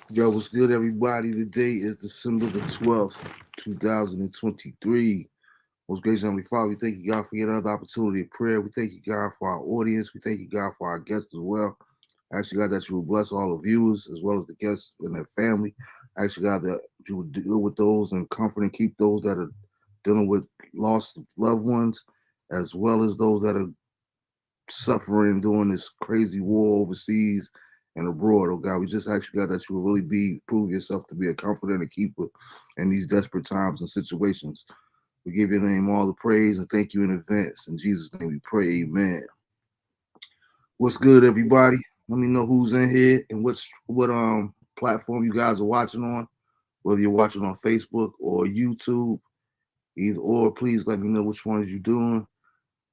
Yo, what's good, everybody? Today is December the 12th, 2023. Most gracious Heavenly Father, we thank you, God, for yet another opportunity of prayer. We thank you, God, for our audience. We thank you, God, for our guests as well. I ask you, God, that you will bless all the viewers as well as the guests and their family. I ask you, God, that you would deal with those and comfort and keep those that are dealing with lost loved ones, as well as those that are suffering during this crazy war overseas and abroad. Oh God, we just ask you, God, that you will really prove yourself to be a comforter and a keeper in these desperate times and situations. We give your name all the praise and thank you in advance. In Jesus' name we pray, amen. What's good, everybody? Let me know who's in here and what platform you guys are watching on, whether you're watching on Facebook or YouTube. Either or, please let me know which ones you're doing.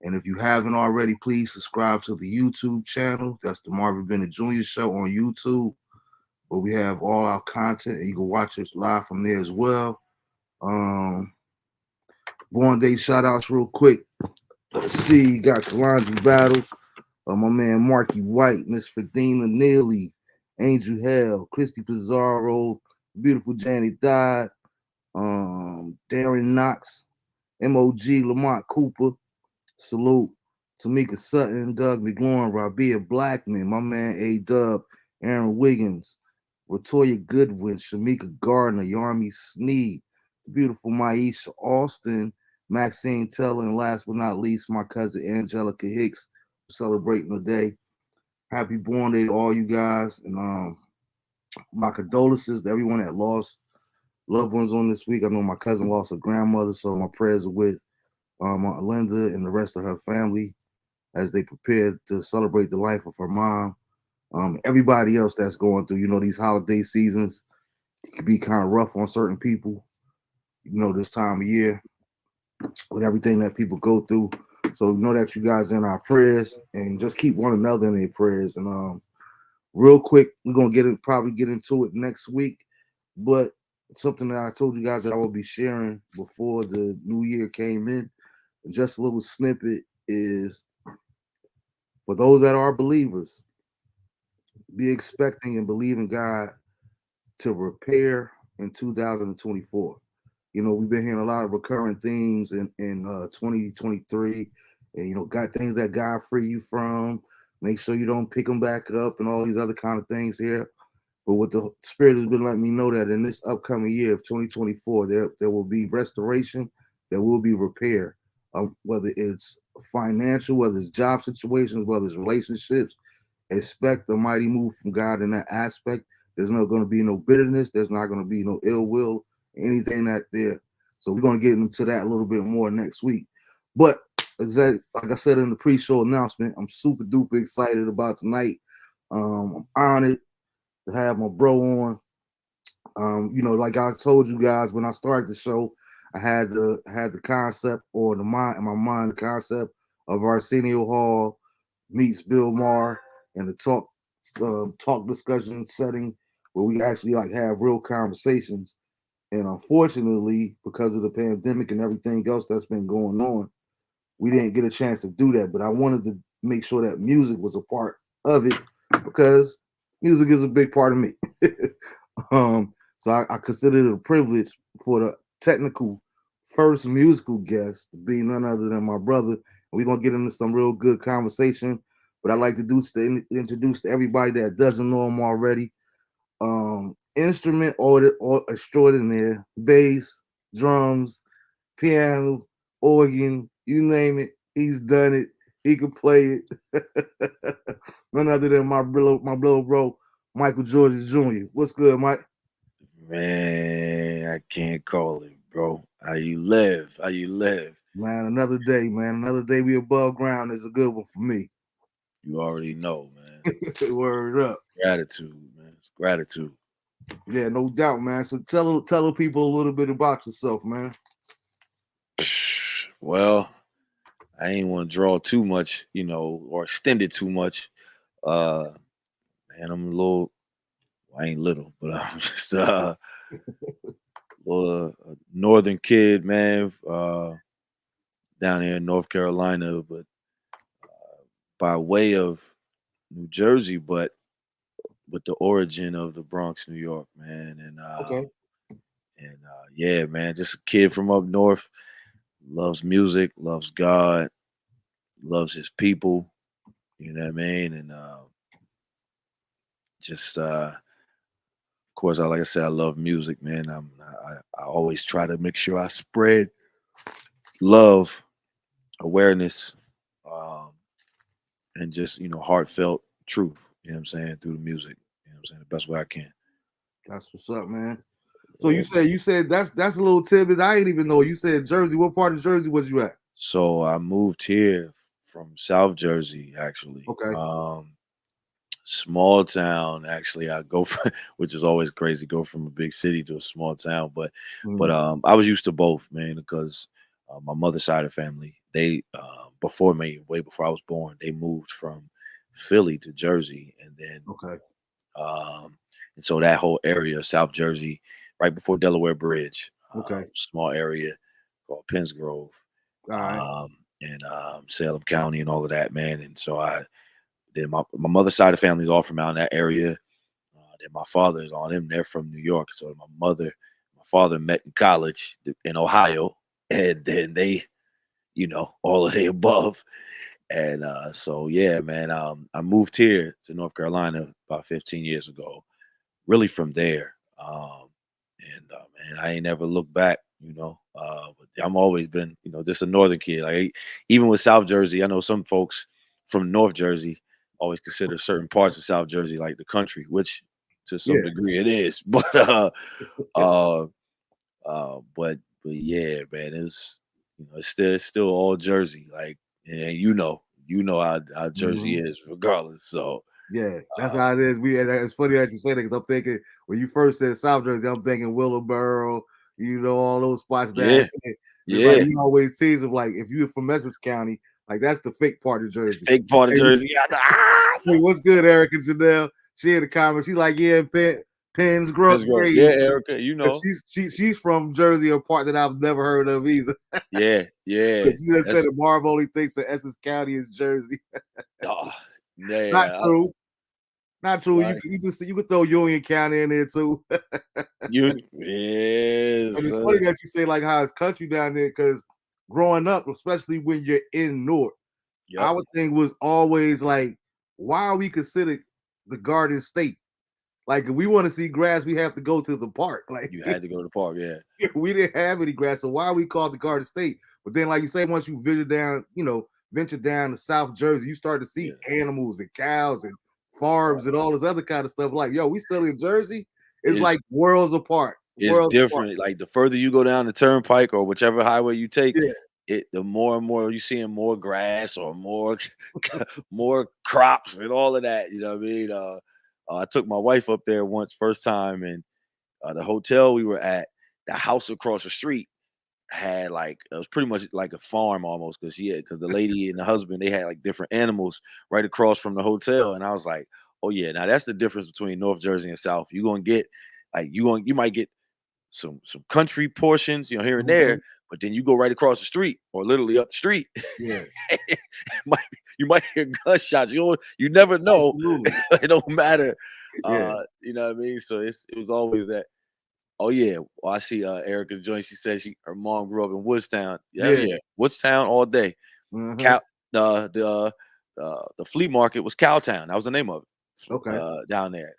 And if you haven't already, please subscribe to the YouTube channel. That's the Marvin Bennett Jr. Show on YouTube, where we have all our content, and you can watch us live from there as well. Um, Born Day shout outs real quick. Let's see, you got Kalonji Battle, my man Marky White, Miss Ferdina Neely, Angel Hell, Christy Pizarro, Beautiful Janet Dodd, Darren Knox, MOG, Lamont Cooper, salute. Tamika Sutton, Doug McLaurin, Rabia Blackman, my man A Dub, Aaron Wiggins, Latoya Goodwin, Shamika Gardner, Yarmy Sneed, the beautiful Maisha Austin, Maxine Teller, and last but not least, my cousin Angelica Hicks, celebrating the day. Happy born day to all you guys. And my condolences to everyone that lost loved ones on this week. I know my cousin lost a grandmother, so my prayers are with Aunt Linda and the rest of her family as they prepare to celebrate the life of her mom. Everybody else that's going through, these holiday seasons, it can be kind of rough on certain people, this time of year with everything that people go through. So know that you guys are in our prayers and just keep one another in their prayers. And real quick, we're gonna probably get into it next week, but something that I told you guys that I will be sharing before the new year came in. Just a little snippet is for those that are believers, be expecting and believing God to repair in 2024. We've been hearing a lot of recurring themes in 2023, and got things that God free you from. Make sure you don't pick them back up, and all these other kind of things here. But what the Spirit has been letting me know that in this upcoming year of 2024, there will be restoration, there will be repair, whether it's financial, whether it's job situations, whether it's relationships. Expect a mighty move from God in that aspect. There's not going to be no bitterness. There's not going to be no ill will, anything that there. So we're going to get into that a little bit more next week. But like I said in the pre-show announcement, I'm super duper excited about tonight. I'm honored to have my bro on. Like I told you guys when I started the show, I had the concept or the mind in my mind the concept of Arsenio Hall meets Bill Maher and the talk discussion setting where we actually like have real conversations. And unfortunately, because of the pandemic and everything else that's been going on, we didn't get a chance to do that. But I wanted to make sure that music was a part of it because music is a big part of me. So I consider it a privilege for the technical first musical guest to be none other than my brother. And we're gonna get into some real good conversation. But I'd like to introduce to everybody that doesn't know him already. Instrument or extraordinaire, bass, drums, piano, organ, you name it, he's done it. He can play it. None other than my little bro, Michael George Jr. What's good, Mike? Man, I can't call it, bro. How you live? How you live? Man, another day, man. Another day we above ground is a good one for me. You already know, man. Word up. Gratitude, man. It's gratitude. Yeah, no doubt, man. So tell the people a little bit about yourself, man. Well, I ain't want to draw too much, or extend it too much. Uh, man, I'm a little. Well, I ain't little, but I'm just a northern kid, man. Down here in North Carolina, but by way of New Jersey, but with the origin of the Bronx, New York, man. Okay. Yeah, man, just a kid from up north, loves music, loves God, loves his people. You know what I mean? And just of course, like I said, I love music, man. I always try to make sure I spread love, awareness, um, and just heartfelt truth. You know what I'm saying, through the music. You know what I'm saying, the best way I can. That's what's up, man. So Yeah. you said that's a little tidbit. I ain't even know. You said Jersey. What part of Jersey was you at? So I moved here from South Jersey, actually. Okay. Small town, actually. I go from, which is always crazy, go from a big city to a small town. But Mm, I was used to both, man, because my mother's side of the family, they before me, way before I was born, they moved from Philly to Jersey, and then okay. um, and so that whole area, South Jersey, right before Delaware Bridge, Okay. small area called Pennsgrove, All right. and Salem County, and all of that, man. And so then my mother's side of the family is all from out in that area. Then my father is on them; they're from New York. So my father met in college in Ohio, and then they, all of the above. And so yeah, man, I moved here to North Carolina about 15 years ago, really from there. And man, I ain't never looked back, but I'm always been, just a northern kid. Like even with South Jersey, I know some folks from North Jersey always consider certain parts of South Jersey like the country, which to some Yeah. degree it is. Uh but yeah, man, it's it's still all Jersey. Like, and you know how Jersey Mhm. is regardless. So Yeah, that's uh how it is. And it's funny that you say that because I'm thinking when you first said South Jersey, I'm thinking Willowboro, all those spots down yeah, there. It's like yeah. we always tease them like if you're from Essex County, like that's the fake part of It's Jersey. fake part of Hey, Jersey. Yeah, hey, what's good, Erica Janelle? She in the comments. She like, yeah, Penn's let's go. Yeah, great. Erica, 'Cause she's from Jersey, a part that I've never heard of either. Yeah, yeah. 'Cause you just said That's that Marv only thinks that Essex County is Jersey. oh, Not yeah. true. Not true. You Like can you can throw Union County in there too. you, yeah, And it's funny son. that you say like how it's country down there because growing up, especially when you're in North, Yep, our thing was always like, why are we considered the Garden State? Like if we want to see grass, we have to go to the park. Like you had to go to the park. Yeah, we didn't have any grass, so why are we called the Garden State? But then, like you say, once you visit down, venture down to South Jersey, you start to see yeah. animals and cows and farms and all this other kind of stuff. Like, yo, we still in Jersey? It's It's like worlds apart. it's Worlds apart. different. Like the further you go down the turnpike or whichever highway you take, Yeah. the more and more you seeing more grass or more more crops and all of that. You know what I mean? I took my wife up there once, first time, and the hotel we were at, the house across the street had like it was pretty much like a farm almost because the lady and the husband they had like different animals right across from the hotel, and I was like, oh yeah, now that's the difference between North Jersey and South. You're gonna get like you might get some country portions, here and there, Mhm. but then you go right across the street or literally up the street, Yeah. you might hear gunshots. You never know. Absolutely. It don't matter. Yeah. You know what I mean? So it was always that. Oh yeah. Well, I see Erica's joint. She said her mom grew up in Woodstown. Yeah, Yeah. yeah. Woodstown all day. Uh-huh. Cow the flea market was Cowtown. That was the name of it. Okay. Down there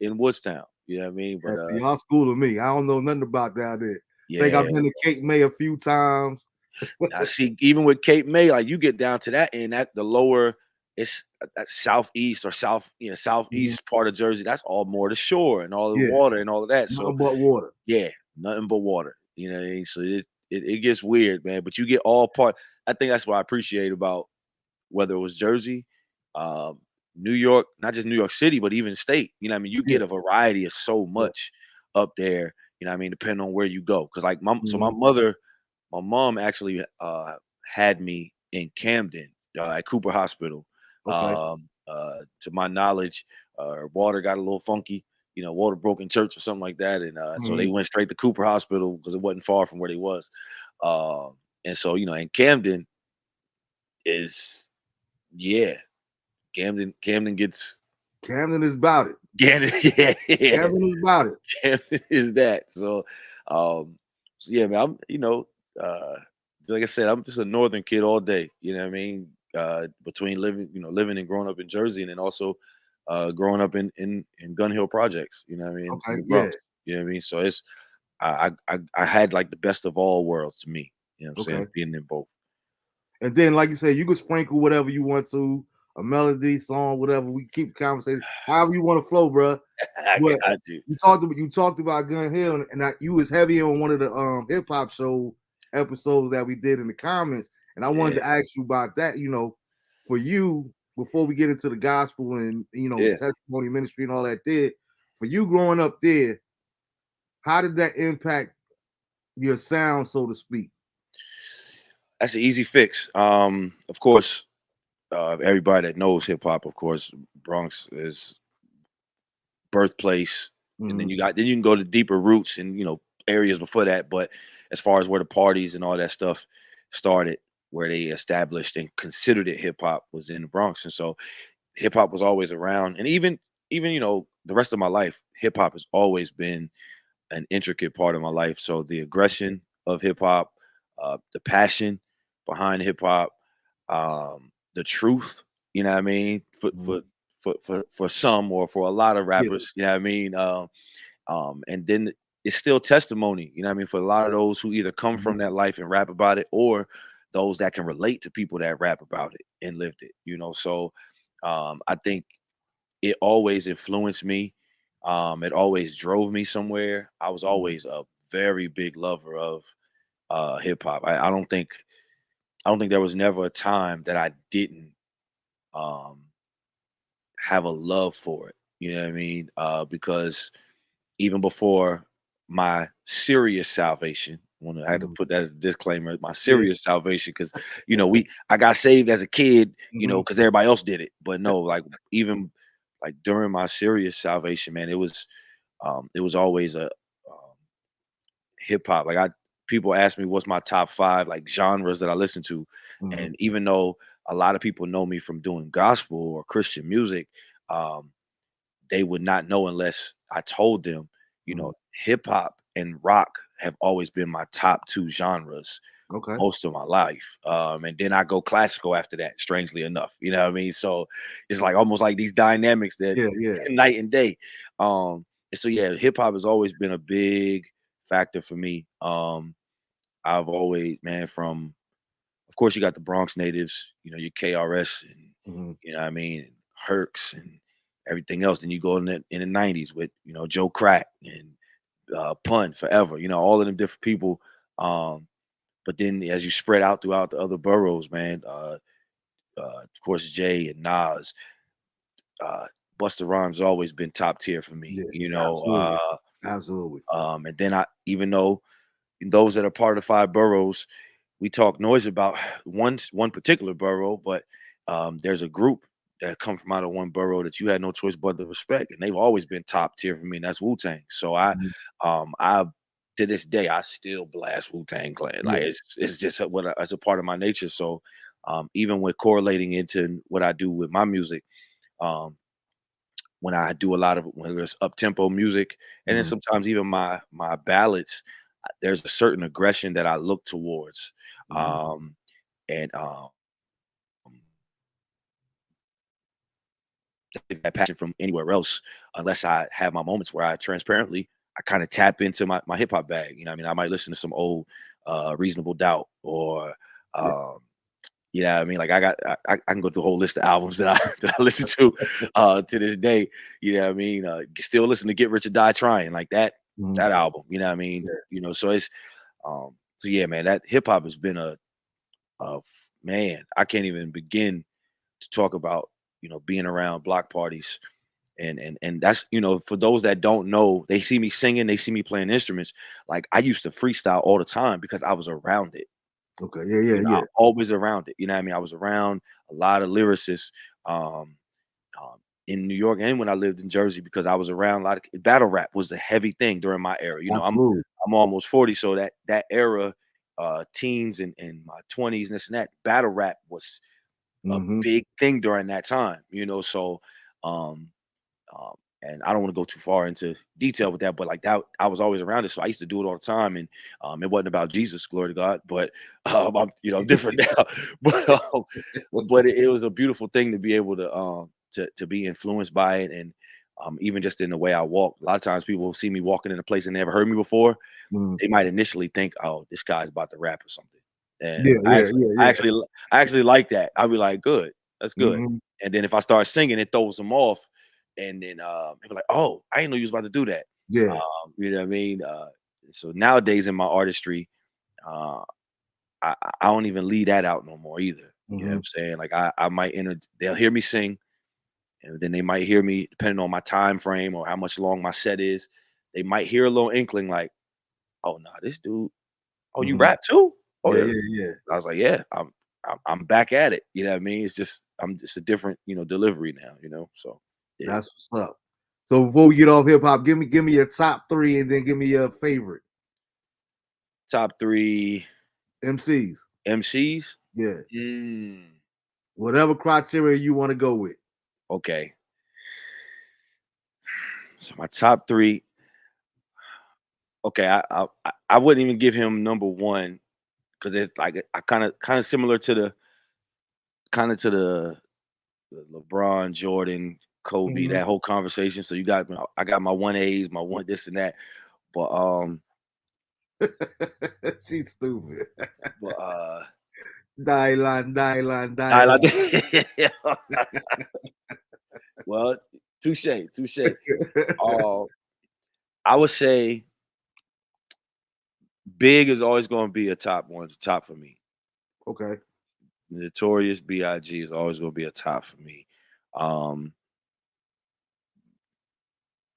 in Woodstown. You know what I mean? Yeah, But see, y'all schooling me. I don't know nothing about down there. Think I've yeah. been to Cape May a few times. I see even with Cape May, like you get down to that end, that the lower it's that southeast or Mhm. southeast part of Jersey, that's all more the shore and all the Yeah. water and all of that. So Nothing but water. yeah, nothing but water. You know what I mean? So it gets weird, man. But you get all part. I think that's what I appreciate about whether it was Jersey, um, New York, not just New York City, but even state. You know what I mean? You Yeah. get a variety of so Yeah. much up there, you know what I mean, depending on where you go. Cause like Mhm. my mom actually had me in Camden at Cooper Hospital. Okay. To my knowledge, her water got a little funky, water broke in church or something like that. And so they Mhm. went straight to Cooper Hospital because it wasn't far from where they was. And so, in Camden is yeah, Camden gets Camden is about it. Gannon, yeah, yeah. Gambling is about it. Gannon is that. Um, so yeah, man, uh, like I said, I'm just a northern kid all day. You know what I mean? Between living and growing up in Jersey, and then also growing up in Gun Hill Projects. You know what I mean? In Okay, the yeah, Bronx. You know what I mean? So it's I had like the best of all worlds to me. You know what I'm okay. saying? Being in both. And then, like you said, you can sprinkle whatever you want to, a melody, song, whatever. We keep the conversation however you want to flow, bro. I But got you. you talked about Gun Hill, and you was heavy on one of the hip hop show episodes that we did in the comments, and I wanted Yeah, to ask you about that. For you, before we get into the gospel and yeah. testimony ministry and all that, for you growing up there, how did that impact your sound, so to speak? That's an easy fix. Of course, everybody that knows hip hop, of course, Bronx is birthplace, and Hmm. then you can go to deeper roots and areas before that. But as far as where the parties and all that stuff started, where they established and considered it hip hop was in the Bronx, and so hip hop was always around. And even the rest of my life, hip hop has always been an intricate part of my life. So the aggression of hip hop, the passion behind hip hop, the truth. You know what I mean? Hmm. For some or for a lot of Yeah. rappers. You know what I mean? And then it's still testimony. You know what I mean? For a lot of those who either come Hmm. from that life and rap about it, or those that can relate to people that rap about it and lived it. So I think it always influenced me. It always drove me somewhere. I was Hmm. always a very big lover of hip hop. I don't think there was never a time that I didn't um, have a love for it. You know what I mean? Because even before my serious salvation, I had to Hmm. put that as a disclaimer, my Yeah. serious salvation, because I got saved as a kid, Hmm. because everybody else did it. But no, like even like during my serious salvation, man, it was always a hip hop. Like people ask me what's my top five like genres that I listen to, Hmm. and even though a lot of people know me from doing gospel or Christian music, um, they would not know unless I told them, Hmm. hip hop and rock have always been my top two genres Okay. most of my life. And then I go classical after that, strangely enough. You know what I mean? So it's like almost like these dynamics that Yeah. Yeah. night and day. And so yeah, hip hop has always been a big factor for me. I've always, man, from of course you got the Bronx natives, your KRS and Hmm. you know what I mean, and Hercs and everything else. Then you go in the '90s with Joe Crack and Pun Forever, all of them different people. Um, but then as you spread out throughout the other boroughs, man, of course Jay and Nas, uh, Busta Rhymes has always been top tier for me. Yeah. Absolutely. Absolutely. And then even though those that are part of the five boroughs, we talk noise about one particular borough, but there's a group that come from out of one borough that you had no choice but to respect, and they've always been top tier for me, and that's Wu Tang. So Mhm. I to this day I still blast Wu Tang Clan. Yeah. Like it's just as a part of my nature. So even with correlating into what I do with my music, um, when I do a lot of when there's up tempo music, and then Mhm. sometimes even my ballads, there's a certain aggression that I look towards, Mhm. um, and that passion from anywhere else, unless I have my moments where I kind of tap into my hip hop bag. You know, what I mean, I might listen to some old Reasonable Doubt or Yeah. um, what I mean, like I can go through a whole list of albums that I that I listen to this day. You know what I mean? Still listen to Get Rich or Die Trying, like Mhm. that album. You know what I mean? Yeah. So it's so yeah, man, that hip hop has been man, I can't even begin to talk about, being around block parties and that's, for those that don't know, they see me singing, they see me playing instruments. Like I used to freestyle all the time because I was around it. Okay. Yeah. Yeah. I'm Yeah. always around it. You know what I mean? I was around a lot of lyricists um, in New York and when I lived in Jersey because I was around a lot of battle rap was a heavy thing during my era. Absolutely. I'm almost 40, so that era, teens and my 20s and this and that, battle rap was a Mhm. big thing during that time. So um, and I don't want to go too far into detail with that, but like that, I was always around it, so I used to do it all the time, and it wasn't about Jesus, glory to God, but I'm I'm different now, but it was a beautiful thing to be able to be influenced by it, and even just in the way I walk. A lot of times people will see me walking in a place and never heard me before. Mhm. They might initially think, "Oh, this guy's about to rap or something," and Yeah, yeah, yeah, yeah. I actually like that. I'll be like, "Good, that's good." Mhm. And then if I start singing, it throws them off, and then they be like, "Oh, I didn't know you was about to do that." Yeah, You know what I mean? So nowadays in my artistry, uh, I don't even leave that out no more either. You know what mhm. I'm saying? Like I might enter, they'll hear me sing, and then they might hear me depending on my time frame or how much long my set is. They might hear a little inkling like, "Oh, nah, this dude. Oh, you Mhm. rap too? Oh, Yeah, yeah." yeah, yeah. I was like, "Yeah, I'm back at it." You know what I mean? It's just I'm just a different, delivery now, So, yeah. That's what's up. So before we get off hip hop, give me your top three, and then give me your favorite Top 3 MCs. MCs? Yeah, Mm, whatever criteria you want to go with. okay. So my top 3, okay, I wouldn't even give him number 1 because it's like I kinda similar to the LeBron, Jordan, Kobe, Mhm. that whole conversation. So I got my 1As, my one this and that. But She's stupid. but Dylan, Dylan, I like Dylan. well, touche, touche. Uh, I would say Big is always gonna be a top one, top for me. Okay. Notorious B.I.G. is always gonna be a top for me. Um,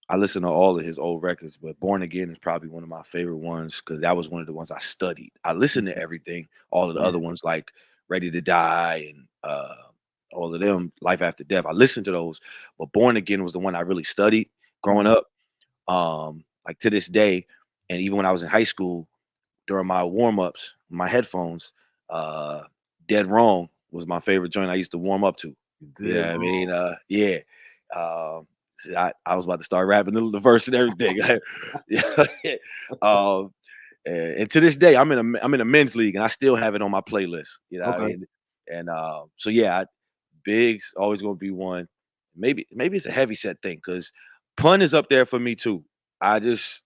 I listen to all of his old records, but Born Again is probably one of my favorite ones because that was one of the ones I studied. I listened to everything, all of the other Yeah. ones like Ready to Die and all of them, Life After Death. I listened to those, but Born Again was the one I really studied growing Mhm. up. Like to this day, and even when I was in high school, during my warm-ups, my headphones, uh, Dead Wrong was my favorite joint I used to warm up to. You You did know what I wrong. mean? Yeah. See, I was about to start rapping the verse and everything. Yeah. um, and to this day, I'm in a men's league, and I still have it on my playlist. You know what I Okay. mean? And so yeah, Big's always gonna be one. Maybe it's a heavy set thing because Pun is up there for me too. I just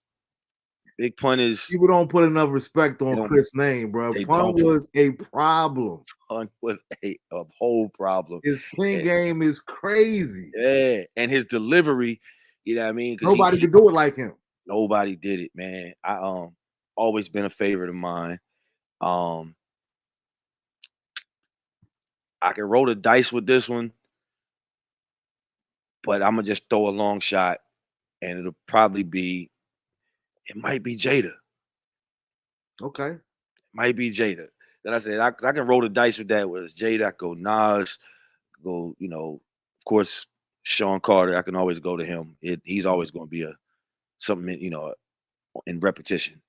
Big Pun is People don't put enough respect they on don't Chris' name, bro. they Pun don't put was a problem. Pun was a whole problem. His pen And, game is crazy. yeah, and his delivery, you know what I mean? Because Nobody could do it like him. nobody did it, man. I always been a favorite of mine. Um, I can roll the dice with this one, but I'm gonna just throw a long shot, and it'll probably be it might be Jada. Okay. Might be Jada. Then I said I can roll the dice with that. With Jada, I go Nas, go of course Sean Carter. I can always go to him. He's always going to be a something in repetition.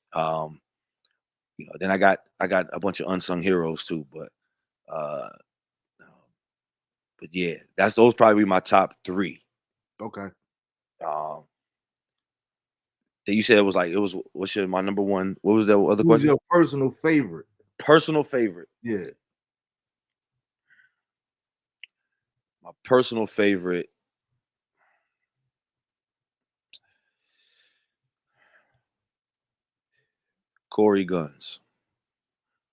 Then I got a bunch of unsung heroes too, uh, but yeah, those probably my top 3. Okay. Um, then you said it was what's my number one? What was the other Who's question? your personal favorite? Personal favorite. Yeah. My personal favorite, Corey Guns.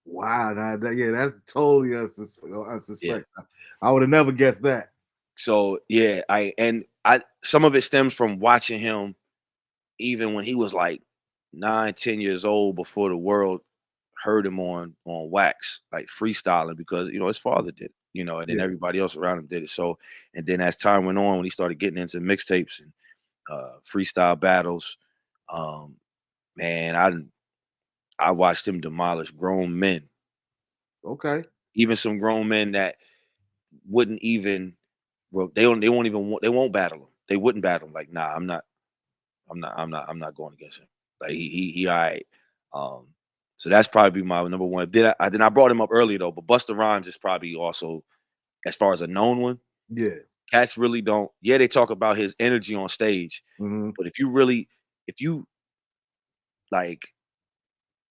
Wow. Yeah, that's totally Yeah. unsuspected. I would have never guessed that. So yeah, I some of it stems from watching him even when he was like 9, 10 years old before the world heard him on wax, like freestyling because his father did, and then Yeah. everybody else around him did it. So and then as time went on, when he started getting into mixtapes and freestyle battles, um, man, I watched him demolish grown men, Okay. even some grown men that wouldn't even they won't even they won't battle him. They wouldn't battle him. Like, nah, I'm not going against him. Like he all right. Um, so that's probably my number one. Then I brought him up earlier though, but Busta Rhymes is probably also as far as a known one. Yeah. cats really don't. Yeah, they talk about his energy on stage, Hmm. but if you like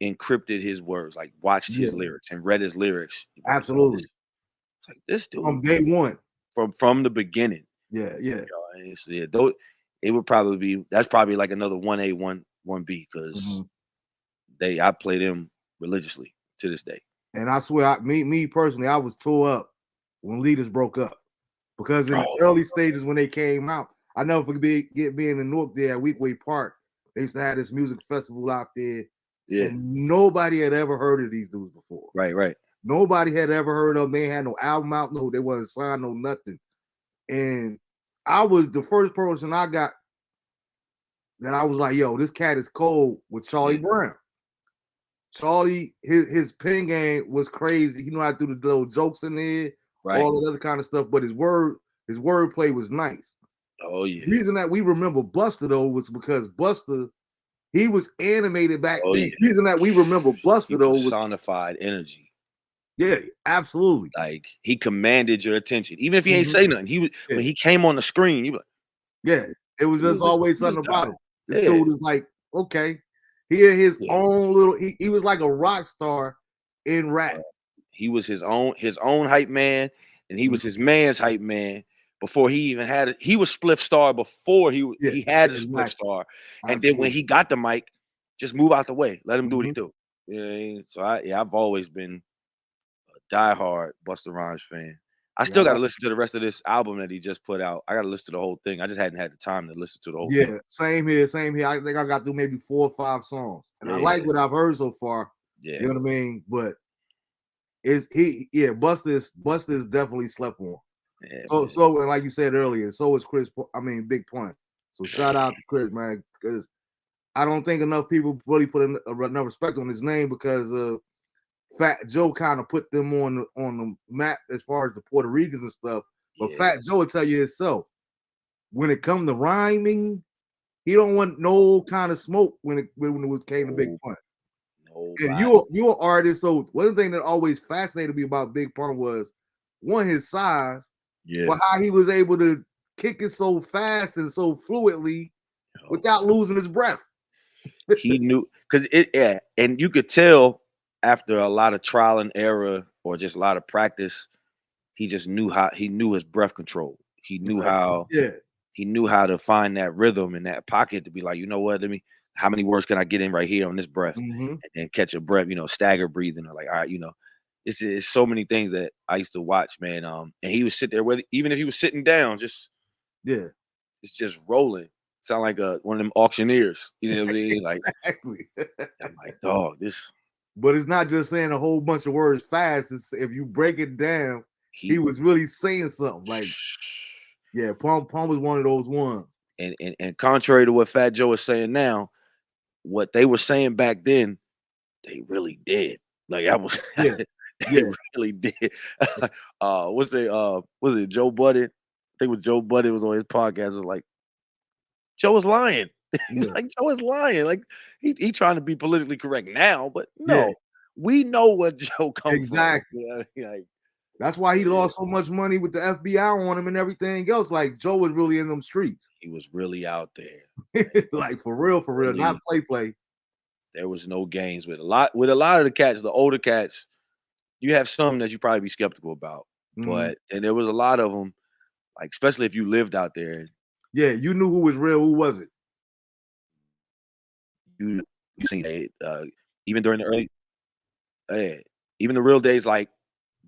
encrypted his words, like watched his Yeah, lyrics and read his lyrics, you're like, yo, this absolutely. like this From dude day one. from the beginning. Yeah, yeah. You know, and it's, yeah, though it would probably be that's probably like another 1A, 1B because Hmm. I play them religiously to this day. And I swear, me personally, I was tore up when Leaders broke up because in the Oh, early stages when they came out, I never forget being in Newark there at Weekway Park. They used to have this music festival out there, yeah, and nobody had ever heard of these dudes before. right, right. Nobody had ever heard of them. They had no album out, no, they wasn't signed, no nothing. And I was the first person I got that I was like, yo, this cat is cold with Charlie Yeah, Brown. Charlie, his pen game was crazy. He knew how to do the little jokes in there, right. all that other kind of stuff. But his wordplay was nice. Oh yeah, The reason that we remember Buster though was because Buster, he was animated back oh then. yeah. The reason that we remember He Buster though was personified energy. yeah, absolutely. Like he commanded your attention, even if he ain't Mhm. say nothing. He was Yeah, when he came on the screen. You like, yeah. It was who just is this? always Who this something guy? about him. This Yeah, dude is like, okay. He had his yeah. own little, he was like a rock star in rap. Uh, he was his own hype man, and he Mhm. was his man's hype man before he even had it. He was Spliff Star before Yeah, he had a Spliff exactly. Star, and then when Absolutely. he got the mic, just move out the way, let him do what he Mhm. do. Yeah, so I've always been a diehard Busta Rhymes fan. I Yeah, still got to listen to the rest of this album that he just put out. I got to listen to the whole thing. I just hadn't had the time to listen to the whole thing. yeah, same here, same here. I think I got through maybe 4 or 5 songs, and I Yeah, like what I've heard so far. yeah, You know what I mean? But is he? Yeah, Buster is definitely slept on. yeah, So and like you said earlier, so is Chris. I mean, Big Pun. So shout out to Chris, man, because I don't think enough people really put enough respect on his name because Fat Joe kind of put them on the map as far as the Puerto Ricans and stuff. But yeah. Fat Joe will tell you himself when it comes to rhyming, he don't want no kind of smoke when it was came to Big No, Pun. And nobody. you're an artist, so one thing that always fascinated me about Big Pun was one his size, Yeah. but how he was able to kick it so fast and so fluidly Oh, without losing his breath. he knew because it yeah, and you could tell after a lot of trial and error or just a lot of practice, he just knew how he knew his breath control. Like, yeah. He knew how to find that rhythm in that pocket to be like, you know what, let me how many words can I get in right here on this breath Hmm. and then catch a breath, stagger breathing or like, all right, it's so many things that I used to watch, man. And he would sit there with even if he was sitting down, just Yeah. it's just rolling. Sound like one of them auctioneers. You know what I mean? Like Exactly. I'm like, dog, this But it's not just saying a whole bunch of words fast. It's if you break it down, he he was really saying something. Like, yeah, Pump was one of those ones. and contrary to what Fat Joe is saying now, what they were saying back then, they really did. Like I was Yeah. they Yeah. really did. Was it Joe Budden? I think it was Joe Budden was on his podcast. It was like Joe is lying. He's Yeah. like Joe is lying. Like he trying to be politically correct now, but Yeah. no, we know what Joe come from. Exactly. Like, That's why he yeah, lost so much money with the FBI on him and everything else. Like Joe was really in them streets. he was really out there. Like, Like for real, not really, play. there was no games with a lot of the cats, the older cats. You have some that you probably be skeptical about, Mhm. but and there was a lot of them, like especially if you lived out there, Yeah, you knew who was real, who wasn't. you you seen it. Even during the early, eh, even the real days, like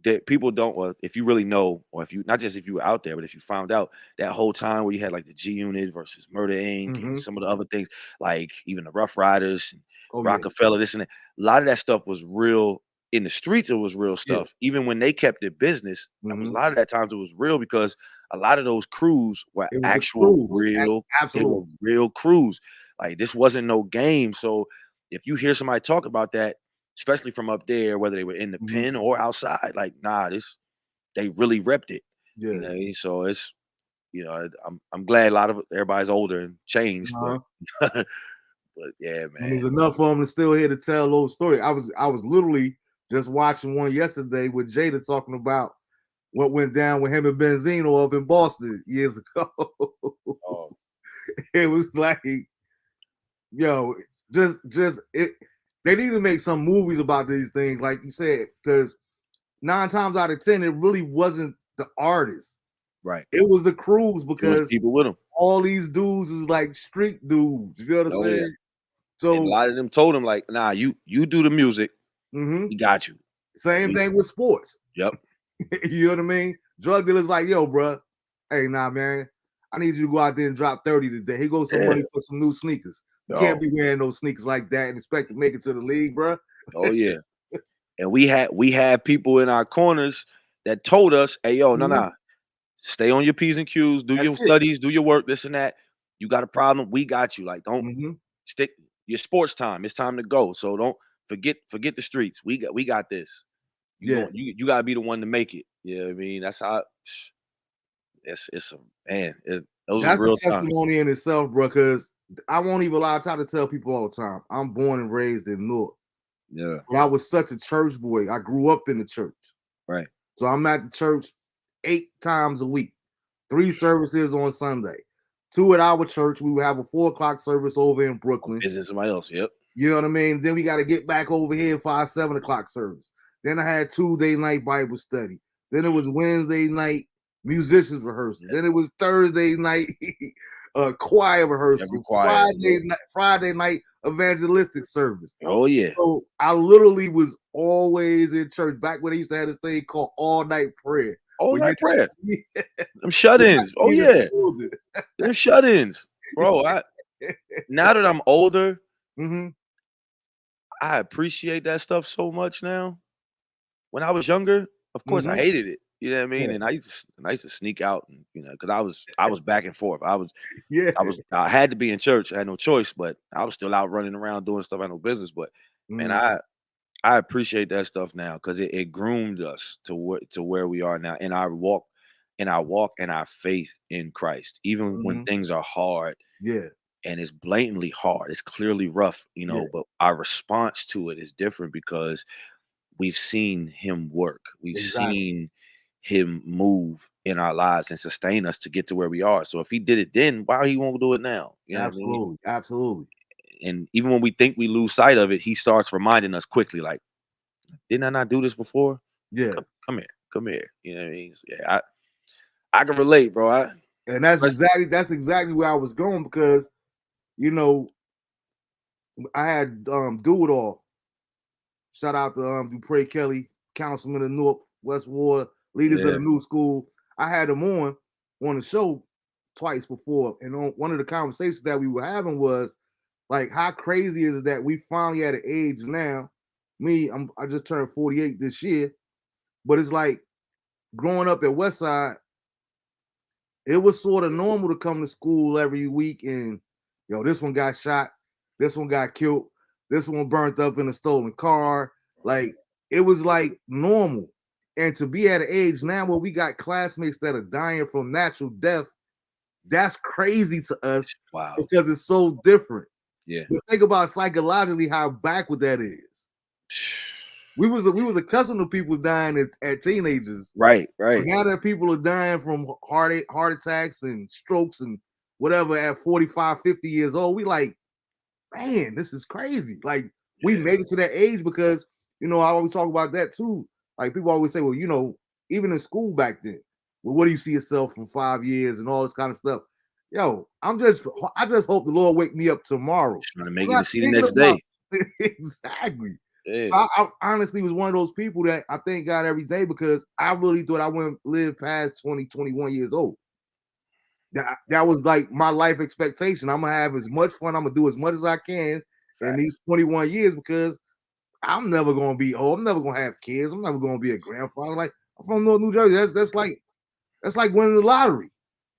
that people don't. Well, if you really know, or if you not just if you were out there, but if you found out that whole time where you had like the G Unit versus Murder Inc. and Mhm. some of the other things, like even the Rough Riders, and Oh yeah, Rockefeller, this and that. A lot of that stuff was real in the streets. It was real yeah. stuff. Even when they kept their business, that was a Mhm. lot of that times it was real because a lot of those crews were It was the actual cruise. real. They were Absolutely. real crews. Like this wasn't no game. So if you hear somebody talk about that, especially from up there, whether they were in the Mhm. pen or outside, like nah, this they really repped it. Yeah. So it's I'm glad a lot of everybody's older and changed, but Uh-huh. but yeah, And man. there's enough of them to still here to tell those stories. I was literally just watching one yesterday with Jada talking about what went down with him and Benzino up in Boston years ago. Oh, It was like, yo, just it. They need to make some movies about these things, like you said, because 9 times out of 10, it really wasn't the artist. right. It was the crews It was because people with him. all these dudes was like street dudes. You know what I'm Oh yeah. saying? And a So, lot of them told him like, nah, you do the music, mhm. we got you. Same We thing with sports. Yep. You know what I mean? Drug dealers like, yo, bro, hey, nah, man, I need you to go out there and drop 30 today. Here goes some Yeah. money for some new sneakers. You can't Oh, be wearing those sneakers like that and expect to make it to the league, bro. oh yeah. And we had people in our corners that told us, hey, yo, no, Mhm. no, stay on your P's and Q's, do your That's it. studies, do your work, this and that. You got a problem, we got you. Like, don't Mhm. stick your sports time. It's time to go. So don't forget the streets. We got this. You Yeah. going you gotta be the one to make it. You know what I mean? That's how it's a man. Those was That's a real times. testimony in itself, bro, because I won't even lie. I try to tell people all the time, I'm born and raised in Newark, Yeah, but I was such a church boy. I grew up in the church. right. So I'm at the church 8 times a week, 3 services on Sunday, 2 at our church. We would have a 4 o'clock service over in I'm Brooklyn. visiting somebody else. Yep. You know what I mean? Then we got to get back over here for our 7 o'clock service. Then I had Tuesday night Bible study. Then it was Wednesday night musicians rehearsal. Yep. Then it was Thursday night choir Every rehearsal. choir. Yeah. Friday night evangelistic service. Oh yeah. So I literally was always in church back when they used to have this thing called all night prayer. All Where you're night prayer. not, Them you're not shut-ins. Oh in the yeah. building. Them shut-ins. Bro, now that I'm older, Mhm, I appreciate that stuff so much now. When I was younger, of course, I mhm. hated it. You know what I mean? Yeah, And I used to sneak out and because I was back and forth. yeah. I had to be in church. I had no choice, but I was still out running around doing stuff I had no business. But man, Mhm, I appreciate that stuff now because it groomed us to where we are now in our walk and our faith in Christ. Even when mhm. things are hard Yeah, and it's blatantly hard, it's clearly rough, yeah, but our response to it is different because we've seen him work. We've exactly. seen him move in our lives and sustain us to get to where we are. So if he did it then, why he won't do it now? You know what I mean? Absolutely, absolutely. And even when we think we lose sight of it, he starts reminding us quickly, like, didn't I not do this before? Yeah, Come here, come here. You know what I mean? So, yeah, I can relate, bro. and that's Rest- exactly where I was going because you know I had Do It All. Shout out to Dupre Kelly, councilman of Newark, West Ward, leaders of yeah, the new school. I had him on the show twice before, and on one of the conversations that we were having was like, how crazy is it that we finally at an age now? I just turned 48 this year, but it's like growing up at Westside, it was sort of normal to come to school every week and this one got shot, this one got killed, this one burnt up in a stolen car. Like it was like normal. And to be at an age now where we got classmates that are dying from natural death, that's crazy to us wow, because it's so different. yeah, But think about psychologically how backward that is. We was accustomed to people dying at teenagers, right, but right, now that people are dying from heart attacks and strokes and whatever at 45, 50 years old, we like, man, this is crazy. Like we yeah, made it to that age because I always talk about that too. Like people always say, well, even in school back then, well, what do you see yourself from 5 years and all this kind of stuff? Yo, I just hope the Lord wake me up tomorrow. trying to make I'm it not to see the thinking next about day. exactly. Yeah, So I honestly was one of those people that I thank God every day because I really thought I wouldn't live past 20, 21 years old. That was like my life expectation. I'm gonna have as much fun. I'm gonna do as much as I can in facts. these 21 years because I'm never gonna be old. I'm never gonna have kids. I'm never gonna be a grandfather. Like I'm from North New Jersey. That's like winning the lottery.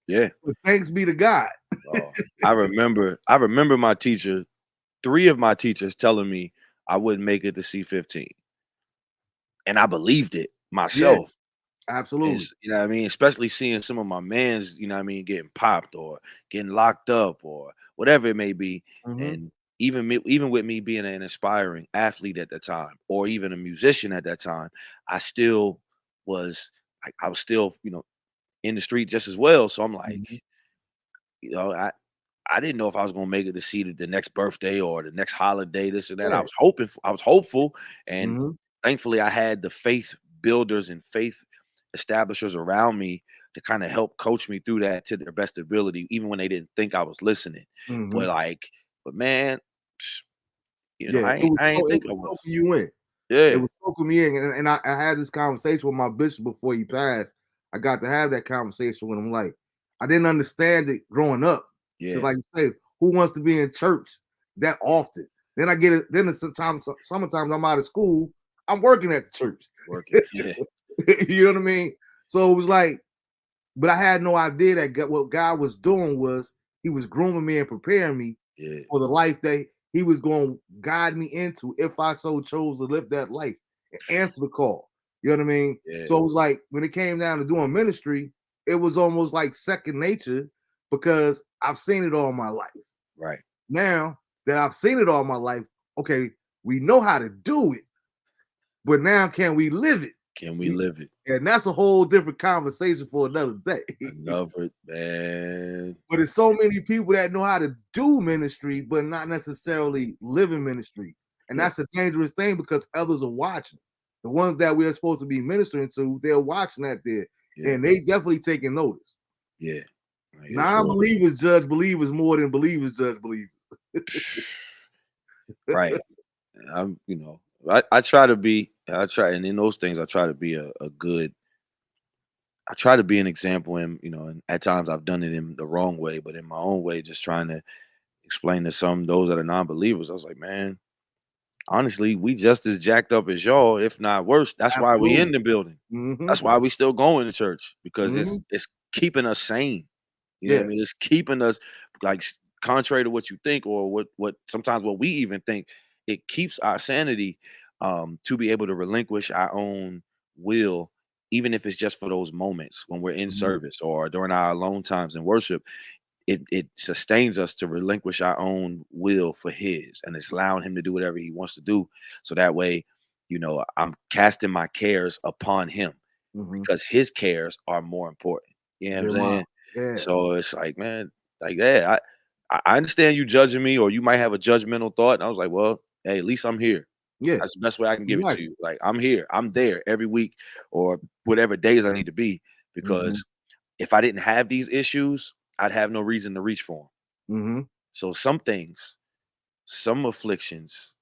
Yeah. But thanks be to God. Oh, I remember my teacher, three of my teachers telling me I wouldn't make it to C-15, and I believed it Yeah, myself. absolutely. It's you know what I mean, especially seeing some of my mans, you know what I mean, getting popped or getting locked up or whatever it may be. Hmm. And even with me being an aspiring athlete at that time, or even a musician at that time, I still was I was still, in the street just as well. So I'm like, Mhm. you know, I didn't know if I was gonna make it to see the next birthday or the next holiday, this or that. Yeah. I was hopeful, and Mhm. thankfully I had the faith builders and faith establishers around me to kind of help coach me through that to their best ability, even when they didn't think I was listening. But Mhm. like, but man, Yeah, I ain't it think was I was. soaking you in. It Yeah, was soaking me in, and I had this conversation with my bishop before he passed. I got to have that conversation with him. Like, I didn't understand it growing up. Because, yeah, like you say, who wants to be in church that often? Then I get it. Then it's sometimes I'm out of school. I'm working at the church. working. Yeah, You know what I mean? So it was like, but I had no idea that what God was doing was He was grooming me and preparing me yeah, for the life that He was going to guide me into if I so chose to live that life and answer the call. You know what I mean? yeah, So it was like when it came down to doing ministry, it was almost like second nature because I've seen it all my life. right. Now that I've seen it all my life, okay, we know how to do it, but now can we live it? Can we live it? And that's a whole different conversation for another day. Another man. But there's so many people that know how to do ministry, but not necessarily live in ministry. And Yeah, that's a dangerous thing because others are watching. The ones that we're supposed to be ministering to, they're watching that there. yeah, And they definitely taking notice. yeah. Like, it's real. Non-believers judge believers more than believers judge believers. Right. I try to be, I try, and in those things, I try to be a good, I try to be an example. And at times I've done it in the wrong way, but in my own way, just trying to explain to some those that are non-believers. I was like, man, honestly, we just as jacked up as y'all, if not worse. That's why we in Absolutely. the building. Hmm. That's why we still going to church because Hmm. it's keeping us sane. You know what I Yeah. mean? It's keeping us like contrary to what you think or what sometimes what we even think, it keeps our sanity to be able to relinquish our own will, even if it's just for those moments when we're in Mhm. service or during our alone times in worship. It sustains us to relinquish our own will for his, and it's allowing him to do whatever he wants to do. So that way, I'm casting my cares upon him Mhm. because his cares are more important. You know what I'm They're mine. saying? Yeah. So it's like, man, like, yeah, I understand you judging me, or you might have a judgmental thought. And I was like, well, hey, at least I'm here. Yeah. That's the best way I can give it to Exactly. you. Like, I'm here, I'm there every week, or whatever days I need to be, Hmm. because if I didn't have these issues, I'd have no reason to reach for them. Hmm. So some things, some afflictions,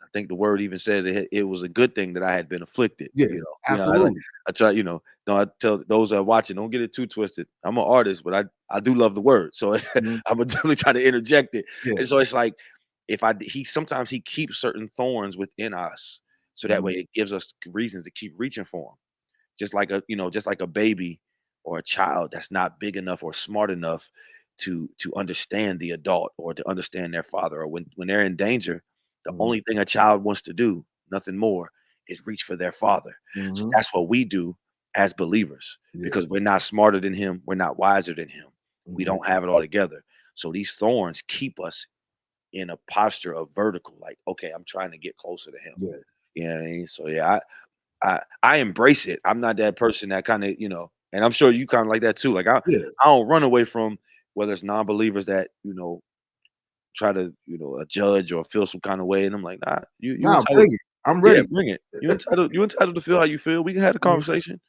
I think the word even says it was a good thing that I had been afflicted. Yeah. Absolutely. I try, don't I tell those that are watching, don't get it too twisted. I'm an artist, but I do love the word, so Mhm. I'm gonna definitely try to interject it. Yeah. And so it's like if I he sometimes he keeps certain thorns within us, so that way Mhm. it gives us reasons to keep reaching for them. Just like a baby or a child that's not big enough or smart enough to understand the adult or to understand their father, or when they're in danger, the Mhm. only thing a child wants to do, nothing more, is reach for their father. So Mhm. that's what we do as believers Yeah. because we're not smarter than him, we're not wiser than him. We Mhm. don't have it all together. So these thorns keep us in a posture of vertical, like, okay, I'm trying to get closer to him. Yeah. You know what I mean? So yeah, I embrace it. I'm not that person that kind of, and I'm sure you kind of like that too. Like Yeah. I don't run away from whether it's non-believers that, try to, judge or feel some kind of way. And I'm like, nah, you Nah, entitled. bring it. I'm Yeah, ready. bring it. You entitled to feel how you feel. We can have a conversation.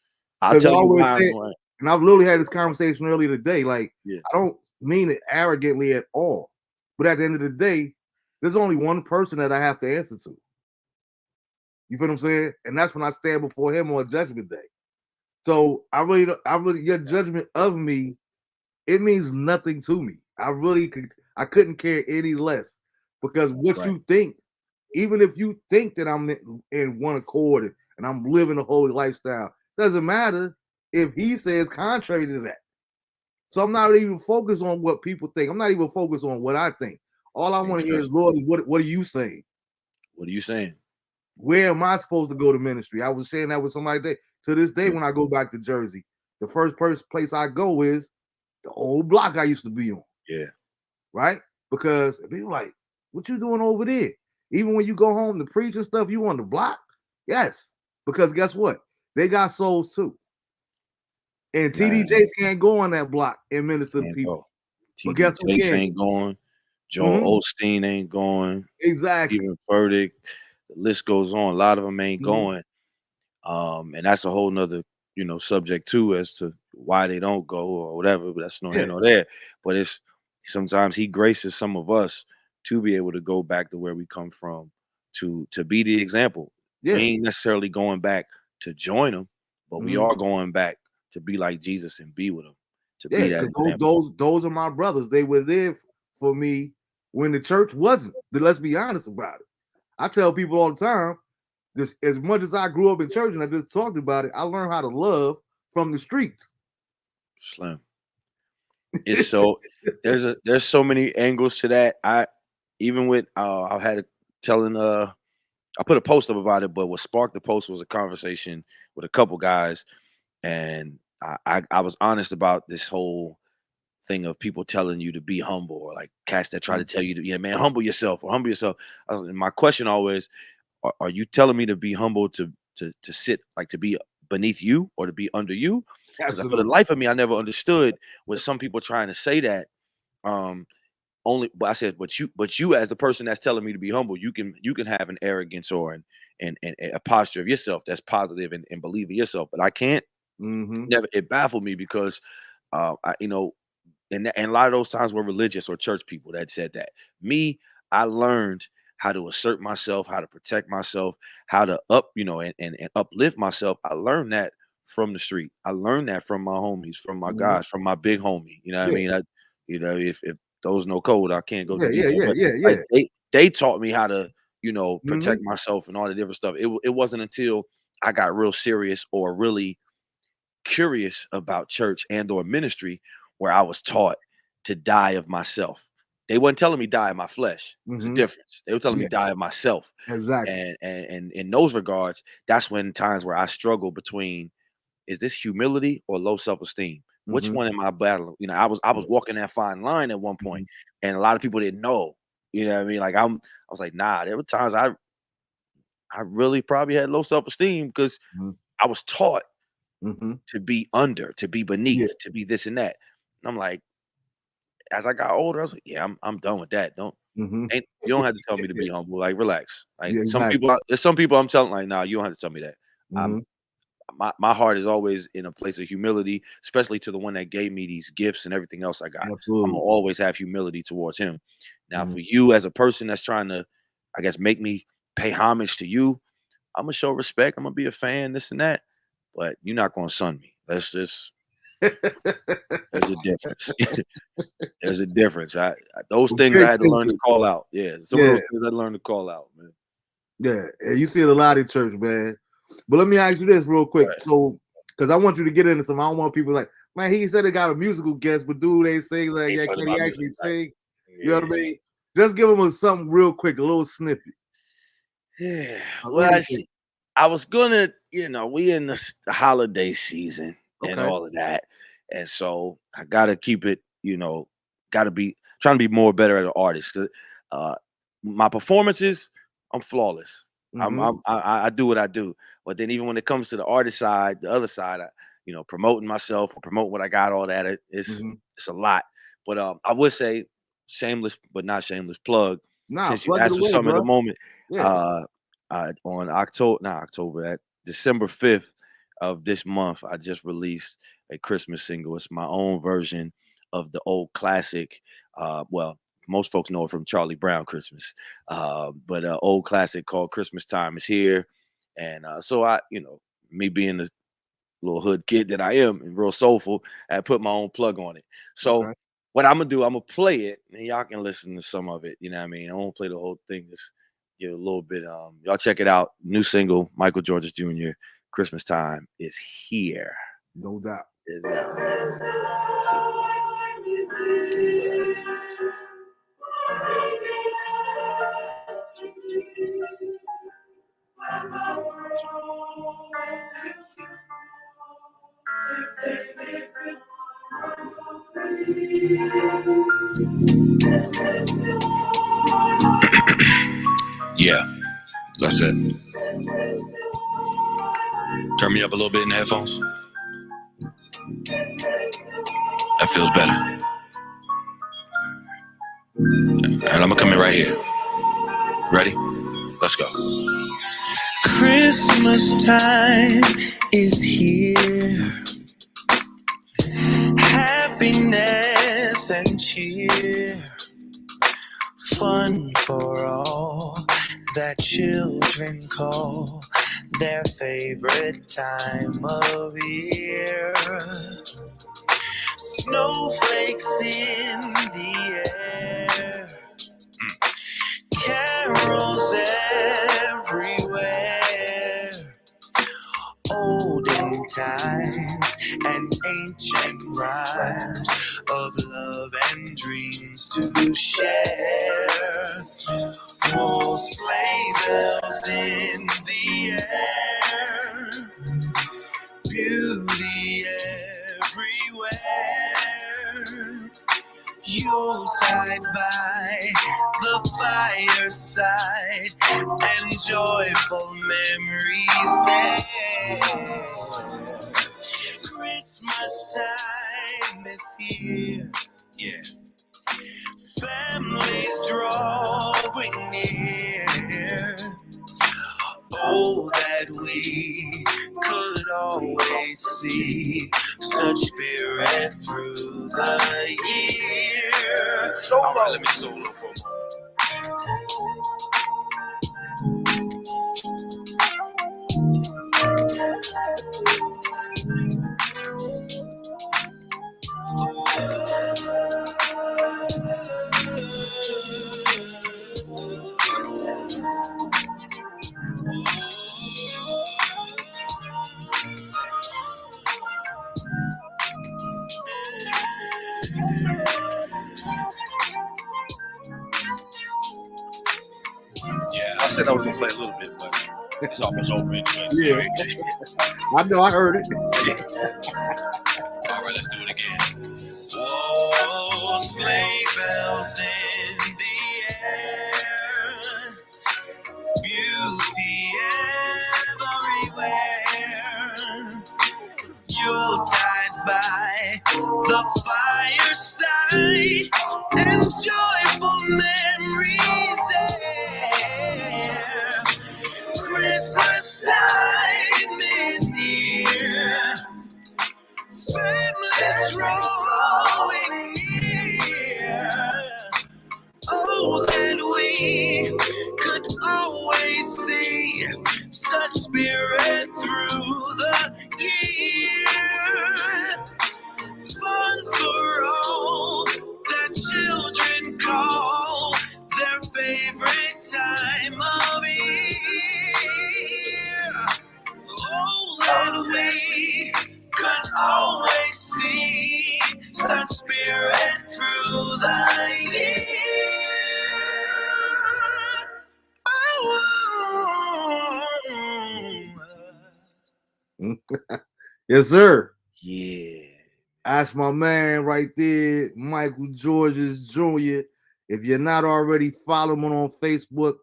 I'll Because I tell you always why I'm say, right. and I've literally had this conversation earlier today. Like, Yeah, I don't mean it arrogantly at all. But at the end of the day, there's only one person that I have to answer to. You feel what I'm saying? And that's when I stand before him on judgment day. So your judgment of me, it means nothing to me. I couldn't care any less because what right. you think, even if you think that I'm in one accord and I'm living a holy lifestyle, doesn't matter if he says contrary to that. So I'm not even focused on what people think. I'm not even focused on what I think. All I Makes want to hear sense. is, Lord, what are you saying? What are you saying? Where am I supposed to go to ministry? I was sharing that with somebody today. To this day, Yeah, when I go back to Jersey, the first place I go is the old block I used to be on, yeah, right? Because people like, what you doing over there? Even when you go home to preach and stuff, you on the block? Yes. Because guess what? They got souls too. And TD Man, Jakes can't go on that block and minister to can't people. go. But TD guess who Jakes can? ain't going. Mm-hmm. Joel Osteen ain't going. Exactly. Stephen Furtick. The list goes on. A lot of them ain't Mm-hmm. going. And that's a whole nother, subject too as to why they don't go or whatever. But that's no here Yeah. nor there. But it's sometimes he graces some of us to be able to go back to where we come from to be the example. We Yeah. ain't necessarily going back to join them, but we Mm-hmm. are going back to be like Jesus and be with him, to Yeah, be that because example. those are my brothers. They were there for me when the church wasn't. Let's be honest about it. I tell people all the time, this as much as I grew up in church and I just talked about it, I learned how to love from the streets. Slim. It's so there's so many angles to that. I even with I had a telling I put a post up about it, but what sparked the post was a conversation with a couple guys, and I was honest about this whole thing of people telling you to be humble, or like cats that try to tell you to, yeah, man, humble yourself or humble yourself. And my question always, are you telling me to be humble to sit like to be beneath you or to be under you? Because for the Absolutely. life of me, I never understood what some people trying to say that. Um, only but I said, but you as the person that's telling me to be humble, you can have an arrogance or and a posture of yourself that's positive and believe in yourself. But I can't. Mm-hmm. Never it baffled me because and a lot of those times were religious or church people that said that. Me, I learned how to assert myself, how to protect myself, how to and uplift myself. I learned that from the street. I learned that from my homies, from my Mm-hmm. guys, from my big homie. You know what I Yeah. mean? If those no code, I can't go to Yeah. Yeah. detail, Yeah. but Yeah. like Yeah. they taught me how to, Mm-hmm. protect myself and all the different stuff. It wasn't until I got real serious or really curious about church and or ministry where I was taught to die of myself. They weren't telling me die of my flesh. There's a Mm-hmm. difference. They were telling me Yeah. die of myself. Exactly. And in those regards, that's when times where I struggle between is this humility or low self-esteem? Which Mm-hmm. one am I battling? I was Yeah. walking that fine line at one Mm-hmm. point, and a lot of people didn't know. You know what I mean? Like I was like, nah, there were times I really probably had low self-esteem because I was taught Mm-hmm. to be under, to be Yeah. beneath, to be this and that. And I'm like, as I got older, I was like, yeah, I'm done with that. Don't Mm-hmm. ain't you don't have to tell me to be humble. Like, relax. Like Yeah. some Exactly. people, there's some people I'm telling like, nah, you don't have to tell me that. I'm Mm-hmm. my heart is always in a place of humility, especially to the one that gave me these gifts and everything else I got. I'm gonna Absolutely. always have humility towards him. Now, Mm-hmm. for you as a person that's trying to, I guess, make me pay homage to you, I'm gonna show respect. I'm gonna be a fan, this and that. But you're not gonna sun me. Let's just there's a difference. There's a difference. Those things I Big had to learn to difference. call out. Yeah, some of Yeah. those things I learned to call out, man. Yeah. And you see it a lot in church, man. But let me ask you this real quick. Right. So, because I want you to get into some, I don't want people like, man, he said they got a musical guest, but dude, they sing like, Ain't yeah, talking can he about music, actually right? sing? You know what I Yeah. mean? Just give him something real quick, a little snippet. Yeah. Well, Anything. I was gonna, we in the holiday season and Okay. all of that, and so I gotta keep it, gotta be trying to be more better as an artist. Uh, my performances, I'm flawless. Mm-hmm. I do what I do, but then even when it comes to the artist side, the other side, promoting myself or promote what I got, all that, Mm-hmm. it's a lot. But I would say shameless, but not shameless plug. Nah, Since you plug it asked for away, some at the bro. moment, Yeah. uh, on at December 5th of this month, I just released a Christmas single. It's my own version of the old classic. Well, most folks know it from Charlie Brown Christmas, but old classic called Christmas Time is Here. And so me being the little hood kid that I am and real soulful, I put my own plug on it. So Okay. what I'm gonna do, I'm gonna play it and y'all can listen to some of it. You know what I mean? I won't play the whole thing. Just give a little bit. Y'all check it out. New single, Michael Georges Jr. Christmas Time is Here. No doubt. Is it? Let's see. Give me what I need. So, yeah, that's it. Turn me up a little bit in the headphones. That feels better. And I'm gonna come in right here. Ready? Let's go. Christmas time is here. Happiness and cheer. Fun for all that children call their favorite time of year. Snowflakes in the air. Carols everywhere. Olden times and ancient rhymes of love and dreams to share. Oh, sleigh bells in the air. Beauty everywhere. Yuletide by the fireside and joyful memories there. Christmas time is here, yeah. Families drawing near. Oh, that we could always see such spirit through the year. All right, let me solo for a moment. Yeah, I said I was gonna play a little bit, but it's almost over anyway. Yeah. I know, I heard it. All right, let's do it again. Oh, sleigh bells in the air. Beauty everywhere. Yuletide by the fireside and joyful memories there. Christmas time is here. Families drawing near. Oh, that we could always see such spirit through the year. Fun for all that children call their favorite time of year. Oh, that we could always see such spirit through the year. Yes, sir. Yeah. That's my man right there, Michael Georges Jr. If you're not already following him on Facebook,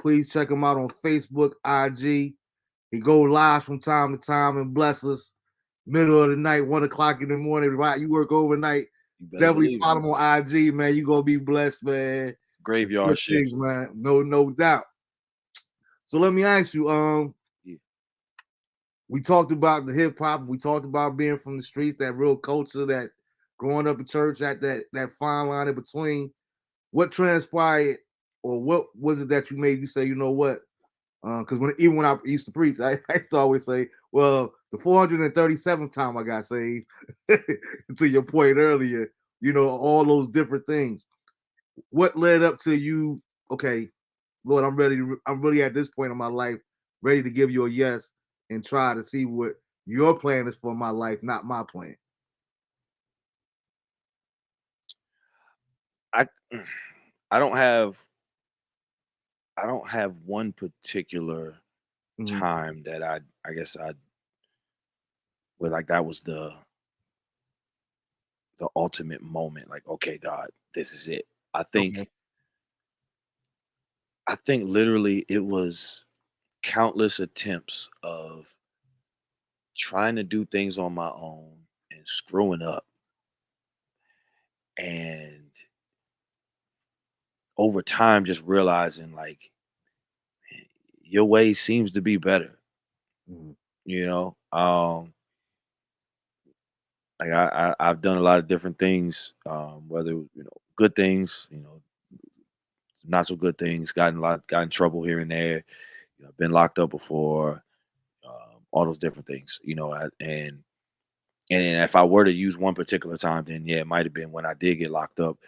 please check him out on Facebook, IG. He go live from time to time and bless us. Middle of the night, 1 o'clock in the morning, right? You work overnight. Definitely follow him on IG, man. You gonna be blessed, man. Graveyard shift, things, man. No doubt. So let me ask you, yeah. We talked about the hip hop. We talked about being from the streets, that real culture, that growing up in church, that fine line in between. What transpired, or what was it that you made you say, you know what? Because even when I used to preach, I used to always say, well, the 437th time I got saved, to your point earlier, all those different things. What led up to you? Okay, Lord, I'm really at this point in my life, ready to give you a yes and try to see what your plan is for my life, not my plan. I don't have one particular time that I guess I where like that was the ultimate moment. Like, okay, God, this is it. I think literally it was countless attempts of trying to do things on my own and screwing up and over time, just realizing like your way seems to be better. Mhm. You know, like I've done a lot of different things, whether good things, not so good things, got in trouble here and there, been locked up before, all those different things, and if I were to use one particular time, then yeah, it might have been when I did get locked up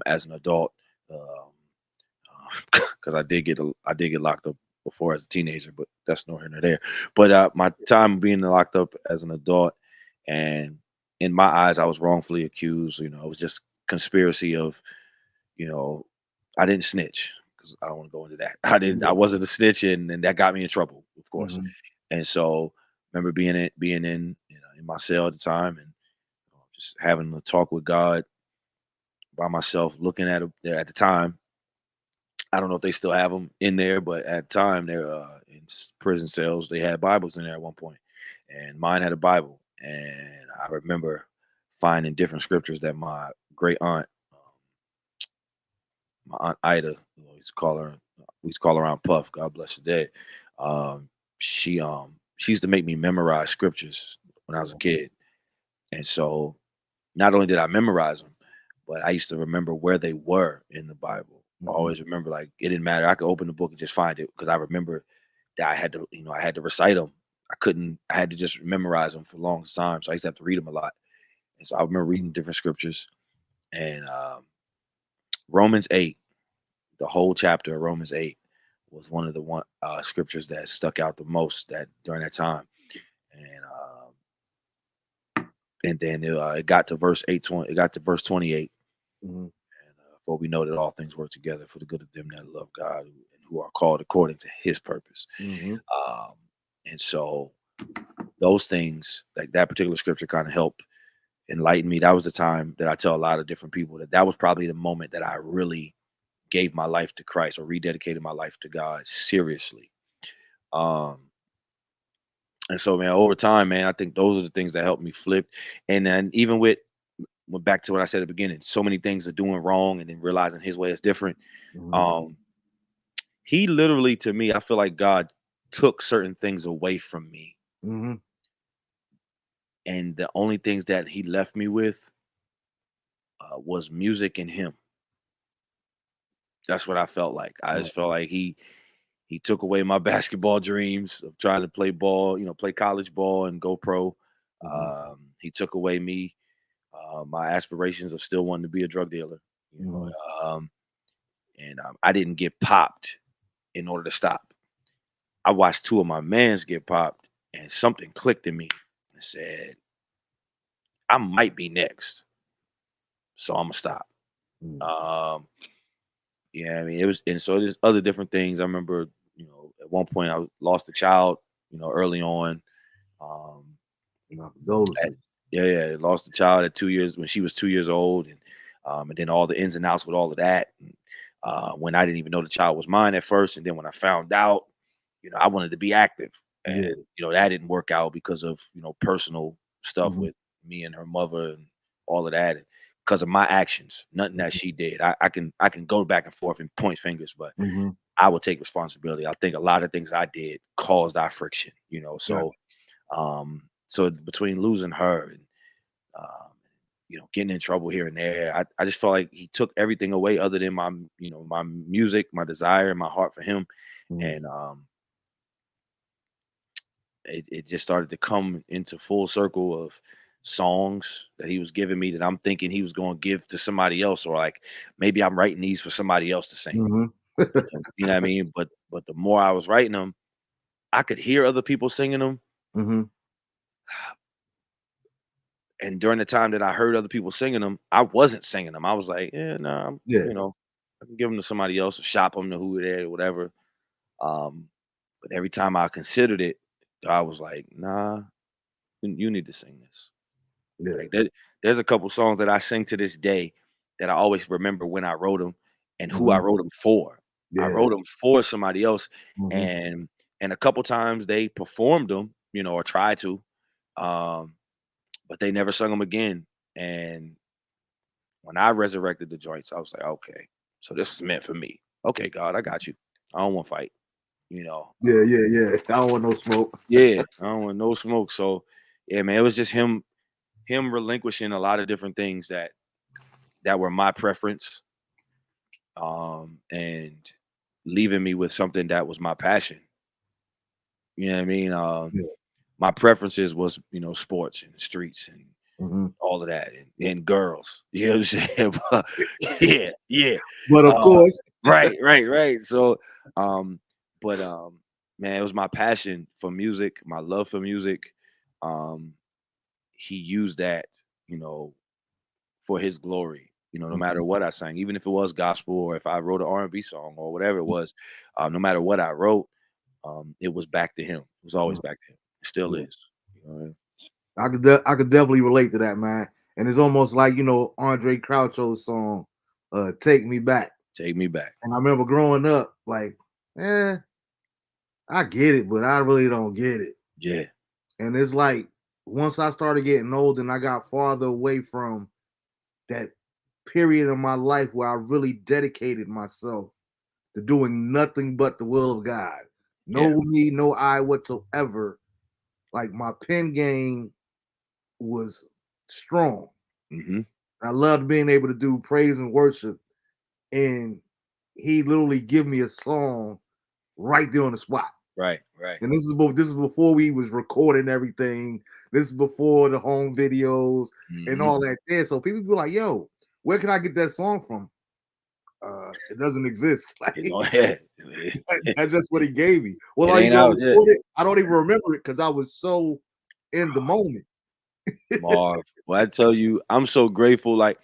as an adult, because I did get locked up before as a teenager, but that's nor here nor there. But my time being locked up as an adult, and in my eyes, I was wrongfully accused. It was just conspiracy of, you know, I didn't snitch because I don't want to go into that. I didn't. Yeah. I wasn't a snitch, and that got me in trouble, of course. Mhm. And so, remember being in in my cell at the time, and just having a talk with God by myself, looking at it at the time. I don't know if they still have them in there, but at the time they're in prison cells. They had Bibles in there at one point, and mine had a Bible. And I remember finding different scriptures that my great aunt, my aunt Ida, we used to call her Aunt Puff. God bless her dead. Um, she used to make me memorize scriptures when I was a Yeah. kid, and so not only did I memorize them, but I used to remember where they were in the Bible. I Mhm. always remember, like, it didn't matter. I could open the book and just find it because I remember that I had to recite them. I had to just memorize them for a long time. So I used to have to read them a lot. And so I remember reading different scriptures, and Romans 8, the whole chapter of Romans 8 was one of the scriptures that stuck out the most that during that time. And and then it got to verse 8:20. It got to verse 28. Mhm. And for we know that all things work together for the good of them that love God and who are called according to His purpose. Mhm. Um, and so those things, like that particular scripture, kind of helped enlighten me. That was the time that I tell a lot of different people that was probably the moment that I really gave my life to Christ or rededicated my life to God seriously. Um, and so, man, over time, man, I think those are the things that helped me flip. And then even went back to what I said at the beginning, so many things are doing wrong, and then realizing His way is different. Mhm. Um, He literally, to me, I feel like God took certain things away from me, Mhm. and the only things that He left me with was music and Him. That's what I felt like. I Yeah. just felt like He took away my basketball dreams of trying to play ball, play college ball and go pro. Mhm. He took away my aspirations of still wanting to be a drug dealer. You know, Mhm. um, and I didn't get popped in order to stop. I watched two of my mans get popped, and something clicked in me and said, I might be next, so I'm gonna stop. Mhm. Um, yeah, I mean, it was, and so there's other different things. I remember, at one point lost a child, early on. Um, My at, condolences. yeah, yeah, lost a child at 2 years when she was 2 years old, and then all the ins and outs with all of that. And, when I didn't even know the child was mine at first, and then when I found out, I wanted to be active, Yeah. and that didn't work out because of personal stuff Mhm. with me and her mother and all of that, and because of my actions, nothing that Mhm. she did. I can go back and forth and point fingers, but Mhm. I will take responsibility. I think a lot of things I did caused our friction, Got so so between losing her and um, getting in trouble here and there, I just felt like he took everything away other than my music, my desire, and my heart for him, Mhm. and it just started to come into full circle of songs that he was giving me that I'm thinking he was going to give to somebody else, or like maybe I'm writing these for somebody else to sing. Mhm. You know what I mean? But the more I was writing them, I could hear other people singing them. Mhm. And during the time that I heard other people singing them, I wasn't singing them. I was like, yeah, no, Yeah. I can give them to somebody else or shop them to who it is, whatever. Um, but every time I considered it, I was like, nah, you need to sing this. Yeah. Like there's a couple songs that I sing to this day that I always remember when I wrote them and who I Mhm. wrote them for. I Yeah. wrote them for somebody else, Mhm. and a couple times they performed them, or tried to, um, but they never sung them again. And when I resurrected the joints, I was like, okay, so this was meant for me. Okay, God, I got you. I don't want to fight. You know, Yeah. I don't want no smoke. yeah, I don't want no smoke. So, yeah, man, it was just him relinquishing a lot of different things that were my preference, and leaving me with something that was my passion. You know what I mean? Yeah. My preferences was, sports and the streets and Hmm. all of that, and girls. You know what I'm saying? But, yeah, yeah. But of Uh, course, right. So, um, but man, it was my passion for music, my love for music. Um, he used that, you know, for his glory. No matter Mhm. what I sang, even if it was gospel or if I wrote an R&B song or whatever it was, no matter what I wrote, it was back to him. It was always back to him. It still Yeah. is. You know what I mean? I could definitely relate to that, man. And it's almost like Andre Croucho's song, "Take Me Back." Take me back. And I remember growing up, like, eh, I get it, but I really don't get it. Yeah. And it's like once I started getting old and I got farther away from that period of my life where I really dedicated myself to doing nothing but the will of God. Yeah. No me, no I whatsoever. Like my pen game was strong. Hmm. I loved being able to do praise and worship. And he literally give me a song right there on the spot. Right. Right. And this is before we was recording everything. This is before the home videos and Hmm. all that there. So people be like, yo, where can I get that song from? It doesn't exist. Like Yeah. that's just what he gave me. Well, It are you ain't gonna out yet. record it? I don't even remember it because I was so in the moment. Marv. Well, I tell you, I'm so grateful. Like,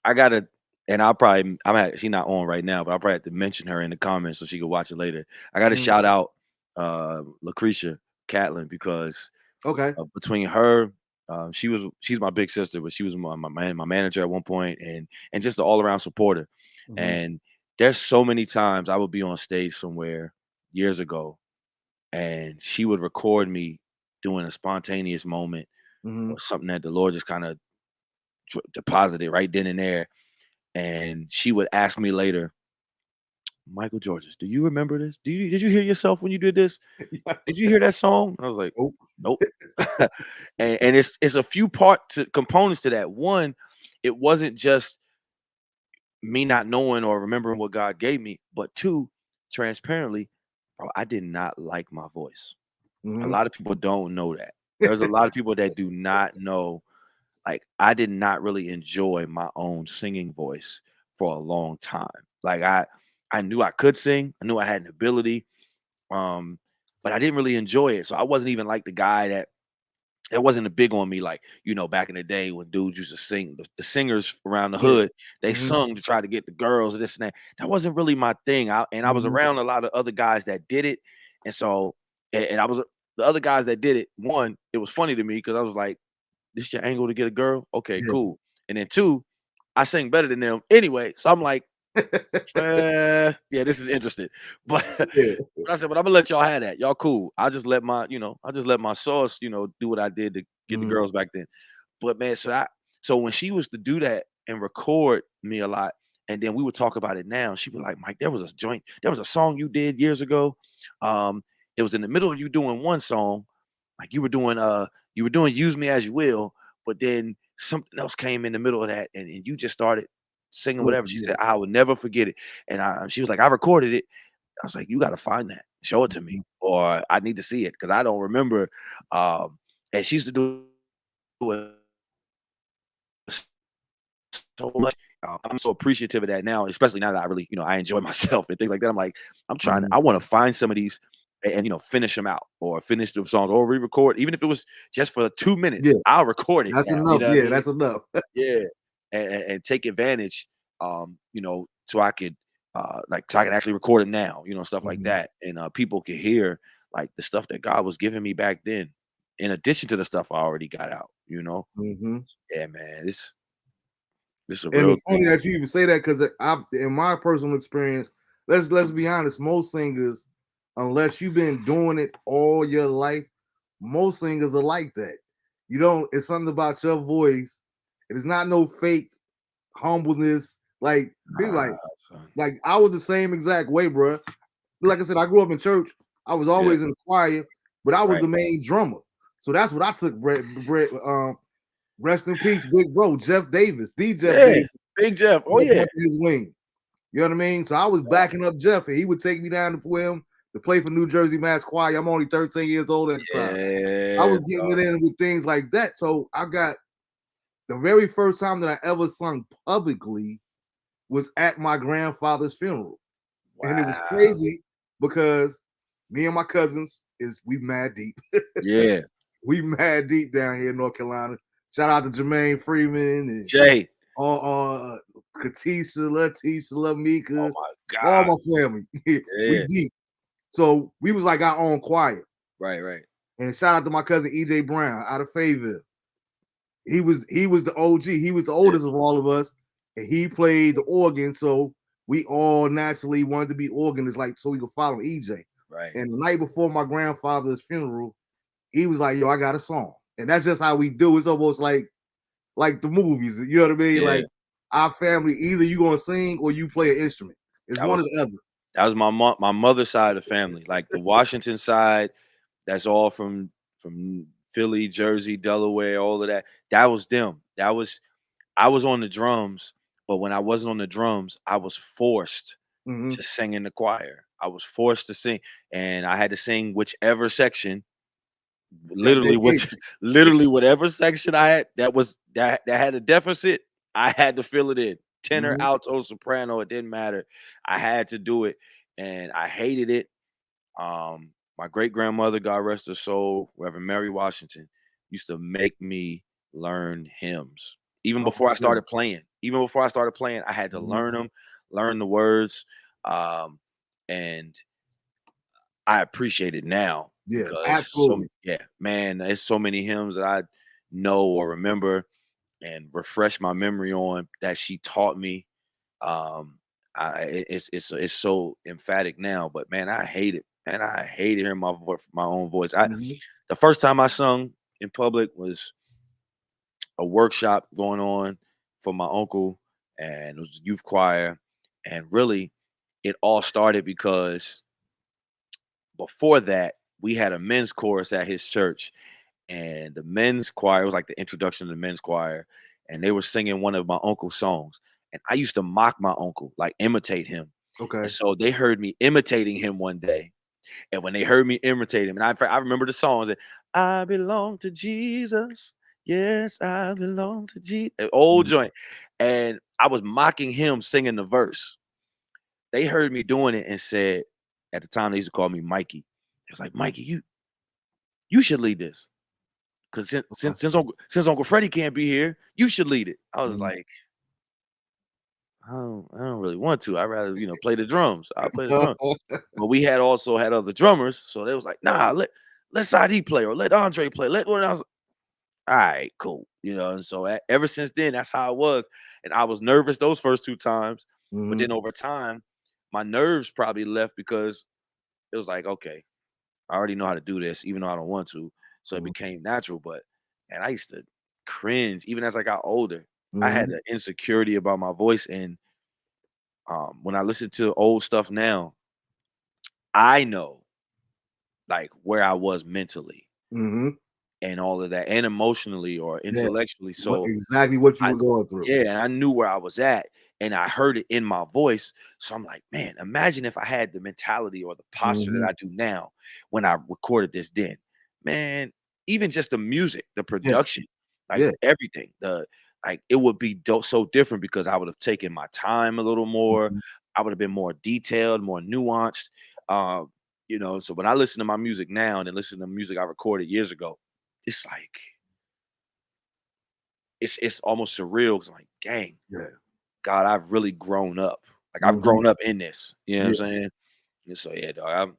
I gotta, and she's not on right now, but I'll probably have to mention her in the comments so she can watch it later. I gotta Mhm. shout out Lucretia Catlin because Okay. between her, she's my big sister, but she was my manager at one point, and just an all around supporter. Hmm. And there's so many times I would be on stage somewhere years ago, and she would record me doing a spontaneous moment Hmm. or something that the Lord just kind of deposited right then and there. And she would ask me later, Michael Georges, do you remember this? Did you hear yourself when you did this? Did you hear that song? And I was like, Nope. nope. And it's a few components to that. One, it wasn't just me not knowing or remembering what God gave me, but two, transparently, bro, I did not like my voice. A Hmm. lot of people don't know that. There's a lot of people that do not know. Like, I did not really enjoy my own singing voice for a long time. Like, I knew I could sing. I knew I had an ability. Um, but I didn't really enjoy it. So I wasn't even like the guy that it wasn't a big on me like, back in the day when dudes used to sing. The singers around the Yeah. hood, they Hmm. sung to try to get the girls, this and that. That wasn't really my thing. I was Hmm. around a lot of other guys that did it. And so, and I was the other guys that did it, one, it was funny to me because I was like, this your angle to get a girl? Okay, Yeah. cool. And then two, I sing better than them anyway. So I'm like, yeah, this is interesting. But Yeah. I said, but I'm gonna let y'all have that. Y'all cool. I just let my sauce, do what I did to get the Mhm. girls back then. But man, so when she was to do that and record me a lot, and then we would talk about it now, she was like, Mike, there was a song you did years ago. It was in the middle of you doing one song, like you were doing Use Me As You Will, but then something else came in the middle of that, and you just started singing Good, whatever. She yeah. said, I would never forget it. And she was like, I recorded it. I was like, you gotta find that. Show it to me. Mhm. Or I need to see it because I don't remember. Um, and she used to do it so much. I'm so appreciative of that now, especially now that I really, I enjoy myself and things like that. I'm like, Mhm. I want to find some of these and finish them out or finish the songs or re-record, even if it was just for 2 minutes. Yeah, I'll record it that's now. You enough. know what I Yeah, mean? that's enough. Yeah, and take advantage, so I could, so I can actually record it now, stuff like Mhm. that, and people can hear like the stuff that God was giving me back then, in addition to the stuff I already got out. Mhm. Yeah, man, this a And real it's funny thing. that you even say that because I've, in my personal experience, let's be honest, most singers, unless you've been doing it all your life, most singers are like that. You don't. It's something about your voice. It is not no fake. humbleness. Like people Nah, son. like I was the same exact way, bro. Like I said, I grew up in church. I was Yeah, always in the choir, but I was right. the main drummer. So that's what I took. Rest in peace, big bro, Jeff Davis, the Jeff Yeah, Davis, Big Jeff. Oh up yeah, under his wing. You know what I mean? So I was backing up Jeff, and he would take me down to him to play for New Jersey Mass Choir. I'm only 13 years old at the time. I yeah, was getting dog. it in with things like that. So I got the very first time that I ever sung publicly was at my grandfather's funeral. And it was Wow. crazy because me and my cousins we mad deep. Yeah, We mad deep down here in North Carolina. Shout out to Jermaine Freeman and Jay. all Katisha, Latisha, Oh Lamika, my all God. my family. We Yeah. deep. So we was like our own choir. Right, right. And shout out to my cousin EJ Brown out of Fayetteville. He was the OG. He was the Yeah, oldest of all of us, and he played the organ. So we all naturally wanted to be organists, like so we could follow EJ. right. And the night before my grandfather's funeral, he was like, "Yo, I got a song," and that's just how we do. It's almost like the movies. You know what I mean? Yeah. Like our family, either you gonna sing or you play an instrument. It's That one or was the other. my mother's side of the family. Like the Washington side, that's all from Philly, Jersey, Delaware, all of that. That was them. That was I was on the drums, but when I wasn't on the drums, I was forced Mm-hmm. to sing in the choir. I was forced to sing, and I had to sing whichever section, That they literally gave which literally whatever section I had that had a deficit, I had to fill it in. you. Tenor, Mm-hmm. alto, soprano, it didn't matter. I had to do it, and I hated it. My great grandmother, God rest her soul, Reverend Mary Washington, used to make me learn hymns. Even Oh, before I yeah. started playing, I had to Mm-hmm. learn them, learn the words, um, and I appreciate it now Yeah, because absolutely. yeah, man, there's so many hymns that I know or remember and refresh my memory on that she taught me. Um, it's so emphatic now, but man, I hate it. Man, I hated hearing my own voice. Mm-hmm. The first time I sung in public was a workshop going on for my uncle, and it was youth choir. And really, it all started because before that, we had a men's chorus at his church, and the men's choir was like the introduction to the men's choir, and they were singing one of my uncle's songs. And I used to mock my uncle, like imitate him. And Okay. so they heard me imitating him one day. And when they heard me imitate him, and I remember the song that I belong to Jesus. Yes, I belong to Jesus. Old Mm-hmm. joint. And I was mocking him singing the verse. They heard me doing it and said, at the time they used to call me Mikey. It was like, Mikey, you should lead this. Because Okay. since Uncle Freddie can't be here, you should lead it. I was Mhm. like, I don't really want to. I'd rather, play the drums. I'll play the drums. But we had also had other drummers, so they was like, nah, let Sadi play or let Andre play. Let one else. All right, cool. And so ever since then, that's how it was. And I was nervous those first two times, but Mhm. then over time, my nerves probably left because it was like, okay, I already know how to do this, even though I don't want to. So it Mhm. became natural. But and I used to cringe even as I got older. I had Mhm. an insecurity about my voice, and when I listen to old stuff now, I know like where I was mentally Mhm. and all of that, and emotionally or Yeah. intellectually. What So exactly what you I were going through. yeah, and I knew where I was at, and I heard it in my voice. So I'm like, man, imagine if I had the mentality or the posture that Mhm. I do now when I recorded this then. Man, even just the music, the Yeah. production, like Yeah. everything, it would be so different because I would have taken my time a little more. Mhm. I would have been more detailed, more nuanced. Um, so when I listen to my music now and then listen to music I recorded years ago, it's like it's almost surreal because I'm like, dang, Yeah. God, I've really grown up. Like I've Mhm. grown up in this. You know what I'm Yeah. saying? And so yeah, dog.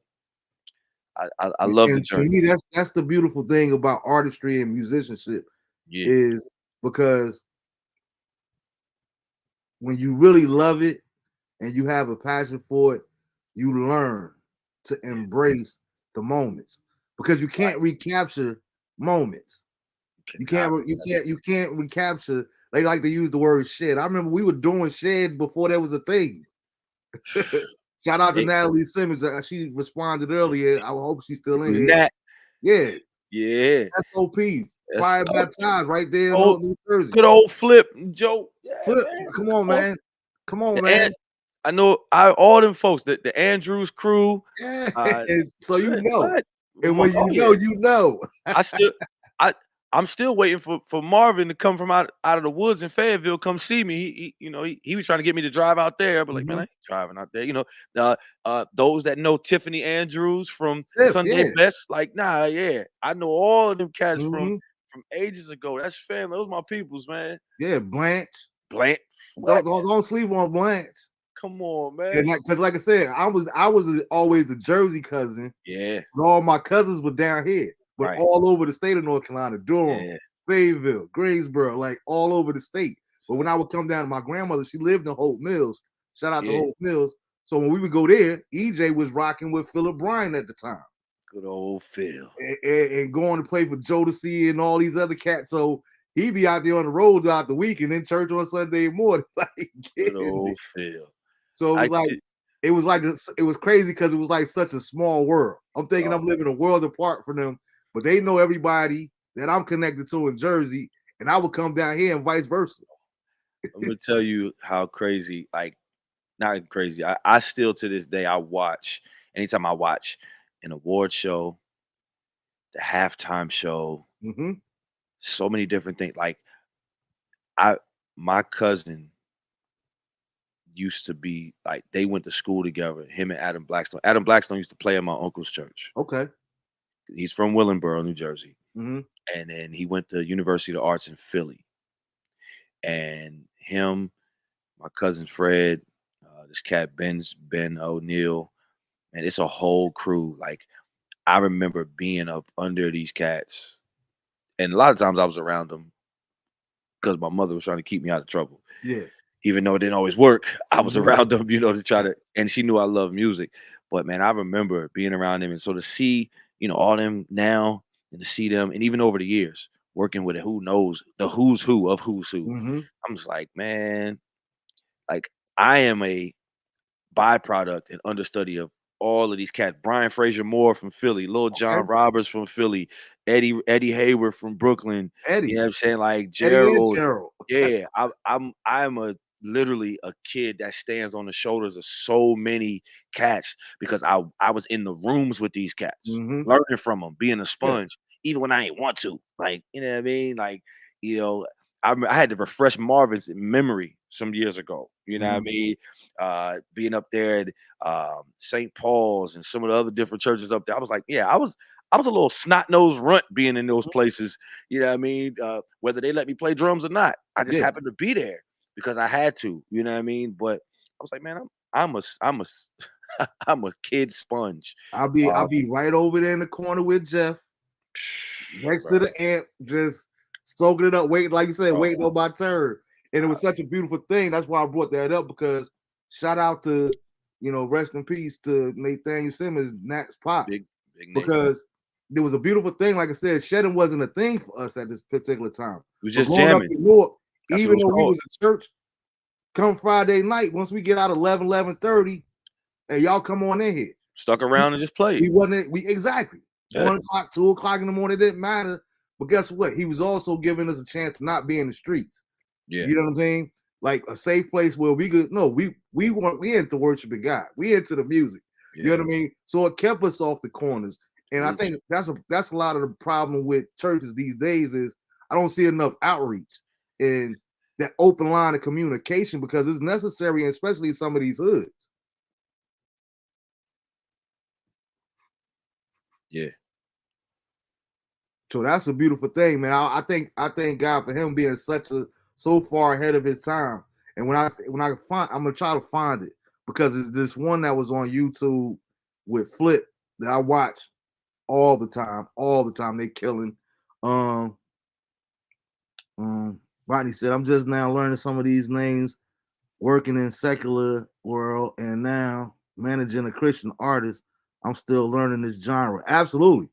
I love the And to journey. me, that's the beautiful thing about artistry and musicianship Yeah, is because when you really love it and you have a passion for it, you learn to yeah, embrace the moments because you right. can't recapture moments. You You cannot can't recapture. you can't recapture they like to use the word shed. I remember we were doing sheds before there was a thing. Shout out to Hey, Natalie Simmons. She responded earlier. I hope she's still in here. Nat, Yeah, yeah, SOP, that's fire baptized right there in old, New Jersey. good old Flip Joe. Yeah, Flip, man. come on, Oh, man. Come on, the man. I know all them folks, the Andrews crew. Yeah. Uh, So you know. what? And when you Oh know, yeah, you know. I still, I, I'm still waiting for Marvin to come from out of the woods in Fayetteville, come see me. He was trying to get me to drive out there, but like, man, I Mhm. ain't driving out there. Those that know Tiffany Andrews from Flip, Sunday yeah. Best, like, nah, yeah, I know all of them cats Mhm. from ages ago. That's family. Those my peoples, man. Yeah, Blanche. Blanche, Don't, what? don't don't sleep on Blanche. Come on, And man. because like I said, I was always the Jersey cousin. Yeah, And all my cousins were down here, but right. all over the state of North Carolina, Durham, Yeah, Fayetteville, Greensboro, like all over the state. But when I would come down to my grandmother, she lived in Hope Mills. Shout out to yeah. Hope Mills. So when we would go there, EJ was rocking with Philip Bryan at the time. Good old Phil. And going to play for Jodeci and all these other cats. So he'd be out there on the road throughout the week and then church on Sunday morning. Like Good getting it. old Phil. So I it was crazy because it was like such a small world. I'm thinking uh, I'm living a world apart from them, but they know everybody that I'm connected to in Jersey, and I would come down here and vice versa. I'm gonna tell you how crazy, like not crazy. I still to this day I watch anytime I watch an award show, the halftime show, Mm-hmm. so many different things. Like I my cousin used to be like they went to school together, him and Adam Blackstone. Adam Blackstone used to play at my uncle's church. Okay. He's from Willingboro, New Jersey. Mm-hmm. And then he went to University of the Arts in Philly. And him, my cousin Fred, this cat Ben O'Neill, and it's a whole crew. Like I remember being up under these cats, and a lot of times I was around them because my mother was trying to keep me out of trouble. Yeah. Even though it didn't always work, I was Mm-hmm. around them, to try Right. to. And she knew I love music, but man, I remember being around them, and so to see, all them now, and to see them, and even over the years working with it, who knows the who's who of who's who. Mm-hmm. I'm just like, man, like I am a byproduct and understudy of all of these cats. Brian Fraser Moore from Philly, Lil Okay. John Roberts from Philly, Eddie Hayward from Brooklyn. You know Eddie. what I'm saying? Like Eddie and Gerald. Gerald. Yeah, I'm a literally a kid that stands on the shoulders of so many cats because I was in the rooms with these cats, Mm-hmm. learning from them, being a Yeah. sponge, even when I ain't want to. Like, you know what I mean? Like, you know, I had to refresh Marvin's memory some years ago. You know what I Mm-hmm. mean? Being up there at St. Paul's and some of the other different churches up there. I was like, yeah, I was a little snot-nosed runt being in those places, you know what I mean? Whether they let me play drums or not. I just Yeah. happened to be there because I had to, you know what I mean? But I was like, man, I'm a I'm a kid sponge. I'll Uh, be right over there in the corner with Jeff, next bro, to the amp, just soaking it up, waiting, like you said, bro, waiting on my turn. And it was such a beautiful thing. That's why I brought that up because shout out to, rest in peace to Nathaniel Simmons, Nat's pop, big name. because there was a beautiful thing. Like I said, shedding wasn't a thing for us at this particular time. It was But just growing up jamming. in Newark, That's what it even was though we called. was at church, come Friday night, once we get out 11:30, hey, y'all come on in here. Stuck around and just played. We exactly Yeah. 1 o'clock, 2 o'clock in the morning, it didn't matter. But guess what? He was also giving us a chance to not be in the streets. Yeah. You know what I'm saying? Like a safe place where we could we into worshiping God. We into the music. You know what I mean? So it kept us off the corners. And I think that's a lot of the problem with churches these days is I don't see enough outreach and that open line of communication because it's necessary, especially in some of these hoods. Yeah. So that's a beautiful thing, man. I thank God for him being so far ahead of his time. And when I find, I'm gonna try to find it because it's this one that was on YouTube with Flip that I watch all the time. All the time they killing. Um, Rodney said, "I'm just now learning some of these names, working in secular world, and now managing a Christian artist. I'm still learning this genre. Absolutely."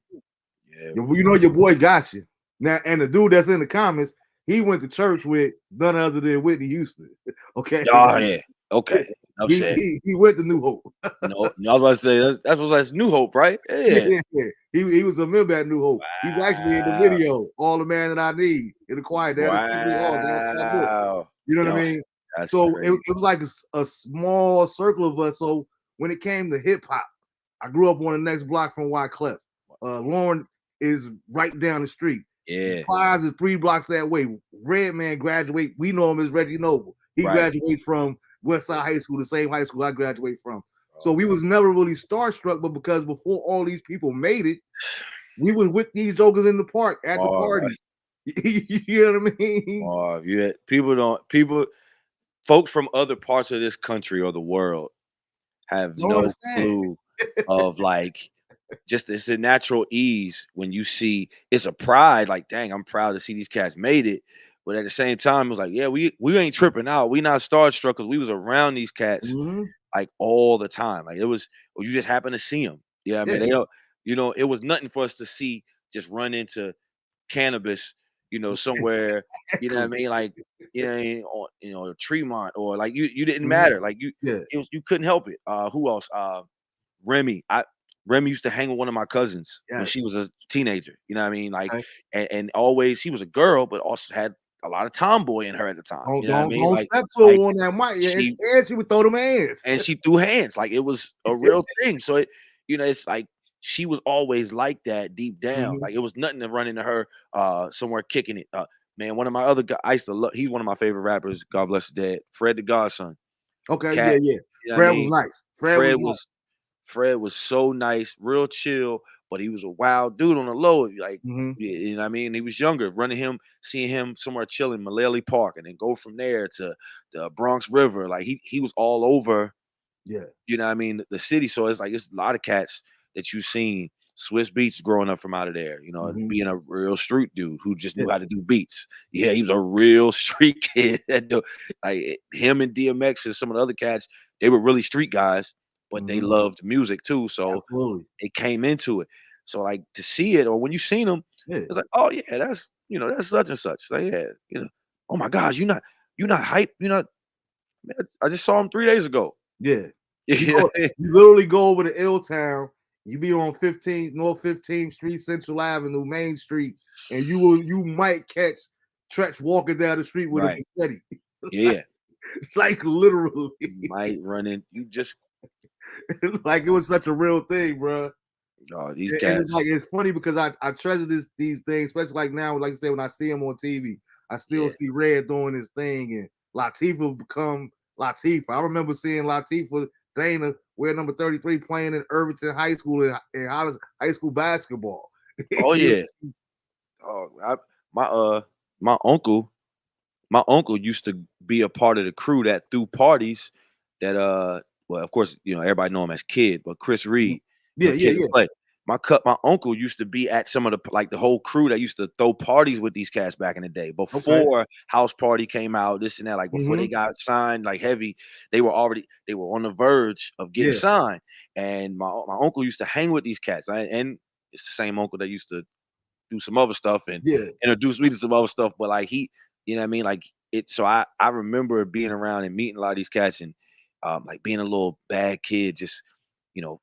Yeah. You know your boy got you. Now, and the dude that's in the comments, he went to church with none other than Whitney Houston. Okay. Oh yeah. Okay. Enough said. He went to New Hope. No, I was about to say that's New Hope, right? Yeah, Yeah. yeah, yeah. He was a member at New Hope. He's actually in the Wow. video, All the Man That I Need, in the choir down at Assembly Hall, down South Brook. Wow. You know what Yo, I mean? that's So it crazy. was like a small circle of us. So when it came to hip hop, I grew up on the next block from Wyclef. Lauren is right down the street. Yeah. Plies is 3 blocks that way. Redman graduate. We know him as Reggie Noble. He Right. graduated from Westside High School, the same high school I graduated from. So we Okay. was never really starstruck, but because before all these people made it, we was with these jokers in the park at the parties. You know what I mean? Yeah. Folks from other parts of this country or the world have Don't no understand. clue of like just it's a natural ease when you see it's a pride, like dang, I'm proud to see these cats made it. But at the same time, it was like, yeah, we ain't tripping out. We not starstruck because we was around these cats Mhm. like all the time. Like it was, or you just happen to see them. Yeah, I mean, Yeah, they don't, it was nothing for us to see just run into cannabis, somewhere, you know what I exactly. mean? Like, or Tremont, or like you didn't Mhm. matter. Like Yeah. you couldn't help it. Who else? Remy. Remy used to hang with one of my cousins when she Yes. was a teenager. You know what I mean? Like, Okay. and always she was a girl, but also had a lot of tomboy in her at the time. Don't You know what I don't mean? don't Like, step to her like on that mic. Yeah, she and she would throw them hands. and she threw hands. Like it was a real thing. So it's like she was always like that deep down. Mhm. Like it was nothing to run into her somewhere kicking it. Man, one of my other guys, I used to love. He's one of my favorite rappers. God bless his dad, Fred the Godson. Okay, yeah, Cat. yeah. You know what I Fred was mean? nice. Fred was Fred nice. was Fred was so nice, real chill, but he was a wild dude on the low. Like, Mhm. you know what I mean? He was younger, seeing him somewhere chilling, Mullally Park, and then go from there to the Bronx River. Like he was all over, Yeah. you know what I mean, the city. So it's like it's a lot of cats that you've seen. Swiss Beats growing up from out of there, Mhm. being a real street dude who just Yeah. knew how to do beats. Yeah, he was a real street kid. Like him and DMX and some of the other cats, they were really street guys, but they Mhm. loved music too. So Absolutely. it came into it. So like to see it, or when you seen them, Yeah. it's like, oh yeah, that's such and such. Like, yeah, oh my gosh, you're not hype. Man, I just saw him 3 days ago. Yeah. You Yeah. go you literally go over to Ill Town, you be on 15th, North 15th Street, Central Avenue, Main Street, and you might catch Tretch walking down the street with a Right. machete. Yeah. Like literally. You might run in. You just Like it was such a real thing, bro. these And it's cats. like it's funny because I treasure these things, especially like now, like I said, when I see him on TV, I still Yeah. see Red doing his thing, and Latifah become Latifah. I remember seeing Latifah Dana wear number 33 playing in Irvington High School in high school basketball. Oh You yeah. Oh, my my uncle, my uncle used to be a part of the crew that threw parties. That well, of course, everybody know him as Kid, but Chris know? Reed, Yeah, yeah, Kid and yeah. Play. My uncle used to be at some of the whole crew that used to throw parties with these cats back in the day. Okay. Before House Party came out, this and that, like before they Hmm. got signed like heavy, they were on the verge of getting Yeah, signed. And my uncle used to hang with these cats. And it's the same uncle that used to do some other stuff and yeah. introduce me to some other stuff. But like you know what I mean? Like it so I remember being around and meeting a lot of these cats and like being a little bad kid, just you know,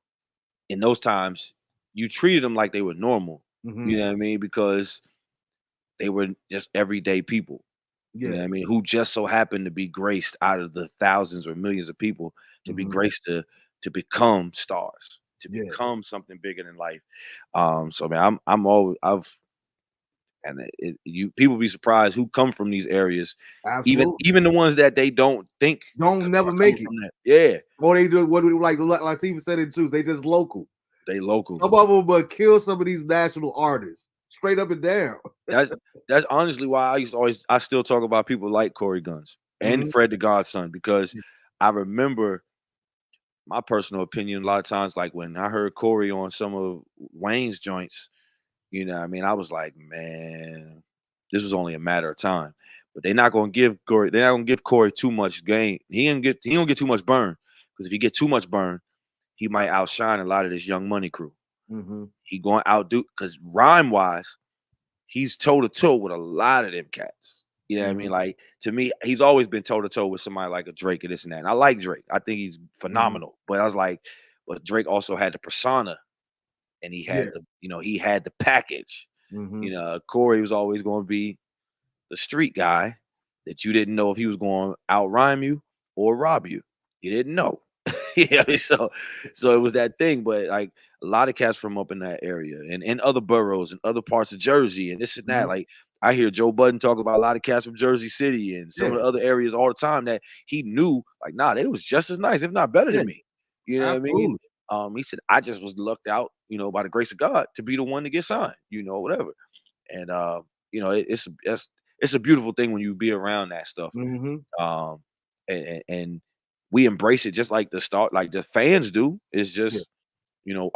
in those times, you treated them like they were normal. You Hmm. know what I mean? Because they were just everyday people. You know Yeah. what I mean? Who just so happened to be graced out of the thousands or millions of people to be Hmm. graced to become stars, to Yeah. become something bigger than life. So man, I'm always I've and you people be surprised who come from these areas, even Absolutely. even the ones that they don't think Don't never are coming make it. from that. Yeah, Or they do what like Latifah said in Truth. They just local. they local. Some of them but kill some of these national artists straight up and down. That's that's honestly why I still talk about people like Corey Guns and Mhm. Fred the Godson because I remember my personal opinion a lot of times, like when I heard Corey on some of Wayne's joints, what I mean, I was like, man, this was only a matter of time. But they're not gonna give Corey too much gain. He don't get too much burn. Because if he get too much burn, he might outshine a lot of this Young Money crew. Mhm. He going to outdo because rhyme wise, he's toe to toe with a lot of them cats. You know what I mean? Mhm. Like to me, he's always been toe to toe with somebody like a Drake and this and that. And I like Drake. I think he's Mhm. phenomenal. But I was like, but Drake also had the persona and he Yeah. had the, he had the package. Mhm. Corey was always going to be the street guy that you didn't know if he was going to out rhyme you or rob you. You didn't know. Yeah, so it was that thing. But like a lot of cats from up in that area and in other boroughs and other parts of Jersey and this and that. Mhm. Like I hear Joe Budden talk about a lot of cats from Jersey City and some Yeah. of the other areas all the time that he knew, like, nah, they was just as nice, if not better Yeah. than me. You know what I mean? Absolutely. He said, I just was lucked out, by the grace of God to be the one to get signed, whatever. And it's a beautiful thing when you be around that stuff. Mhm. Um, and we embrace it just like like the fans do. It's Yeah. just,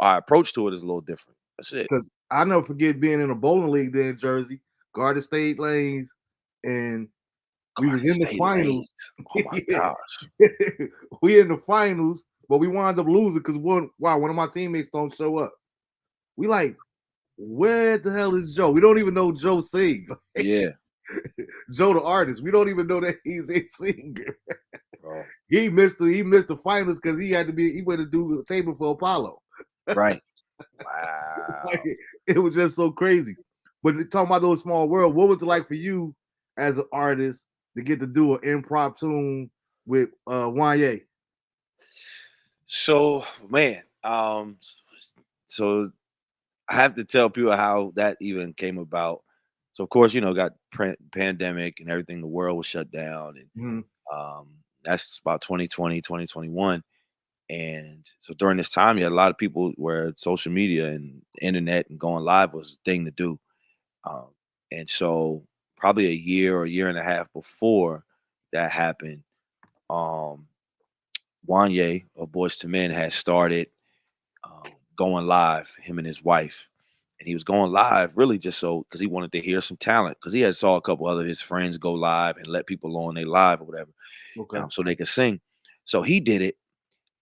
our approach to it is a little different. That's it. Because I never forget being in a bowling league there in Jersey, Garden State Lanes, and we was Garden in the State finals. Lanes. Oh my gosh. We in the finals, but we wound up losing because one of my teammates don't show up. We like, where the hell is Joe? We don't even know Joe sing. Yeah, Joe the artist. We don't even know that he's a singer. bro. He missed the finals because he went to do the table for Apollo. Right. Like, Wow. it was just so crazy. But talking about those small world, what was it like for you as an artist to get to do an improv tune with Wanye? So man, so I have to tell people how that even came about. So of course, got pandemic and everything. The world was shut down, and Mhm. that's about 2020, 2021. And so during this time, you had a lot of people where social media and internet and going live was a thing to do. Um, and so probably a year or a year and a half before that happened, um, Wanye of Boys to Men had started going live, him and his wife. And he was going live really just so because he wanted to hear some talent because he had saw a couple other of his friends go live and let people on their live or whatever, Okay. so they could sing. So he did it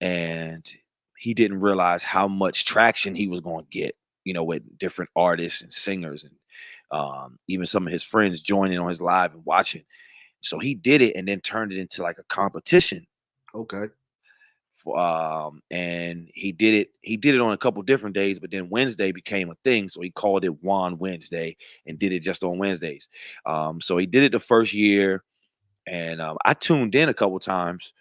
and he didn't realize how much traction he was going to get, with different artists and singers and even some of his friends joining on his live and watching. So he did it and then turned it into like a competition. Okay. And he did it on a couple different days, but then Wednesday became a thing. So he called it Juan Wednesday and did it just on Wednesdays. So he did it the first year and I tuned in a couple times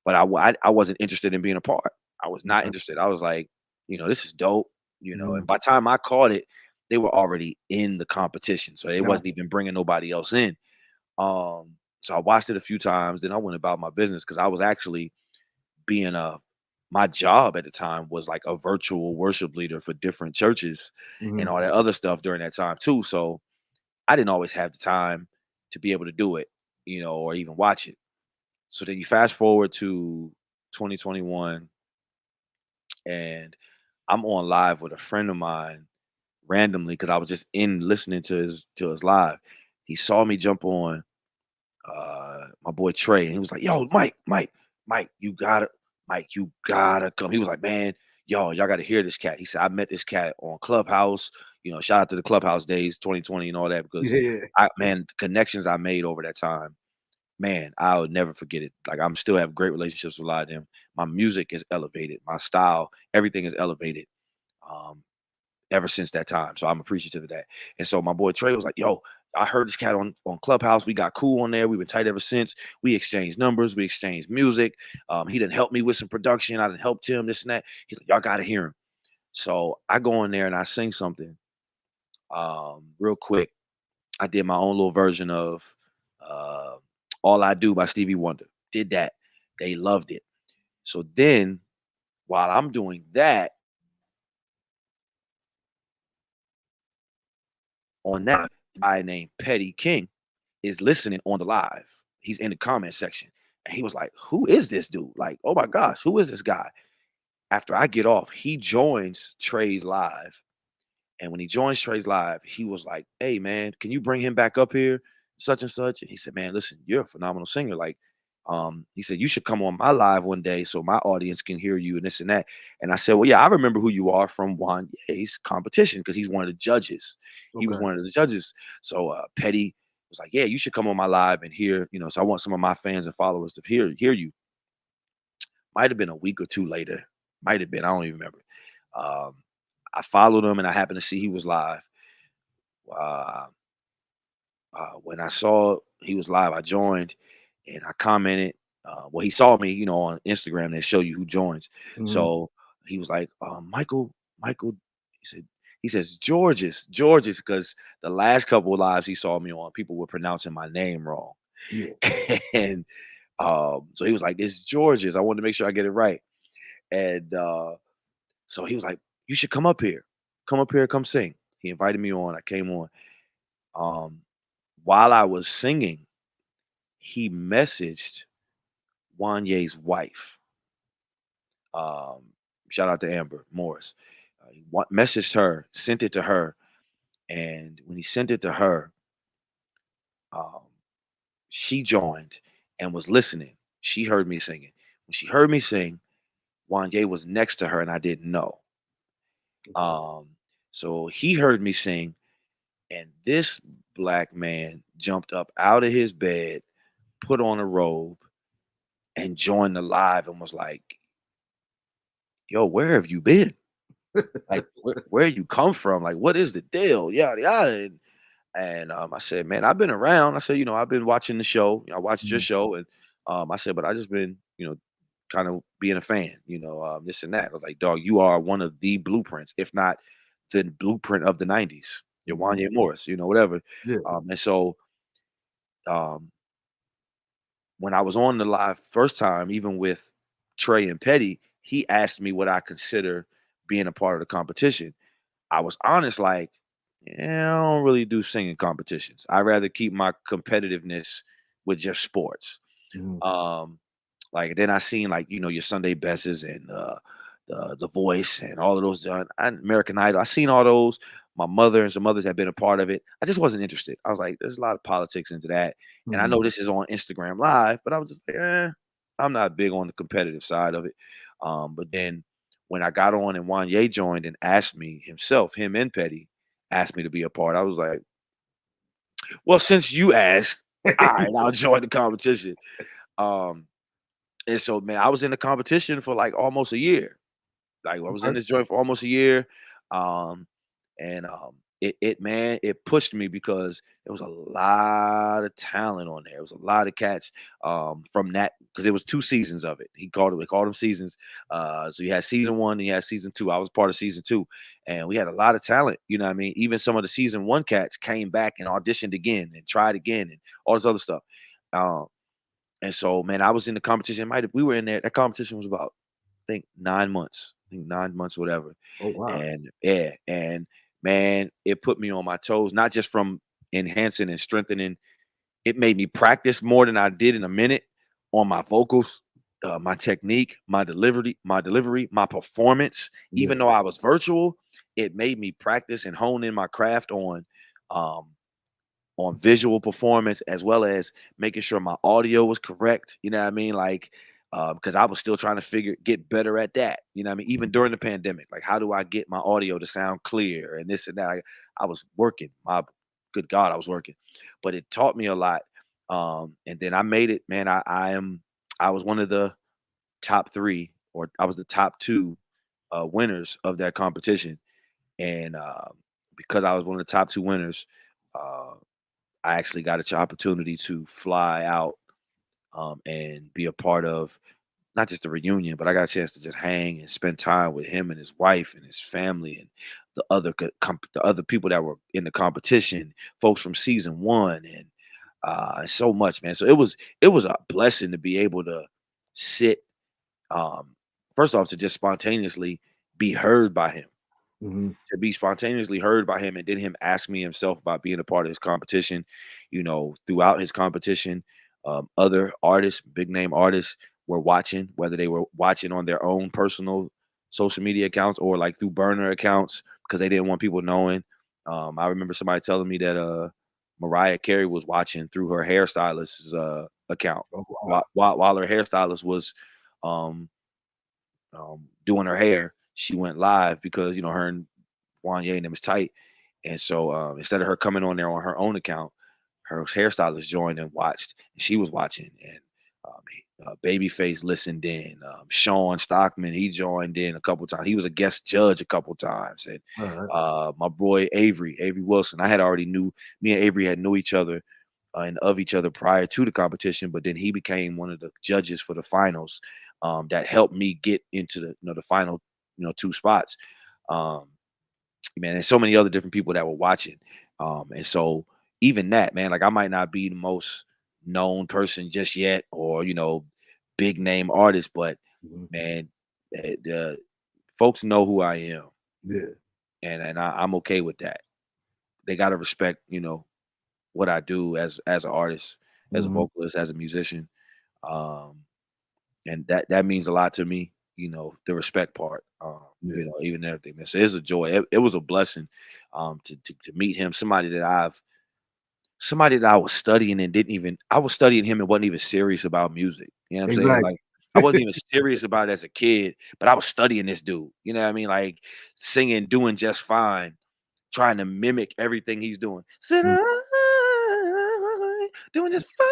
but I wasn't interested in being a part. I was not Okay. interested. I was like, this is dope, Mhm. and by the time I caught it, they were already in the competition. So it wasn't Gotcha. even bringing nobody else in. So I watched it a few times, then I went about my business because I was actually being my job at the time was like a virtual worship leader for different churches and Mhm. all that other stuff during that time too. So I didn't always have the time to be able to do it, or even watch it. So then you fast forward to 2021, and I'm on live with a friend of mine randomly because I was just in listening to his live. He saw me jump on my boy Trey, and he was like, "Yo, Mike, you gotta come." He was like, "Man, y'all gotta hear this cat." He said, "I met this cat on Clubhouse. Shout out to the Clubhouse days, 2020, and all that because Yeah. the connections I made over that time." Man, I would never forget it. Like I'm still have great relationships with a lot of them. My music is elevated, my style, everything is elevated um, ever since that time. So I'm appreciative of that. And so my boy Trey was like, "Yo, I heard this cat on Clubhouse. We got cool on there. We've been tight ever since. We exchanged numbers. We exchanged music. He didn't help me with some production. I didn't help him. This and that. He's like, y'all got to hear him." So I go in there and I sing something real quick. I did my own little version of uh, "All I Do" by Stevie Wonder. Did that. They loved it. So then, while I'm doing that, on that, a guy named Petty King is listening on the live. He's in the comment section. And he was like, "Who is this dude? Like, oh my gosh, who is this guy?" After I get off, he joins Trey's live. And when he joins Trey's live, he was like, "Hey man, can you bring him back up here? Such and such." And he said, "Man, listen, you're a phenomenal singer. Like, he said, you should come on my live one day so my audience can hear you and this and that." And I said, "Well, yeah, I remember who you are from Wanye's competition because he's one of the judges. He was Okay. one of the judges." So Petty was like, "Yeah, you should come on my live and hear, you know." So I want some of my fans and followers to hear you. Might have been a week or two later. Might have been. I don't even remember. Um, I followed him and I happened to see he was live. Uh, when I saw he was live, I joined and I commented. Well, he saw me, you know, on Instagram. They show you who joins. Hmm. So he was like, Michael. He said, he says George's, because the last couple of lives he saw me on, people were pronouncing my name wrong, Yeah. and so he was like, "It's George's. I wanted to make sure I get it right." And so he was like, "You should come up here, come sing." He invited me on. I came on. Um, while I was singing, he messaged Wanye's wife. Um, Shout out to Amber Morris. He messaged her, sent it to her, and when he sent it to her, um, she joined and was listening. She heard me singing. When she heard me sing, Wanye was next to her, and I didn't know. Okay. Um, so he heard me sing, and this black man jumped up out of his bed, put on a robe, and joined the live and was like, "Yo, where have you been? Like, where you come from? Like, what is the deal? Yada yada." And I said, "Man, I've been around." I said, "You know, I've been watching the show. You know, I watched your Mhm. show, and I said, but I just been, you know, kind of being a fan. You know, this and that." I was like, "Dog, you are one of the blueprints, if not the blueprint of the '90s. You're Mhm. Wanye Morris, you know, whatever." Yeah. And so um, when I was on the live first time, even with Trey and Petty, he asked me what I consider being a part of the competition. I was honest, like, yeah, I don't really do singing competitions. I rather keep my competitiveness with just sports. Mhm. Um, like then I seen like you know your Sunday Besses and the Voice and all of those and American Idol. I seen all those. My mother and some others had been a part of it. I just wasn't interested. I was like, there's a lot of politics into that, and I Mhm. know this is on Instagram Live, but I was just like, I'm not big on the competitive side of it. But then when I got on and Wanye joined and asked me himself, him and Petty asked me to be a part, I was like, well, since you asked, all right, I'll join the competition. Um, and so, man, I was in the competition for like almost a year. Like I was in Okay. this joint for almost a year. Um, and man, it pushed me because there was a lot of talent on there. It was a lot of cats from that because it was 2 seasons of it. They called them seasons. So you had season one and you had season two. I was part of season two, and we had a lot of talent. You know what I mean? Even some of the season one cats came back and auditioned again and tried again and all this other stuff. Um, and so, man, I was in the competition. Might have we were in there. That competition was about, I think, 9 months. I think 9 months, whatever. Oh wow. And yeah, and man, it put me on my toes, not just from enhancing and strengthening. It made me practice more than I did in a minute on my vocals, my technique, my performance. Yeah. Even though I was virtual, it made me practice and hone in my craft um, on visual performance as well as making sure my audio was correct. You know what I mean? Like, because I was still trying to get better at that. You know what I mean? Even Mhm. during the pandemic, like, how do I get my audio to sound clear and this and that? I was working. My good God, I was working, but it taught me a lot. And then I made it, man. I was one of the top three, or I was the top two winners of that competition, and because I was one of the top two winners. Uh, I actually got an opportunity to fly out and be a part of not just the reunion, but I got a chance to just hang and spend time with him and his wife and his family and the other people that were in the competition, folks from season one, and so much, man. So it was a blessing to be able to sit. Um, First off, to just spontaneously be heard by him, Mhm. to be spontaneously heard by him, and then him ask me himself about being a part of his competition. You know, throughout his competition, other artists, big name artists, were watching, whether they were watching on their own personal social media accounts or like through burner accounts because they didn't want people knowing. I remember somebody telling me that Mariah Carey was watching through her hairstylist's account Oh wow. while her hairstylist was um, doing her hair. She went live because you know her Wanye and them is tight. And so instead of her coming on there on her own account, her hairstylist joined and watched. And she was watching, and Babyface listened in. Sean Stockman, he joined in a couple times. He was a guest judge a couple times, and All right. my boy Avery Wilson. I had already knew me and Avery had knew each other and of each other prior to the competition, but then he became one of the judges for the finals. That helped me get into the final two spots. Um, man, and so many other different people that were watching. And so even that, man, like I might not be the most known person just yet, or big name artist, but Mhm. man, the folks know who I am, Yeah. and I'm okay with that. They gotta respect, what I do as an artist, as a Mhm. vocalist, as a musician. Um, and that means a lot to me, the respect part, Yeah. even everything, man. So it's a joy. It was a blessing, to meet him. Somebody that I was studying and didn't even I was studying him and wasn't even serious about music. You know what I'm saying? Exactly. Like I wasn't even serious about it as a kid, but I was studying this dude. You know what I mean? Like singing, doing just fine, trying to mimic everything he's doing. Sit Mm. doing just fine.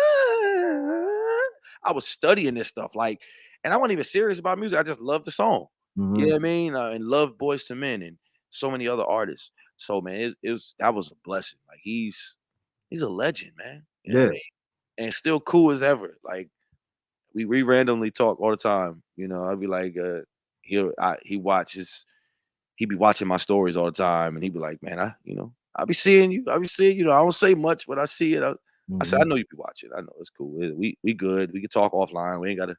I was studying this stuff, like, and I wasn't even serious about music. I just loved the song. You know Mhm. what I mean? And loved Boys to Men and so many other artists. So man, it was that was a blessing. Like he's a legend, man. You know what I Yeah. mean? And still cool as ever. Like we randomly talk all the time. I'd be like, he watches he be watching my stories all the time, and he'd be like, "Man, I be seeing you. I be seeing you. I don't say much, but I see it." I said, "I Mhm. know you be watching. I know it's cool. We good. We can talk offline. We ain't gotta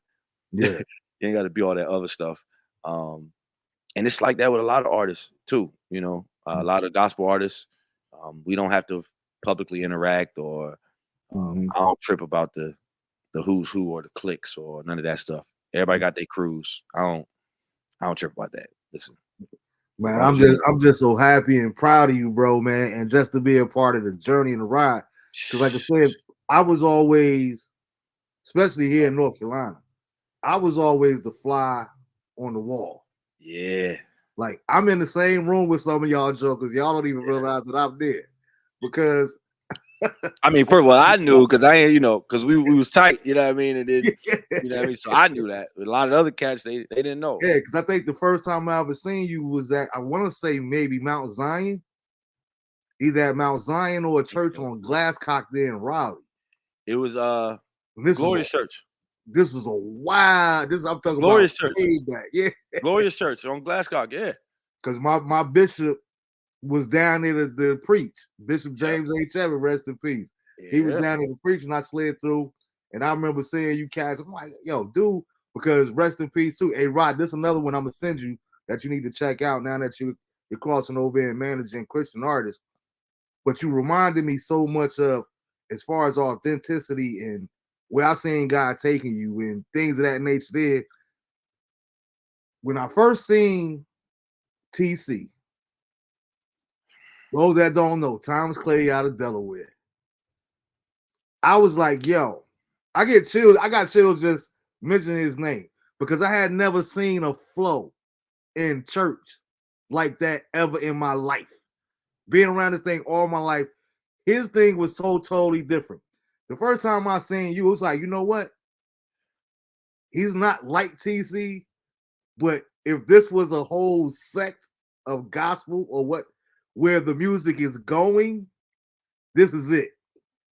Yeah. you ain't gotta be all that other stuff." And it's like that with a lot of artists too. A lot of gospel artists. We don't have to publicly interact, or Mhm. I don't trip about the who's who or the cliques or none of that stuff. Everybody got their crews. I don't trip about that. Listen, as Man, long I'm as you just know. I'm just so happy and proud of you, bro, man, and just to be a part of the journey and the ride. Because, like I said, I was always, especially here in North Carolina, I was always the fly on the wall. Yeah. Like I'm in the same room with some of y'all jokers. Y'all don't even realize that I'm there because I mean, first of all, I knew because I ain't, because we was tight, you know what I mean? And then, you know what I mean? So I knew that. But a lot of other cats, they didn't know. yeah, because I think the first time I ever seen you was at, I want to say maybe Mount Zion, either at Mount Zion or a church Yeah. on Glasscock there in Raleigh. It was And this was a Glorious Church. wild. This I'm talking about Glorious Church. way back, yeah. Glorious Church on Glasscock, yeah. Because my bishop was down there to preach. Bishop Yep. James H. Evans, rest in peace. He was Yeah. down there to preach, and I slid through. And I remember seeing you cats. I'm like, yo, dude, because rest in peace too. Hey, Rod, this is another one I'm gonna send you that you need to check out now that you're crossing over and managing Christian artists. But you reminded me so much of as far as authenticity and where I seen God taking you and things of that nature there. When I first seen TC, those that don't know, Thomas Clay out of Delaware. I was like, yo, I get chills. I got chills just mentioning his name because I had never seen a flow in church like that ever in my life. Being around this thing all my life, his thing was so totally different. The first time I seen you, it was like, you know what? He's not like TC, but if this was a whole sect of gospel or what where the music is going, this is it.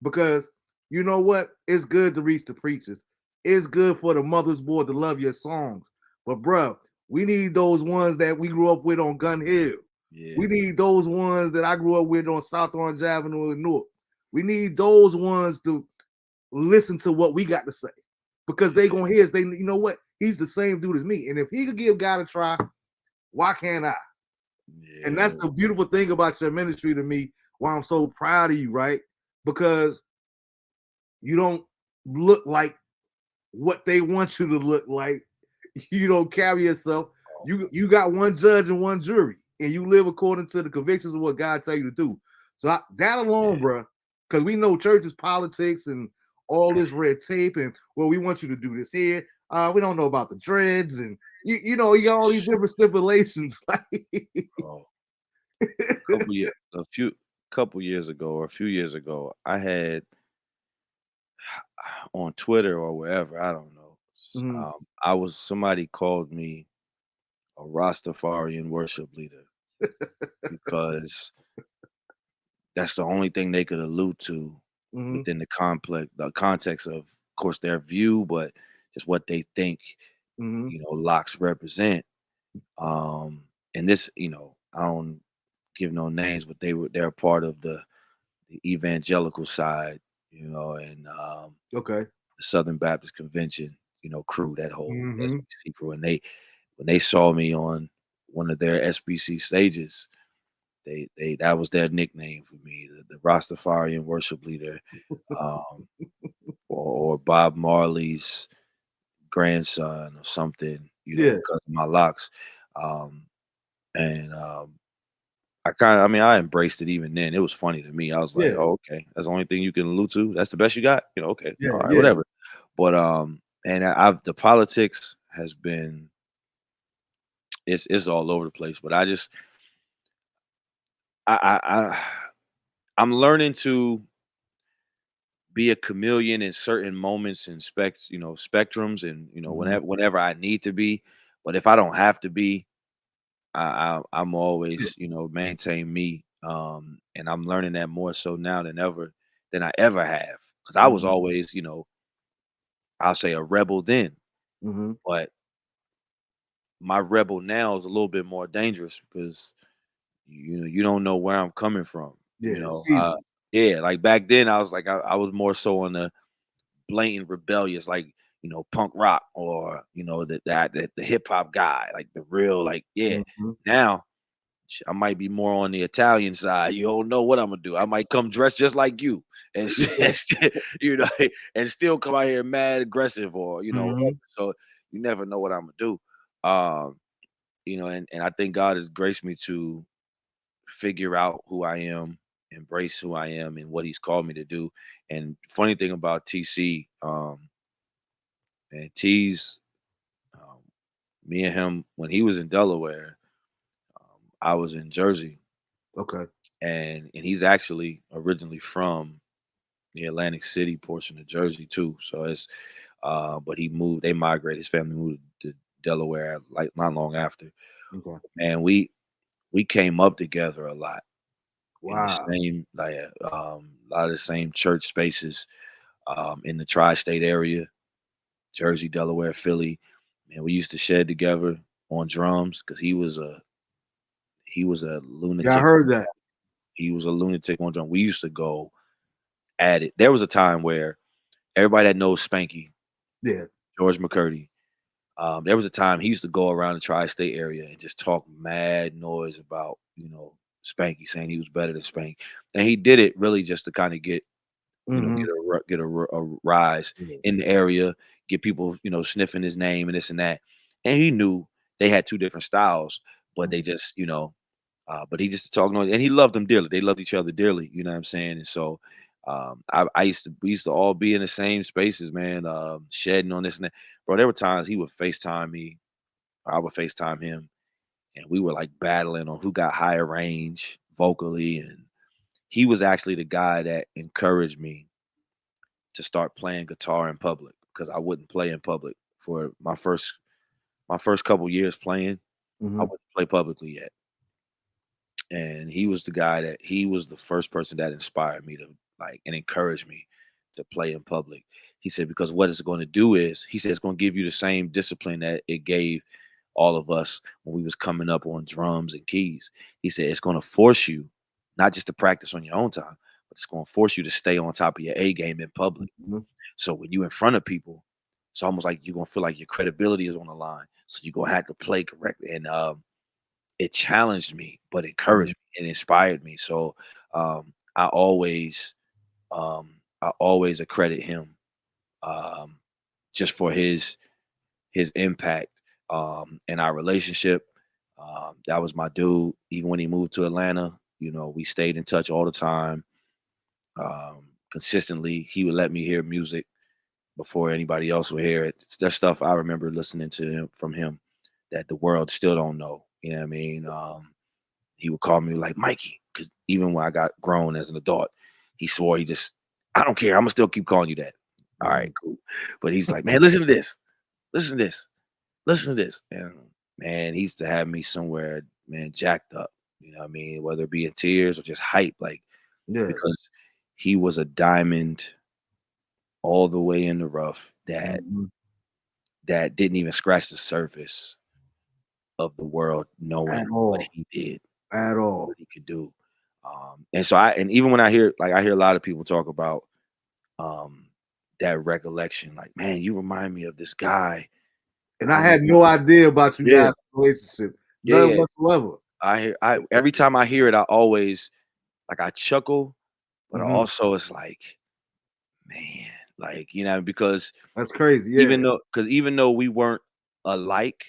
Because you know what? It's good to reach the preachers. It's good for the mother's board to love your songs. But bruh, we need those ones that we grew up with on Gun Hill. Yeah. We need those ones that I grew up with on South Orange Avenue in Newark. We need those ones to listen to what we got to say. Because they gonna hear us. They, you know what? He's the same dude as me. And if he could give God a try, why can't I? And Yeah. that's the beautiful thing about your ministry to me, why I'm so proud of you, right? Because you don't look like what they want you to look like. You don't carry yourself. You got one judge and one jury, and you live according to the convictions of what God tell you to do. So that alone, Yeah. bro, because we know churches, politics, and all this red tape, and well, we want you to do this here. We don't know about the dreads, and you know, you got all these different stipulations. Oh, a few couple years ago or a few years ago, I had on Twitter or wherever, I don't know. Mhm. I was somebody called me a Rastafarian worship leader because that's the only thing they could allude to Mhm. within the context of course, their view, but just what they think, Mhm. locks represent. And this, I don't give no names, but they're part of the evangelical side, and Okay. the Southern Baptist Convention, crew, that whole Mhm. SBC crew. And when they saw me on one of their SBC stages, they that was their nickname for me, the Rastafarian worship leader, um, or Bob Marley's grandson or something, Yeah. because of my locks. Um, and I mean, I embraced it even then. It was funny to me. I was like, Yeah. "Oh, okay, that's the only thing you can allude to. That's the best you got." Okay, Yeah. all right, Yeah. whatever. But and I've the politics has been it's all over the place. But I I'm learning to be a chameleon in certain moments and spectrums, and Mhm. whenever I need to be. But if I don't have to be, I'm always maintain me. And I'm learning that more so now than I ever have, because I was Mhm. always I'll say a rebel then, Mhm. but my rebel now is a little bit more dangerous because you don't know where I'm coming from. Yeah. Seasons. Yeah, like back then I was like I was more so on the blatant rebellious, like punk rock, or the hip hop guy, like the real, like, yeah. Mhm. Now I might be more on the Italian side. You don't know what I'm gonna do. I might come dressed just like you, and, Yeah. you know, and still come out here mad aggressive, or whatever. Mhm. So you never know what I'm gonna do. Um, and I think God has graced me to figure out who I am, embrace who I am, and what He's called me to do. And funny thing about TC, and T's, um, me and him when he was in Delaware, I was in Jersey, Okay. and he's actually originally from the Atlantic City portion of Jersey too. So but he moved. They migrated. His family moved to Delaware like not long after, Okay. and we came up together a lot in the Wow. same, like, a lot of the same church spaces, in the tri-state area, Jersey, Delaware, Philly. And we used to shed together on drums because he was a Yeah, I lunatic. heard that. He was a lunatic on drum. We used to go at it. There was a time where everybody that knows Spanky, Yeah. George McCurdy, there was a time he used to go around the tri-state area and just talk mad noise about, Spanky, saying he was better than Spank. And he did it really just to kind of get, Mhm. get a rise Yeah. in the area, get people, sniffing his name and this and that. And he knew they had two different styles, but Mhm. they just, but he just talked noise, and he loved them dearly. They loved each other dearly, you know what I'm saying? And so, we used to all be in the same spaces, man, shedding on this and that. Bro, there were times he would FaceTime me, or I would FaceTime him, and we were like battling on who got higher range vocally. And he was actually the guy that encouraged me to start playing guitar in public, because I wouldn't play in public for my first couple years playing. I Mhm. wouldn't play publicly yet. And he was the first person that inspired me to, like, and encourage me to play in public. He said, because what it's going to do is, he said, it's going to give you the same discipline that it gave all of us when we was coming up on drums and keys. He said, it's going to force you not just to practice on your own time, but it's going to force you to stay on top of your A game in public. Mhm. So when you in front of people, it's almost like you're gonna feel like your credibility is on the line. So you're gonna have to play correctly. And it challenged me, but Mhm. encouraged me and inspired me. So um, I always, I always accredit him, um, just for his impact, in our relationship. That was my dude. Even when he moved to Atlanta, we stayed in touch all the time. Consistently, he would let me hear music before anybody else would hear it. There's stuff I remember listening to from him that the world still don't know. You know what I mean? He would call me like Mikey, because even when I got grown as an adult, he swore I don't care. I'm gonna still keep calling you that. All right, Mhm. cool. But he's like, man, listen to this, listen to this, listen to this. And man, he used to have me somewhere, man, jacked up. You know what I mean? Whether it be in tears or just hype, like Yeah. because he was a diamond all the way in the rough Mhm. that didn't even scratch the surface of the world At knowing what all. he did, At all. what he could do. And so and even when I hear a lot of people talk about um that recollection, like, man, you remind me of this guy. And I I had remember, no idea about you yeah, guys' relationship. None yeah. whatsoever. Every time I hear it, I always like I chuckle, but Mhm. also it's like, man, like, because That's crazy. Yeah. even though we weren't alike,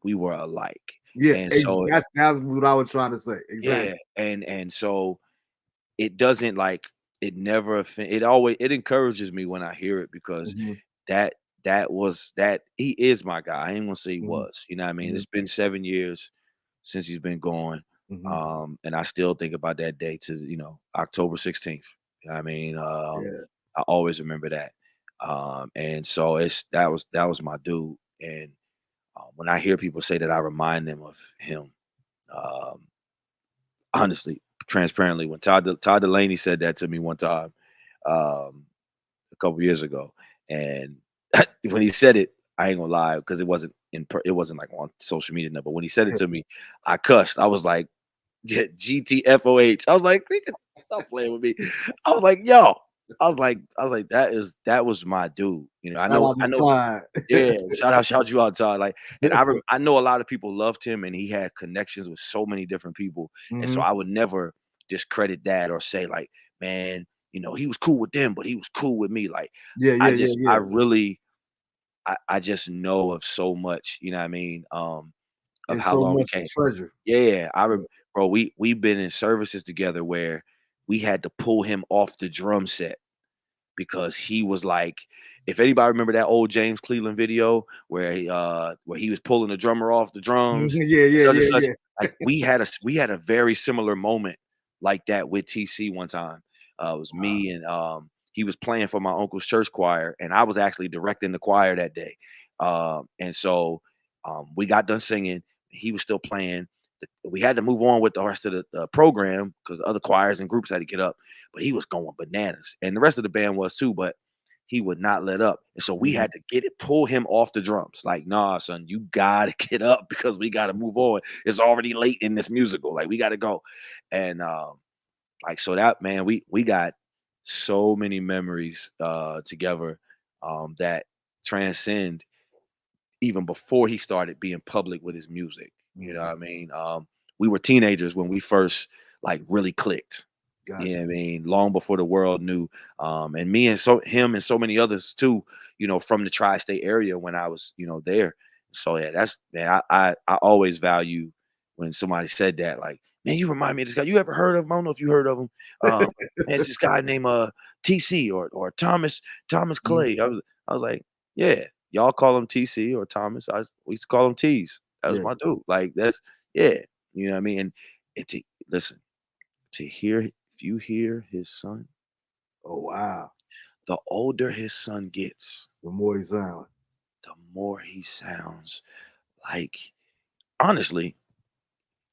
we were alike. Yeah. And so That's what I was trying to say. yeah, Exactly. and so it doesn't like it never it encourages me when I hear it because Mhm. that that he is my guy. I ain't gonna say he Mhm. was, you know what I mean? Mhm. It's been 7 years since he's been gone. Mhm. And I still think about that day to, October 16th. You know what I mean? Yeah. I always remember that. And so that was my dude. And when I hear people say that I remind them of him, um, honestly, transparently, when Todd Delaney said that to me one time, um, a couple years ago, and when he said it, I ain't gonna lie because it wasn't like on social media, no, but when he said it to me, I cussed. I was like, GTFOH. I was like, "Nigga, stop playing with me." I was like, "Yo," I was like, that was my dude. Shout out I to know. Todd. Yeah, shout you out, Todd. Like, and I know a lot of people loved him, and he had connections with so many different people, and so Mhm. I would never discredit that or say like, man, he was cool with them, but he was cool with me. Like, Yeah, yeah, yeah, I yeah. really, I just know of so much. You know what I mean? Of And how so long we much came. treasure. Yeah, Yeah. bro. We've been in services together where we had to pull him off the drum set because he was like, if anybody remember that old James Cleveland video where he was pulling the drummer off the Mhm. drums Yeah, and yeah, such and yeah, such, yeah. like we had a very similar moment like that with TC one time. It was me and he was playing for my uncle's church choir, and I was actually directing the choir that day. And so we got done singing. He was still playing. We had to move on with the rest of the program because other choirs and groups had to get up, but he was going bananas, and the rest of the band was too. But he would not let up, and so we Mhm. had to pull him off the drums. Like, nah, son, you gotta get up because we gotta move on. It's already late in this musical. Like, we gotta go, and like so that man, we got so many memories together that transcend even before he started being public with his music. You know what Mhm. I mean? We were teenagers when we first like really clicked. You know Gotcha. what I mean? Long before the world knew. And me and him and so many others too, from the tri-state area when I was, there. So yeah, that's man, I always value when somebody said that, like, man, you remind me of this guy. You ever heard of him? I don't know if you heard of him. Man, it's this guy named TC or Thomas Mhm. Clay. I was like, yeah, y'all call him TC or Thomas. We used to call him T's. That was Yeah. my dude. Like that's yeah, you know what I mean? And to listen, to hear if you hear his son, Oh, wow. the older his son gets, The more he sound. the more he sounds like honestly,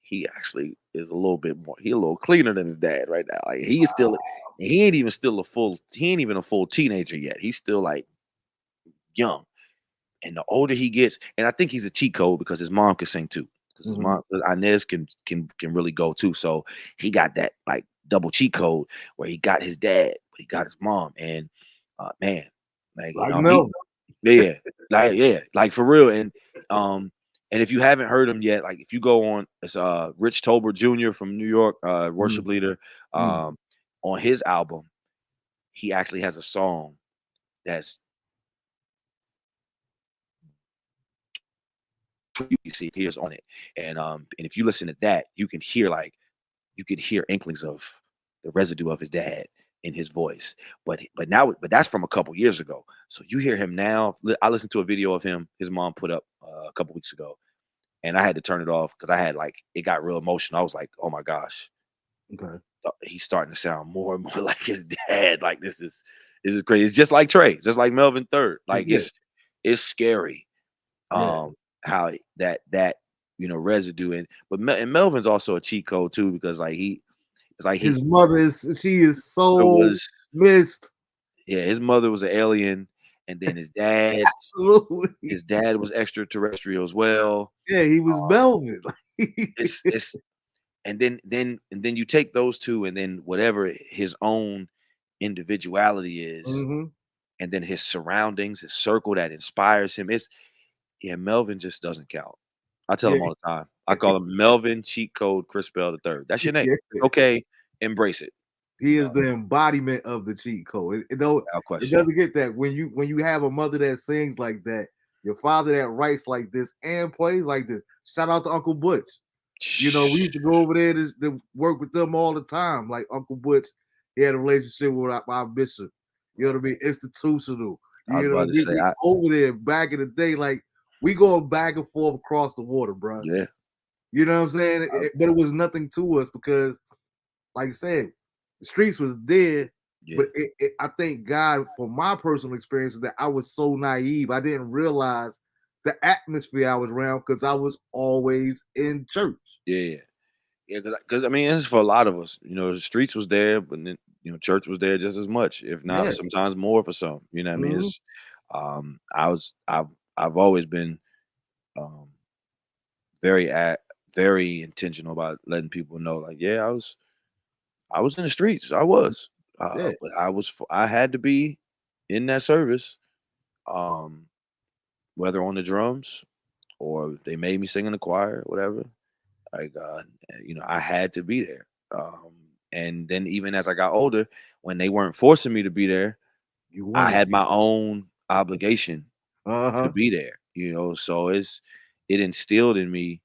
he actually is a little bit more he a little cleaner than his dad right now. Like he ain't even a full teenager yet. He's still like young. And the older he gets, and I think he's a cheat code because his mom can sing too. Because his Mhm. mom, 'cause Inez can really go too. So he got that like double cheat code where he got his dad, but he got his mom. And man, like Like he Melvin. yeah, like for real. And if you haven't heard him yet, like if you go on, it's Rich Tolbert Jr. from New York, Mhm. worship leader. Mm. Um, on his album, he actually has a song that's you see tears on it. And if you listen to that, you could hear inklings of the residue of his dad in his voice. But that's from a couple years ago. So you hear him now. I listened to a video of him, his mom put up a couple weeks ago, and I had to turn it off because I had like it got real emotional. I was like, oh my gosh, Okay. he's starting to sound more and more like his dad. Like this is It's just crazy. It's just like Trey, just like Melvin Third. Like Yeah, it's scary. yeah. How that residue and Melvin's also a cheat code too because it's like His mother she is mother so was missed. yeah, his mother was an alien, and then Absolutely. his dad was extraterrestrial as well. Yeah, he was Melvin. It's and then you take those two, and then whatever his own individuality is, Mhm. and then his surroundings, his circle that inspires him. It's yeah, Melvin just doesn't count. I tell Yeah, him all the time. I call him Melvin Cheat Code Chris Bell the third. That's your name. yeah. Okay, embrace it. He is the embodiment of the cheat code. Without It question. doesn't get that when you have a mother that sings like that, your father that writes like this and plays like this. Shout out to Uncle Butch. We used to go over there to work with them all the time. Like Uncle Butch, he had a relationship with our bishop. You know what I mean? Institutional. I was about to say, We over there back in the day, like we going back and forth across the water, bro. yeah, You know what I'm saying? I, But it was nothing to us because, like I said, the streets was dead. yeah, But I thank God for my personal experiences that I was so naive. I didn't realize the atmosphere I was around because I was always in church. yeah, yeah. Because I mean, it's for a lot of us. The streets was there, but then church was there just as much, if not Yeah. sometimes more for some. You know what I mean? Mhm. It's I've always been um very very intentional about letting people know, like, yeah, I was in the streets. I was, Yeah. but I had to be in that service, um, whether on the drums or if they made me sing in the choir, whatever. Like, I had to be there. And then even as I got older, when they weren't forcing me to be there, You I wanted had to. my own obligation to Uh-huh. be there. So it instilled in me,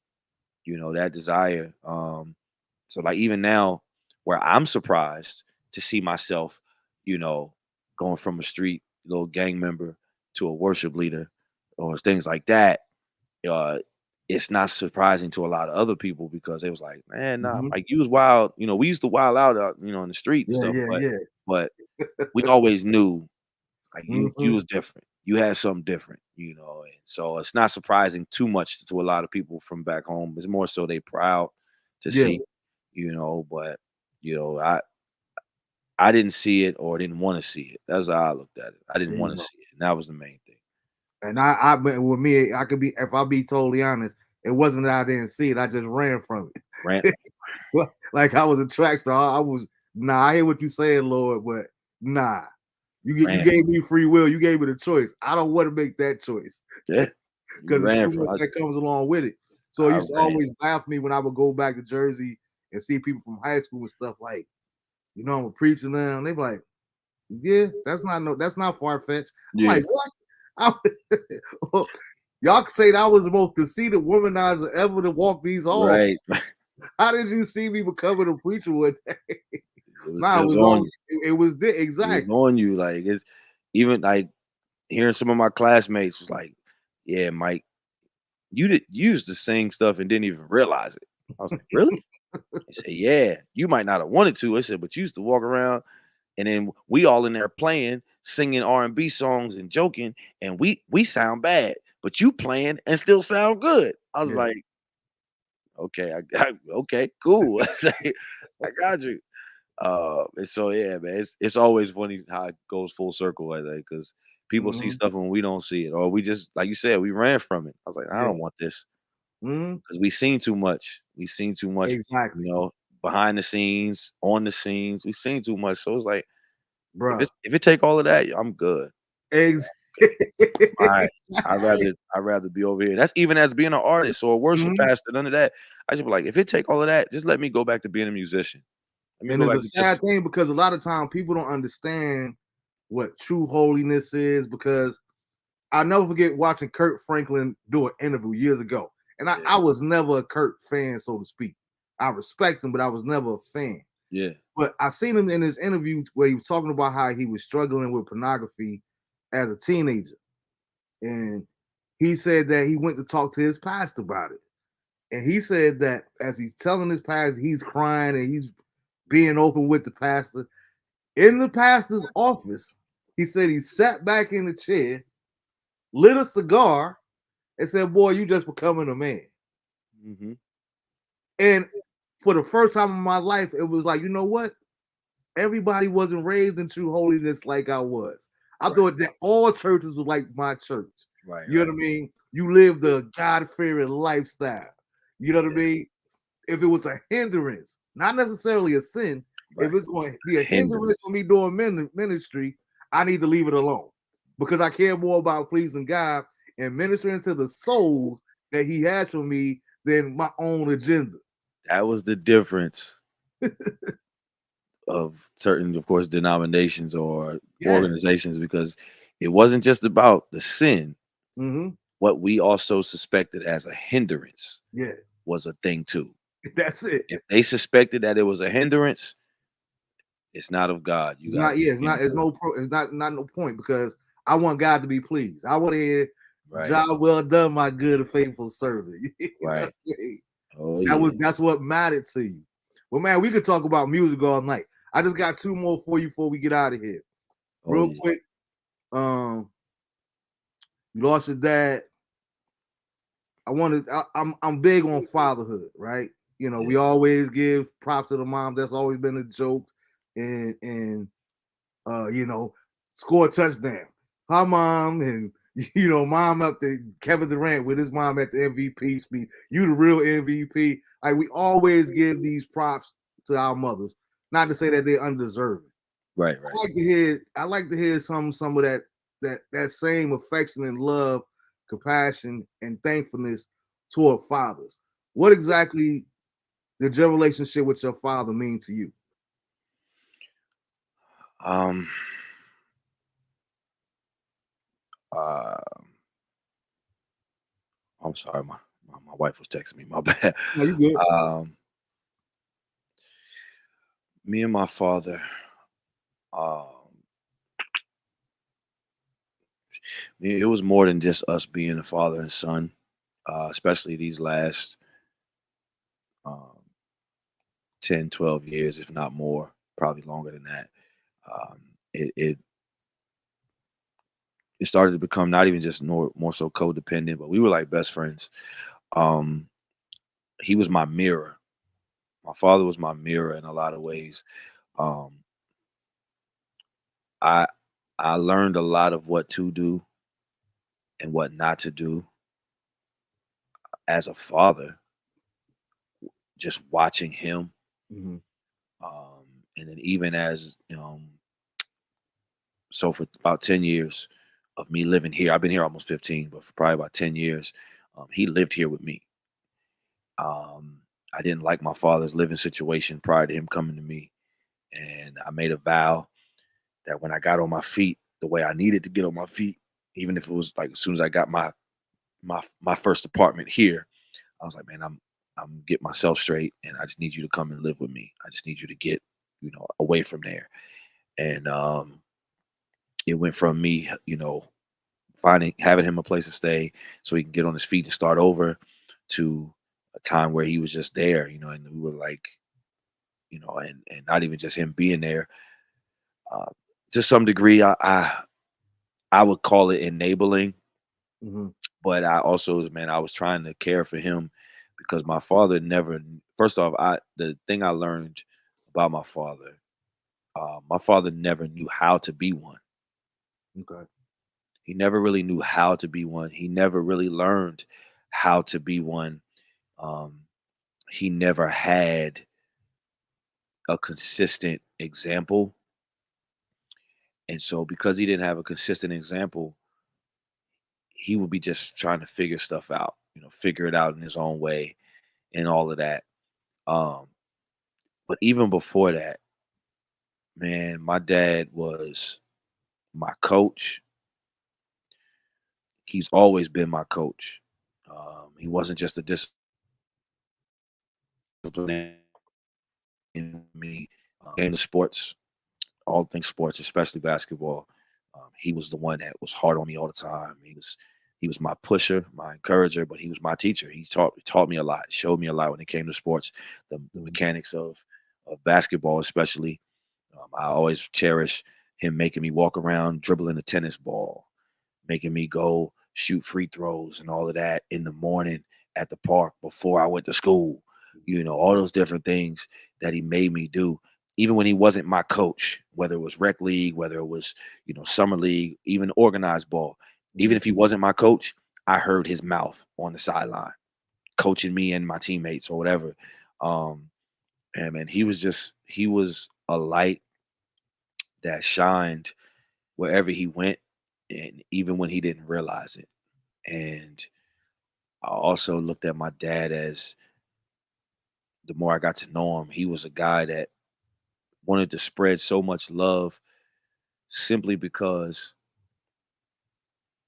that desire. So like even now, where I'm surprised to see myself, you know, going from a street little gang member to a worship leader or things like that, uh, it's not surprising to a lot of other people because they was like, man, nah, Mhm. like you was wild. We used to wild out, in the street and Yeah, stuff, yeah, yeah. but we always knew like you Mhm. was different. You had something different, and so it's not surprising too much to a lot of people from back home. It's more so they proud to Yeah, see, but I didn't see it or didn't want to see it. That's how I looked at it. I didn't there you want to go. see it. And that was the main thing. And with me, I could be if I be totally honest, it wasn't that I didn't see it. I just ran from Rant, it. Like I was a track star. I was nah. I hear what you saying, Lord, but nah. You ran. gave me free will. You gave me the choice. I don't want to make that choice Yeah, you because it's ran too from. much that comes along with it. So it I used to ran. always baffle me when I would go back to Jersey and see people from high school and stuff like, I'm a preacher now. And they be like, yeah, that's not far fetched. I'm Yeah, like, what? Y'all can say that I was the most conceited womanizer ever to walk these halls. right. How did you see me becoming a preacher one day? It was Nah, it it was was on all you. it was there It was exactly. on you. Like it's even like hearing some of my classmates was like, "Yeah, Mike, you used to sing stuff and didn't even realize it." I was like, "Really?" He said, "Yeah, you might not have wanted to." I said, "But you used to walk around, and then we all in there playing, singing R&B songs and joking, and we sound bad, but you playing and still sound good." I was Yeah. like, "Okay, okay, cool. I got you." And so yeah, man, it's always funny how it goes full circle like that because people see Mhm. stuff when we don't see it, or we just like you said, we ran from it. I was like, I Yeah. don't want this Mhm. because we seen too much. We seen too much, Exactly, behind the scenes, on the scenes. We seen too much. So it's like bro. if it take all of that, I'm good. Ex All right. I'd exactly. rather I'd rather be over here. That's even as being an artist or a worship Mhm. pastor, none of that. I should be like, if it take all of that, just let me go back to being a musician. Let me And go it's back a to sad just thing because a lot of time people don't understand what true holiness is because I'll never forget watching Kurt Franklin do an interview years ago. And yeah, I was never a Kurt fan, so to speak. I respect him, but I was never a fan. yeah, But I seen him in his interview where he was talking about how he was struggling with pornography as a teenager. And he said that he went to talk to his pastor about it. And he said that as he's telling his pastor, he's crying and he's being open with the pastor. In the pastor's office, He said he sat back in the chair, lit a cigar, and said, "Boy, you just becoming a man." Mm-hmm. And for the first time in my life, it was like, you know what? Everybody wasn't raised in true holiness like I was. I Right. thought that all churches was like my church. Right. You know Right. what I mean? You live the God-fearing lifestyle. You know what I Yeah. mean? If it was a hindrance, not necessarily a sin, if Right. it's going to be a Hindrance. hindrance for me doing ministry, I need to leave it alone because I care more about pleasing God and ministering to the souls that He has for me than my own agenda. That was the difference of certain, of course, denominations or Yeah. organizations, because it wasn't just about the sin. Hmm. What we also suspected as a hindrance Yeah. was a thing too. That's it. If they suspected that it was a hindrance, it's not of God. You It's got to not. Yeah. repent It's to it. no. It's not no point because I want God to be pleased. I want to hear, Right. "Job well done, my good and faithful servant." You know what Right. I mean? Oh yeah. That's what mattered to you. Well, man, we could talk about music all night. I just got two more for you before we get out of here. Oh Real yeah. quick. You lost your dad. I'm big on fatherhood, right? You know, we Yeah. always give props to the mom. That's always been a joke. And you know, score a touchdown. Her mom and mom up to Kevin Durant with his mom at the MVP speech. You the real MVP. Like we always give these props to our mothers. Not to say that they're undeserving. Right. Right. I like to hear some of that same affection and love, compassion, and thankfulness toward fathers. What exactly did your relationship with your father mean to you? Um. Uh. I'm sorry. My wife was texting me. My bad. No, you good. Um. Me and my father. Um. It was more than just us being a father and son. Especially these last um, 10, 12 years, if not more, probably longer than that. Um, it, it it started to become not even just more so codependent, but we were like best friends. Um, he was my mirror. My father was my mirror in a lot of ways. Um, I I learned a lot of what to do and what not to do as a father, just watching him. Mhm. And then even as so for about 10 years of me living here, I've been here almost 15, but for probably about 10 years, he lived here with me. Um, I didn't like my father's living situation prior to him coming to me. And I made a vow that when I got on my feet, the way I needed to get on my feet, even if it was like as soon as I got my first apartment here, I was like, man, I'm getting myself straight, and I just need you to come and live with me. I just need you to get, away from there. And it went from me, finding having him a place to stay so he can get on his feet and start over, to a time where he was just there, and we were like, and not even just him being there. Uh, to some degree, I would call it enabling, Mhm. but I also, man, I was trying to care for him because my father never. First off, the thing I learned about my father never knew how to be one. Okay. He never really knew how to be one. He never really learned how to be one. Um, he never had a consistent example. And so because he didn't have a consistent example, he would be just trying to figure stuff out, figure it out in his own way and all of that. Um, but even before that, man, my dad was my coach. He's always been my coach. He wasn't just a disciplinarian in me. Came to sports, all things sports, especially basketball. He was the one that was hard on me all the time. He was my pusher, my encourager, but he was my teacher. He taught me a lot, showed me a lot when it came to sports, the Mhm. mechanics of basketball, especially. I always cherish him making me walk around dribbling a tennis ball, making me go shoot free throws and all of that in the morning at the park before I went to school. All those different things that he made me do, even when he wasn't my coach, whether it was rec league, whether it was, summer league, even organized ball. Even Mhm. if he wasn't my coach, I heard his mouth on the sideline, coaching me and my teammates or whatever. Um, and man, he was a light that shined wherever he went, and even when he didn't realize it. And I also looked at my dad as, the more I got to know him, he was a guy that wanted to spread so much love simply because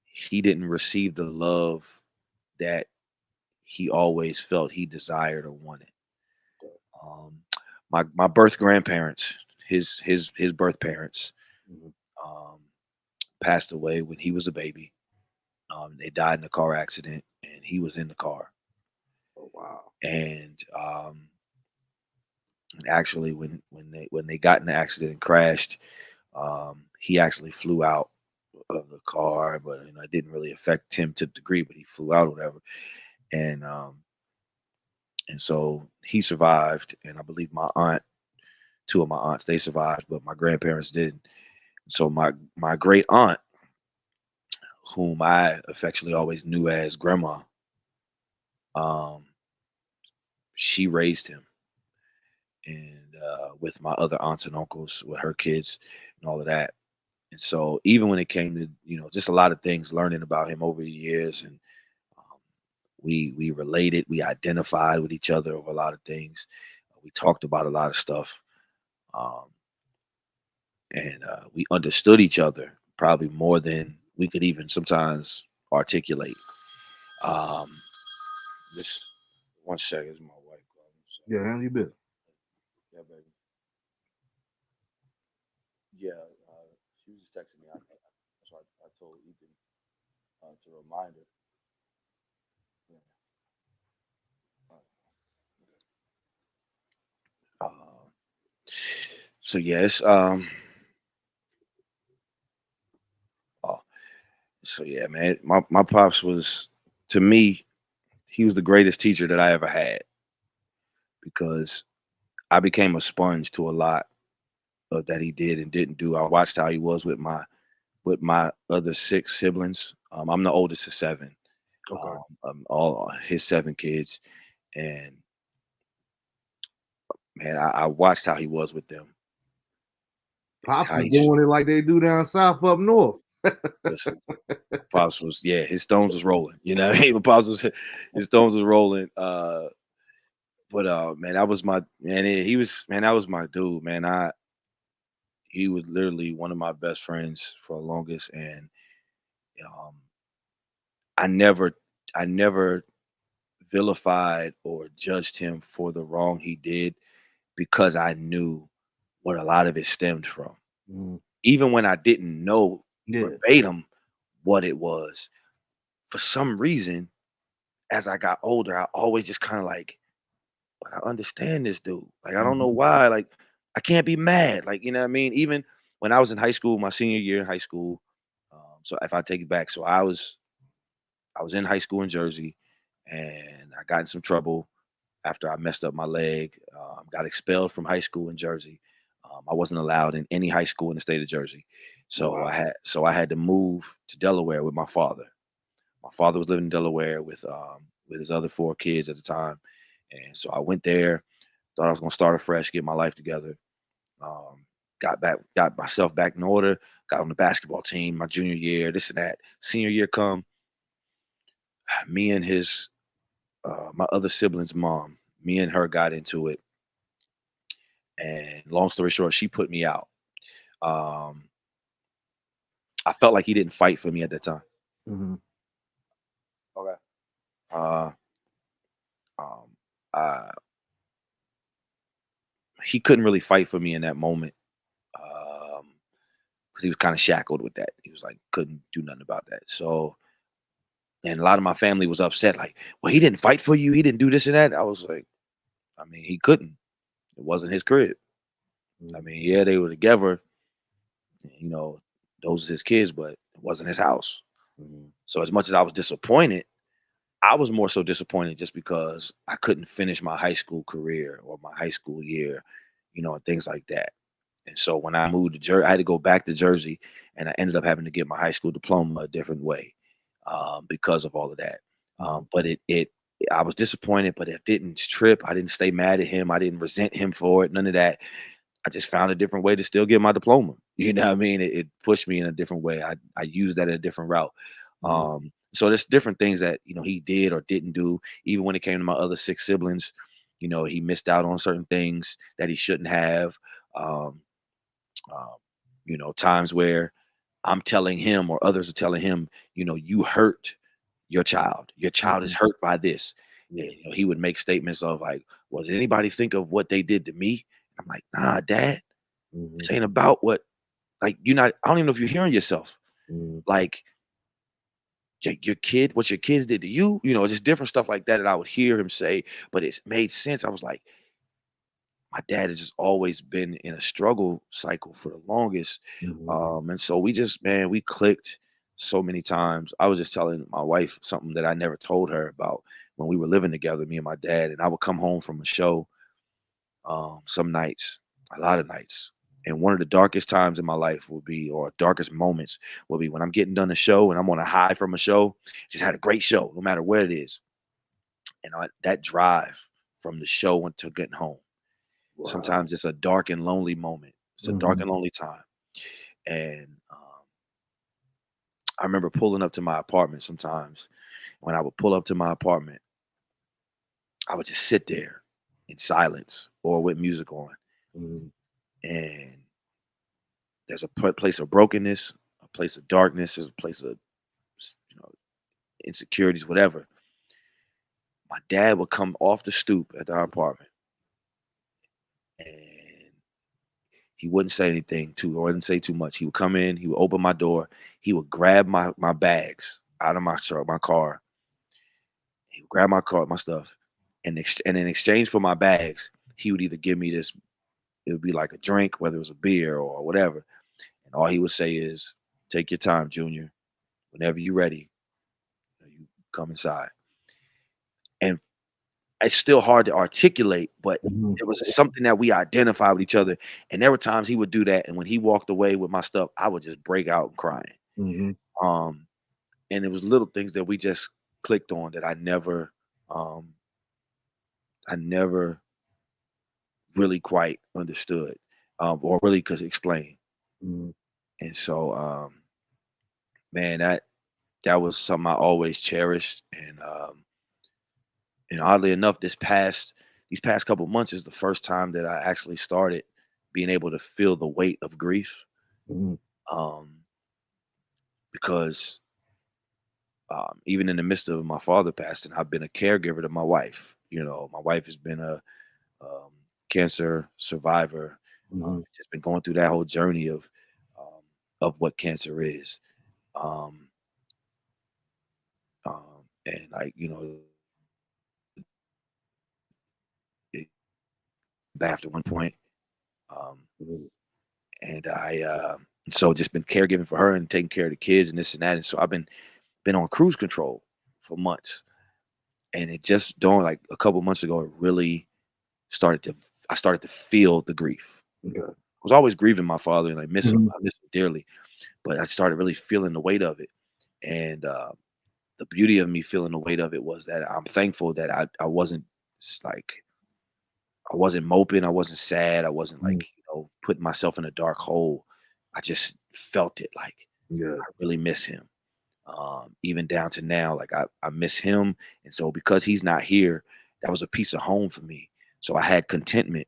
he didn't receive the love that he always felt he desired or wanted. Um, my birth grandparents, his birth parents, Mhm. um, passed away when he was a baby. They died in a car accident, and he was in the car. Oh wow. And actually, when they got in the accident and crashed, he actually flew out of the car, but it didn't really affect him to the degree, but he flew out or whatever. And and so he survived, and I believe my aunt, two of my aunts, they survived, but my grandparents didn't. So my great aunt, whom I affectionately always knew as grandma, um, she raised him, and with my other aunts and uncles, with her kids, and all of that. And so even when it came to just a lot of things, learning about him over the years, and um, we related, we identified with each other over a lot of things. We talked about a lot of stuff, um, and we understood each other probably more than we could even sometimes articulate. Um, this one second, this is my wife calling. So, Yeah, how you been? yeah, baby. Yeah, she was just texting me. So I told Ethan to remind her. Yeah. Uh, so yes, oh, so yeah, man, my pops was, to me, he was the greatest teacher that I ever had, because I became a sponge to a lot that he did and didn't do. I watched how he was with my other six siblings. I'm the oldest of seven. Okay. All his seven kids, and man, I watched how he was with them, and Pops how is he just doing it like they do down south up north. listen. Pops was, yeah, his stones was rolling. You know what I mean? But Pops was, his stones was rolling. But man, that was my man. He was, man, that was my dude, man. He was literally one of my best friends for the longest, and um, I never I never vilified or judged him for the wrong he did, because I knew what a lot of it stemmed from. Mhm. Even when I didn't know Yeah. verbatim what it was, for some reason, as I got older, I always just kind of like, but I understand this dude. Like, I don't know Mhm. why. Like, I can't be mad. Like, you know what I mean? Even when I was in high school, my senior year in high school. So if I take it back, so I was in high school in Jersey, and I got in some trouble after I messed up my leg. Got expelled from high school in Jersey. I wasn't allowed in any high school in the state of Jersey, so Wow. I had to move to Delaware with my father. My father was living in Delaware with his other four kids at the time, and so I went there. Thought I was gonna start afresh, get my life together. Um, got myself back in order. Got on the basketball team my junior year. This and that. Senior year come, me and my other sibling's mom. Me and her got into it, and long story short, she put me out. Um, I felt like he didn't fight for me at that time. Mhm. Okay. Uh, um, uh, he couldn't really fight for me in that moment, because he was kind of shackled with that. He was like, couldn't do nothing about that. So, and a lot of my family was upset, like, well, he didn't fight for you. He didn't do this and that. I was like, I mean, he couldn't. It wasn't his crib. I Mhm. mean, yeah, they were together, You know, those was his kids, but it wasn't his house. Mhm. So as much as I was disappointed, I was more so disappointed just because I couldn't finish my high school career or my high school year, and things like that. And so when I moved to Jersey, I had to go back to Jersey, and I ended up having to get my high school diploma a different way because of all of that. Mhm. But I was disappointed, but it didn't trip. I didn't stay mad at him. I didn't resent him for it. None of that. I just found a different way to still get my diploma. You know what I mean? It pushed me in a different way. I used that in a different route. Mhm. So there's different things that he did or didn't do. Even when it came to my other six siblings, he missed out on certain things that he shouldn't have. Um, um, times where I'm telling him or others are telling him, you hurt your child. Your child is Mhm. hurt by this. And Yeah. he would make statements of like, well, did anybody think of what they did to me? I'm like, nah, dad, Mhm. this ain't about what, like, you're not, I don't even know if you're hearing yourself. Mhm. Like, your kid, what your kids did to you, just different stuff like that that I would hear him say, but it made sense. I was like, my dad has just always been in a struggle cycle for the longest. Mhm. And so we just, man, we clicked so many times. I was just telling my wife something that I never told her about when we were living together, me and my dad. And I would come home from a show some nights, a lot of nights. And one of the darkest times in my life will be, or darkest moments will be when I'm getting done a show and I'm on a high from a show, just had a great show, no matter where it is. And that drive from the show until getting home. Wow. Sometimes it's a dark and lonely moment. It's a dark Mhm. and lonely time. And I remember pulling up to my apartment sometimes. When I would pull up to my apartment, I would just sit there in silence or with music on. Mhm. And there's a place of brokenness, a place of darkness, there's a place of you know insecurities, whatever. My dad would come off the stoop at our apartment, and he wouldn't say anything or wouldn't say too much. He would come in, he would open my door, he would grab my bags out of my truck, my car. He would grab my car, my stuff, and in exchange for my bags, he would either give me this. It would be like a drink, whether it was a beer or whatever, and all he would say is, "Take your time, Junior. Whenever you're ready, you come inside." And it's still hard to articulate, but Mhm. it was something that we identified with each other. And there were times he would do that, and when he walked away with my stuff, I would just break out crying. Mhm. Um, and it was little things that we just clicked on that um, I never really quite understood, or really could explain. Mhm. And so, man, that was something I always cherished. And oddly enough, these past couple months is the first time that I actually started being able to feel the weight of grief. Mhm. Um, because even in the midst of my father passing, I've been a caregiver to my wife. My wife has been a um, cancer survivor. Mhm. Just been going through that whole journey of what cancer is. Um, and like it back after one point. Um, Mhm. and so just been caregiving for her and taking care of the kids and this and that. And so I've been on cruise control for months. And it just dawned like a couple months ago, it really started to I started to feel the grief. Okay. I was always grieving my father and I miss him. Mhm. I miss him dearly. But I started really feeling the weight of it. And the beauty of me feeling the weight of it was that I'm thankful that I wasn't like I wasn't moping, I wasn't sad, I wasn't Mhm. like, putting myself in a dark hole. I just felt it like Yeah. I really miss him. Even down to now, like I miss him. And so because he's not here, that was a piece of home for me. So I had contentment,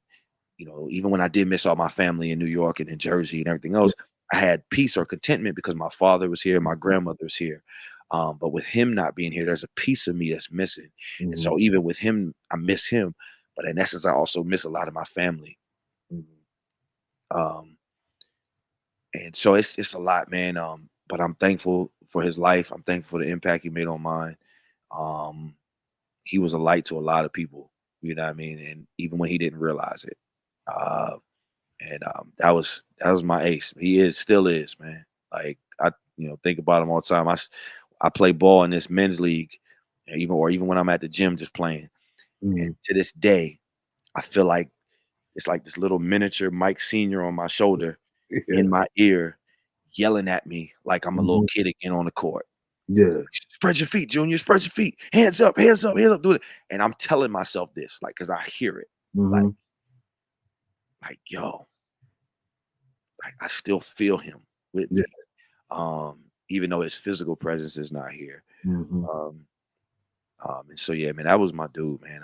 even when I did miss all my family in New York and in Jersey and everything Yeah. else, I had peace or contentment because my father was here, my grandmother was here. But with him not being here, there's a piece of me that's missing. And Mhm. so even with him, I miss him. But in essence, I also miss a lot of my family. Mhm. Um, and so it's a lot, man. But I'm thankful for his life. I'm thankful for the impact he made on mine. Um, he was a light to a lot of people, you know what I mean? And even when he didn't realize it. Uh, and that was my ace. He still is, man. Like I, think about him all the time. I play ball in this men's league, even when I'm at the gym just playing. And Mhm. to this day, I feel like it's like this little miniature Mike Senior on my shoulder, Yeah. in my ear, yelling at me like I'm a little Mhm. kid again on the court. Yeah. Spread your feet, Junior. Spread your feet. Hands up, hands up, hands up. Do it. And I'm telling myself this, like, because I hear it, like, Mhm. yo, like I still feel him with Yeah. me, even though his physical presence is not here. Mhm. Um, and so yeah, man, that was my dude, man.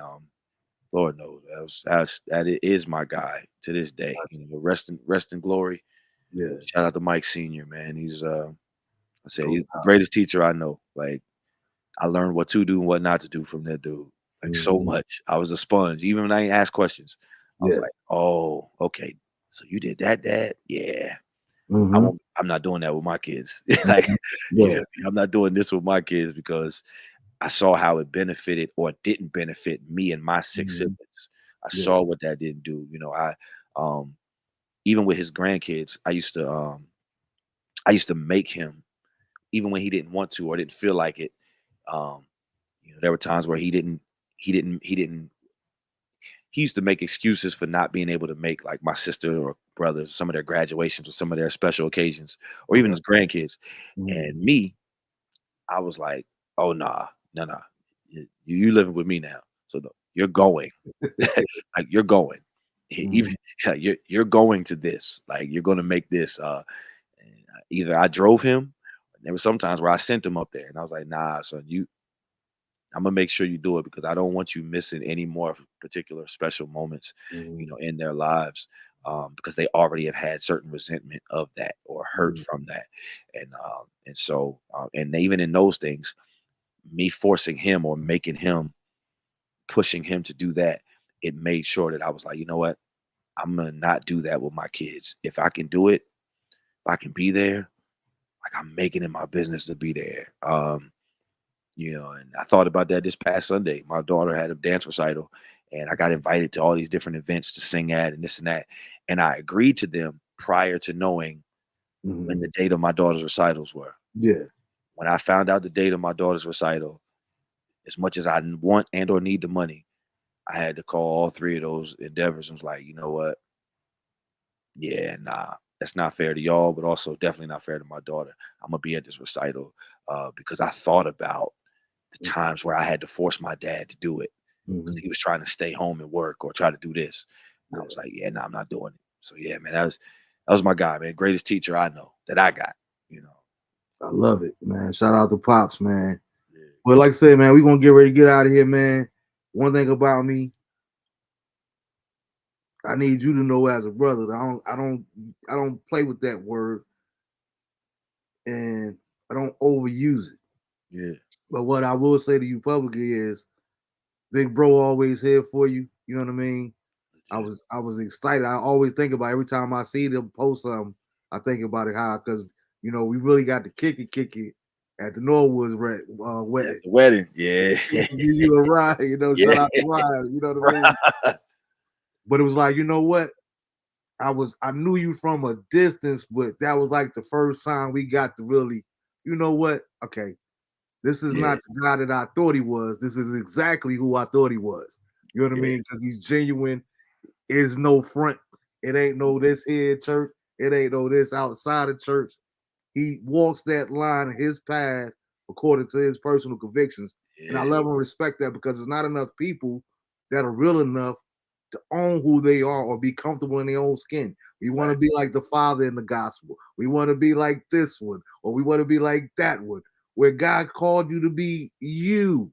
Lord knows that is my guy to this day. Rest in glory. Yeah. Shout out to Mike Senior, man. I said No he's the doubt. greatest teacher I know. Like I learned what to do and what not to do from that dude. Like so Mhm. much. I was a sponge. Even when I ain't asked questions, I was Yeah. like, "Oh, okay. So you did that, Dad? Yeah. I Mhm. won't. I'm not doing that with my kids. Like, Mhm. you feel Yeah. me? I'm not doing this with my kids because I saw how it benefited or didn't benefit me and my six Mhm. siblings. I Yeah. saw what that didn't do. Um, even with his grandkids, I used to make him even when he didn't want to or didn't feel like it. Um, there were times where he didn't he used to make excuses for not being able to make like my sister or brothers some of their graduations or some of their special occasions or even Okay. his grandkids. Mhm. And me, I was like, "Oh nah, no, nah. You living with me now, so no, you're going, like you're going, even Mhm. yeah, you're going to this, like you're going to make this." And either I drove him. There were some times where I sent him up there, and I was like, "Nah, son, I'm gonna make sure you do it because I don't want you missing any more particular special moments, Mhm. in their lives, because they already have had certain resentment of that or hurt Mhm. from that, and so, and even in those things, me forcing him or making him, pushing him to do that, it made sure that I was like, you know what, I'm gonna not do that with my kids. If I can do it, if I can be there, like I'm making it my business to be there. And I thought about that this past Sunday. My daughter had a dance recital, and I got invited to all these different events to sing at and this and that. And I agreed to them prior to knowing when the Mhm. date of my daughter's recitals were. Yeah. When I found out the date of my daughter's recital, as much as I want and or need the money, I had to call all three of those endeavors and was like, you know what? Yeah, nah, that's not fair to y'all, but also definitely not fair to my daughter. I'm gonna be at this recital because I thought about the Mhm. times where I had to force my dad to do it because Mhm. he was trying to stay home and work or try to do this. And I was Yeah. like, yeah, no, I'm not doing it. So yeah, man, that was my guy, man. Greatest teacher I know that I got. You know. I love it, man. Shout out to Pops, man. Yeah. But like I said, man, we're gonna get ready to get out of here, man. One thing about me, I need you to know as a brother, that I don't play with that word and I don't overuse it. Yeah. But what I will say to you publicly is big bro always here for you. You know what I mean? I Legit. was I was excited. I always think about every time I see them post something, I think about it how because we really got to kick it at the Norwoods At wedding. the wedding. Yeah. You a ride, shout Yeah. out to Ryan, you know what I mean? But it was like, you know what? I knew you from a distance, but that was like the first time we got to really, you know what? Okay, this is Yeah. not the guy that I thought he was. This is exactly who I thought he was. You know what I Yeah. mean? Because he's genuine. Is no front. It ain't no this here at church. It ain't no this outside of church. He walks that line, his path, according to his personal convictions. And I Yeah. love and respect that because there's not enough people that are real enough to own who they are or be comfortable in their own skin. We want to Right. be like the Father in the gospel. We want to be like this one, or we want to be like that one, where God called you to be you.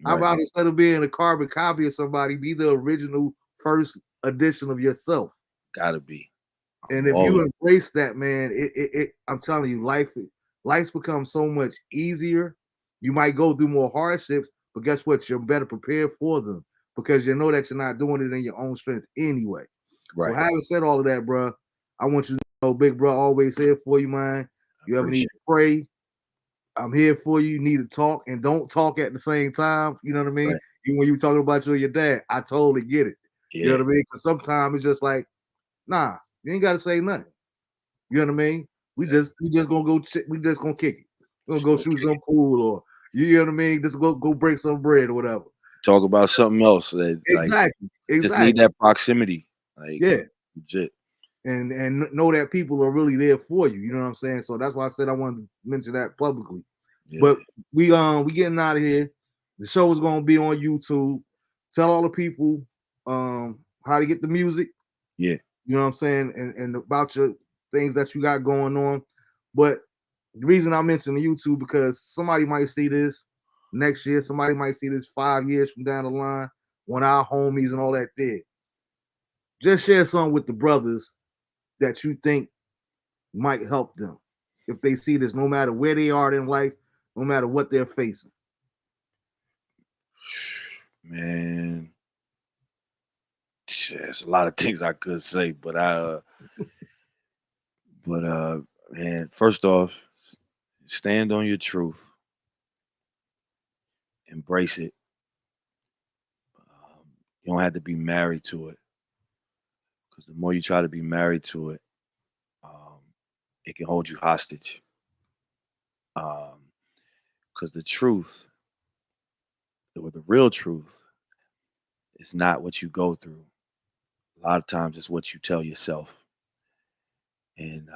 How Right. about instead of being a carbon copy of somebody, be the original first edition of yourself? Gotta be. And I'm if you always. embrace that, man, I'm telling you, life's become so much easier. You might go through more hardships, but guess what? You're better prepared for them because you know that you're not doing it in your own strength anyway. So Right. having said all of that, bro, I want you to know, big bro, always here for you, man. I You ever need appreciate to pray, I'm here for you. You need to talk and don't talk at the same time. You know what I it. mean? Right. Even when you talking about you and your dad, I totally get it. You know Yeah. what I mean? Because sometimes it's just like Nah, you ain't gotta say nothing. You know what I mean? We just gonna go. We just gonna kick it. We're gonna Just go go shoot kick some it. pool, or you know what I mean. Just go break some bread or whatever. Talk about something else that like Exactly, just need exactly. that proximity. Like Yeah, legit. and know that people are really there for you. You know what I'm saying? So that's why I said I wanted to mention that publicly. Yeah. But we getting out of here. The show is gonna be on YouTube. Tell all the people how to get the music. Yeah. You know what I'm saying, and about your things that you got going on. But the reason I mentioned the YouTube because somebody might see this next year. Somebody might see this 5 years from down the line when our homies and all that did. Just share something with the brothers that you think might help them if they see this, no matter where they are in life, no matter what they're facing. Man, there's a lot of things I could say, but man, first off, stand on your truth, embrace it. You don't have to be married to it, because the more you try to be married to it, um, it can hold you hostage. Because the truth, or the real truth, is not what you go through. A lot of times, it's what you tell yourself, and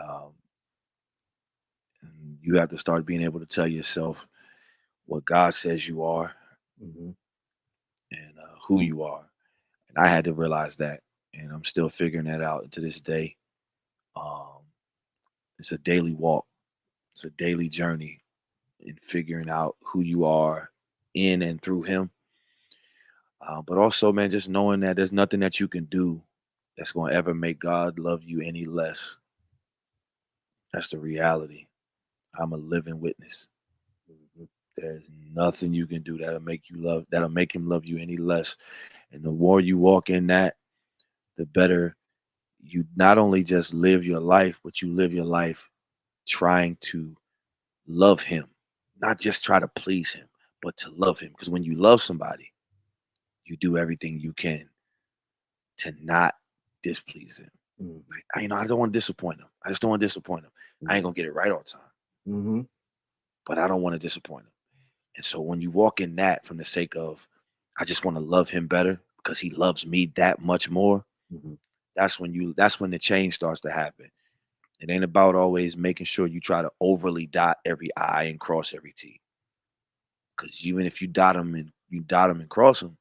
you have to start being able to tell yourself what God says you are Mhm. and who you are. And I had to realize that, and I'm still figuring that out to this day. Um, it's a daily walk. It's a daily journey in figuring out who you are in and through Him. But also, man, just knowing that there's nothing that you can do that's going to ever make God love you any less. That's the reality. I'm a living witness. Mhm. There's nothing you can do that'll make Him love you any less. And the more you walk in that, the better you not only just live your life, but you live your life trying to love Him, not just try to please Him, but to love Him. Because when you love somebody, you do everything you can to not displease Him. Mhm. Like, I don't want to disappoint Him. I just don't want to disappoint Him. I ain't gonna get it right all the time, Mhm. but I don't want to disappoint Him. And so when you walk in that from the sake of, I just want to love Him better because He loves me that much more, Mhm. that's when the change starts to happen. It ain't about always making sure you try to overly dot every I and cross every T. Because even if you dot them and cross them,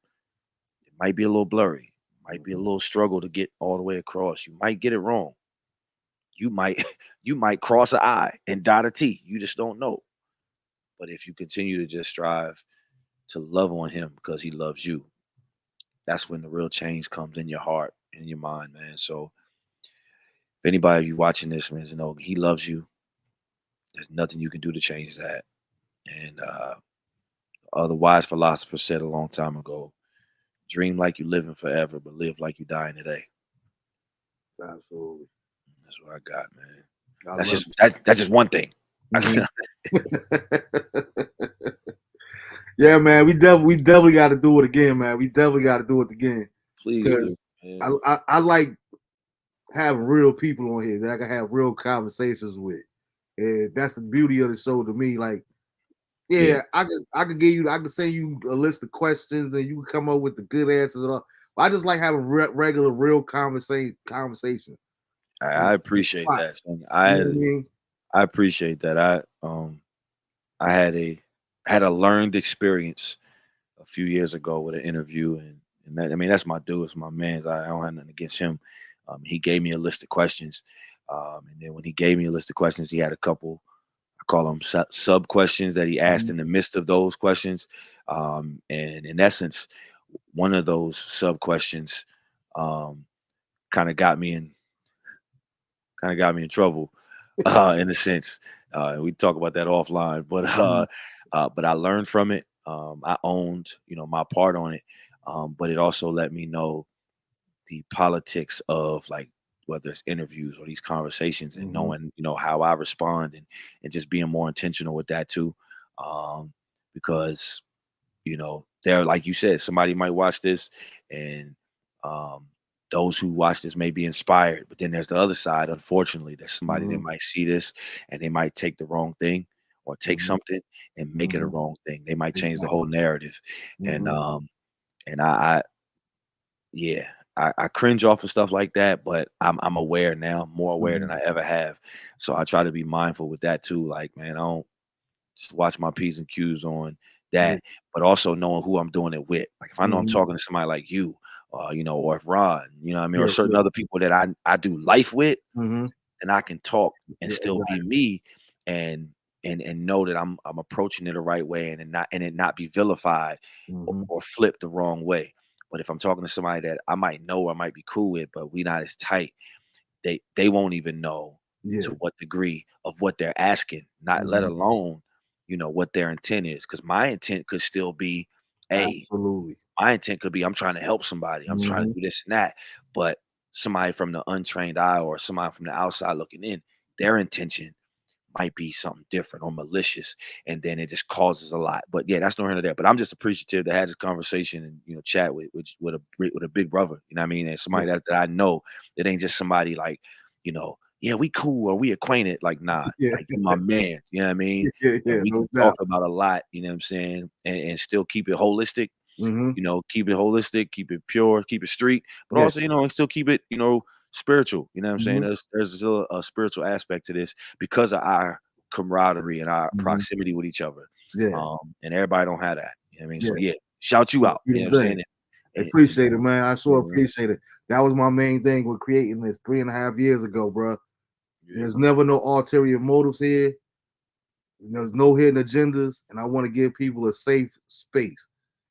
it might be a little blurry. Might be a Mhm. little struggle to get all the way across. You might get it wrong. You might you might cross an I and dot a T. You just don't know. But if you continue to just strive to love on Him because He loves you, that's when the real change comes in your heart, in your mind, man. So if anybody of you watching this, man, He loves you. There's nothing you can do to change that. And the wise philosopher said a long time ago, dream like you living forever, but live like you dying today. Absolutely. That's what I got, man. I That's love just that's just one thing. it. Yeah, man. We definitely got to do it again, man. We definitely got to do it again Please do, because man. I like having real people on here that I can have real conversations with. And that's the beauty of the show to me. Like, Yeah, yeah, I could send you a list of questions and you can come up with the good answers and all. But I just like having regular, real conversation on I the appreciate spot. that, son. You know what I mean? I appreciate that. I had a learned experience a few years ago with an interview, and that, I mean, that's my dude, it's my man's. I don't have nothing against him. He gave me a list of questions, and then when he gave me a list of questions, he had a couple. I call them sub questions that he asked Mhm. in the midst of those questions, and in essence, one of those sub questions um, kind of got me in trouble, in a sense. We talk about that offline, Mhm. but I learned from it. I owned, my part on it, but it also let me know the politics of, like, whether it's interviews or these conversations, and Mhm. knowing, how I respond, and just being more intentional with that too, um, because there, like you said, somebody might watch this and um, those who watch this may be inspired, but then there's the other side, unfortunately, that somebody that Mhm. might see this and they might take the wrong thing or take Mhm. something and make it a Mhm. wrong thing. They might change the Exactly. whole narrative. And Mhm. I yeah, I cringe off of stuff like that, but I'm aware now, more aware than Mhm. I ever have. So I try to be mindful with that too. Like, man, I don't just watch my P's and Q's on Yeah. that, but also knowing who I'm doing it with. Like if I know I'm Mhm. talking to somebody like you, or if Ron, what I mean, or Yeah, certain yeah. other people that I do life with, Mhm. then I can talk and Yeah, still be exactly. me and and know that I'm approaching it the right way and it not be vilified Mhm. or flipped the wrong way. But if I'm talking to somebody that I might know or might be cool with, but we not as tight, they won't even know Yeah. to what degree of what they're asking, not let Mhm. alone, what their intent is. Because my intent could still be, hey, Absolutely. my intent could be I'm trying to help somebody, I'm trying to Mhm. do this and that. But somebody from the untrained eye or somebody from the outside looking in, their intention might be something different or malicious, and then it just causes a lot. But yeah, that's no here nor there. But I'm just appreciative to have this conversation and chat with a big brother. You know what I mean? And Yeah. somebody that I know that ain't just somebody like, yeah, we cool or we acquainted. Like, nah, Yeah. like you my man. You know what I mean? Yeah, yeah, And yeah, we no can doubt. talk about a lot. You know what I'm saying? And still keep it holistic, Mhm. keep it holistic, keep it pure, keep it street, but Yeah. also, and still keep it, spiritual. You know what I'm saying? Mhm. There's still a spiritual aspect to this because of our camaraderie and our Mhm. proximity with each other. Yeah. And everybody don't have that. You know what I mean? Yeah. So yeah, shout you Yeah. out. Be You know the what I'm thing. saying? And Appreciate it, man. I sure yeah, appreciate it. That was my main thing with creating this 3.5 years ago, bro. yeah, There's never no ulterior motives here. There's no hidden agendas, and I want to give people a safe space.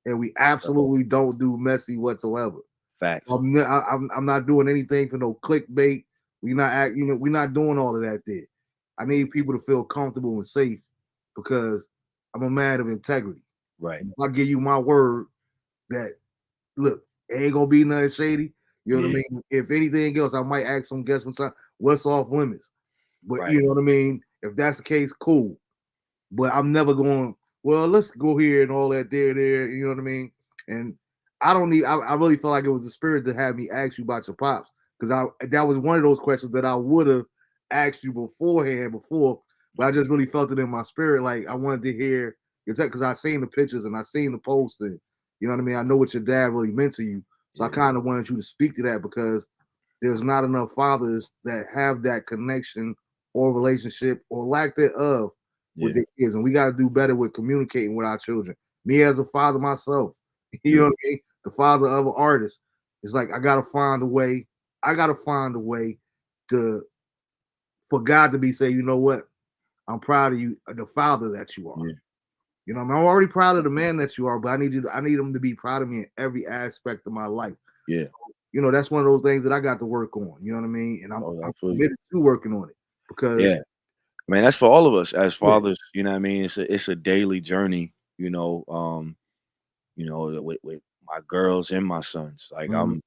And we right. absolutely don't do messy whatsoever. Facts. I'm not doing anything for no clickbait. We're not doing all of that there. I Yeah, need people to feel comfortable and safe because I'm a man of integrity. right. If I give you my word that look, it ain't gonna be nothing shady. You know what I Yeah, mean? If anything else, I might ask some guests one time, what's off limits? But right. you know what I mean? If that's the case, cool. But I'm never going, well, let's go here and all that there, you know what I mean? And I don't need I really felt like it was the spirit to have me ask you about your pops. Because I that was one of those questions that I would have asked you beforehand before, but I just really felt it in my spirit. Like I wanted to hear because I seen the pictures and I seen the post and you know what I mean? I know what your dad really meant to you. So I Yeah, kind of wanted you to speak to that because there's not enough fathers that have that connection or relationship or lack thereof with yeah, their kids. And we got to do better with communicating with our children. Me as a father myself, you know yeah, what I mean? The father of an artist. It's like I gotta find a way. I gotta find a way to for God to be say, you know what? I'm proud of you, the father that you are. yeah, You know, I'm already proud of the man that you are, but I need him to be proud of me in every aspect of my life. yeah. You know, that's one of those things that I got to work on. You know what I mean? And Oh, I I'm feel you. committed to working on it because Yeah. I mean, that's for all of us as yeah, fathers, you know what I mean? It's a daily journey, with my girls and my sons. Like mhm,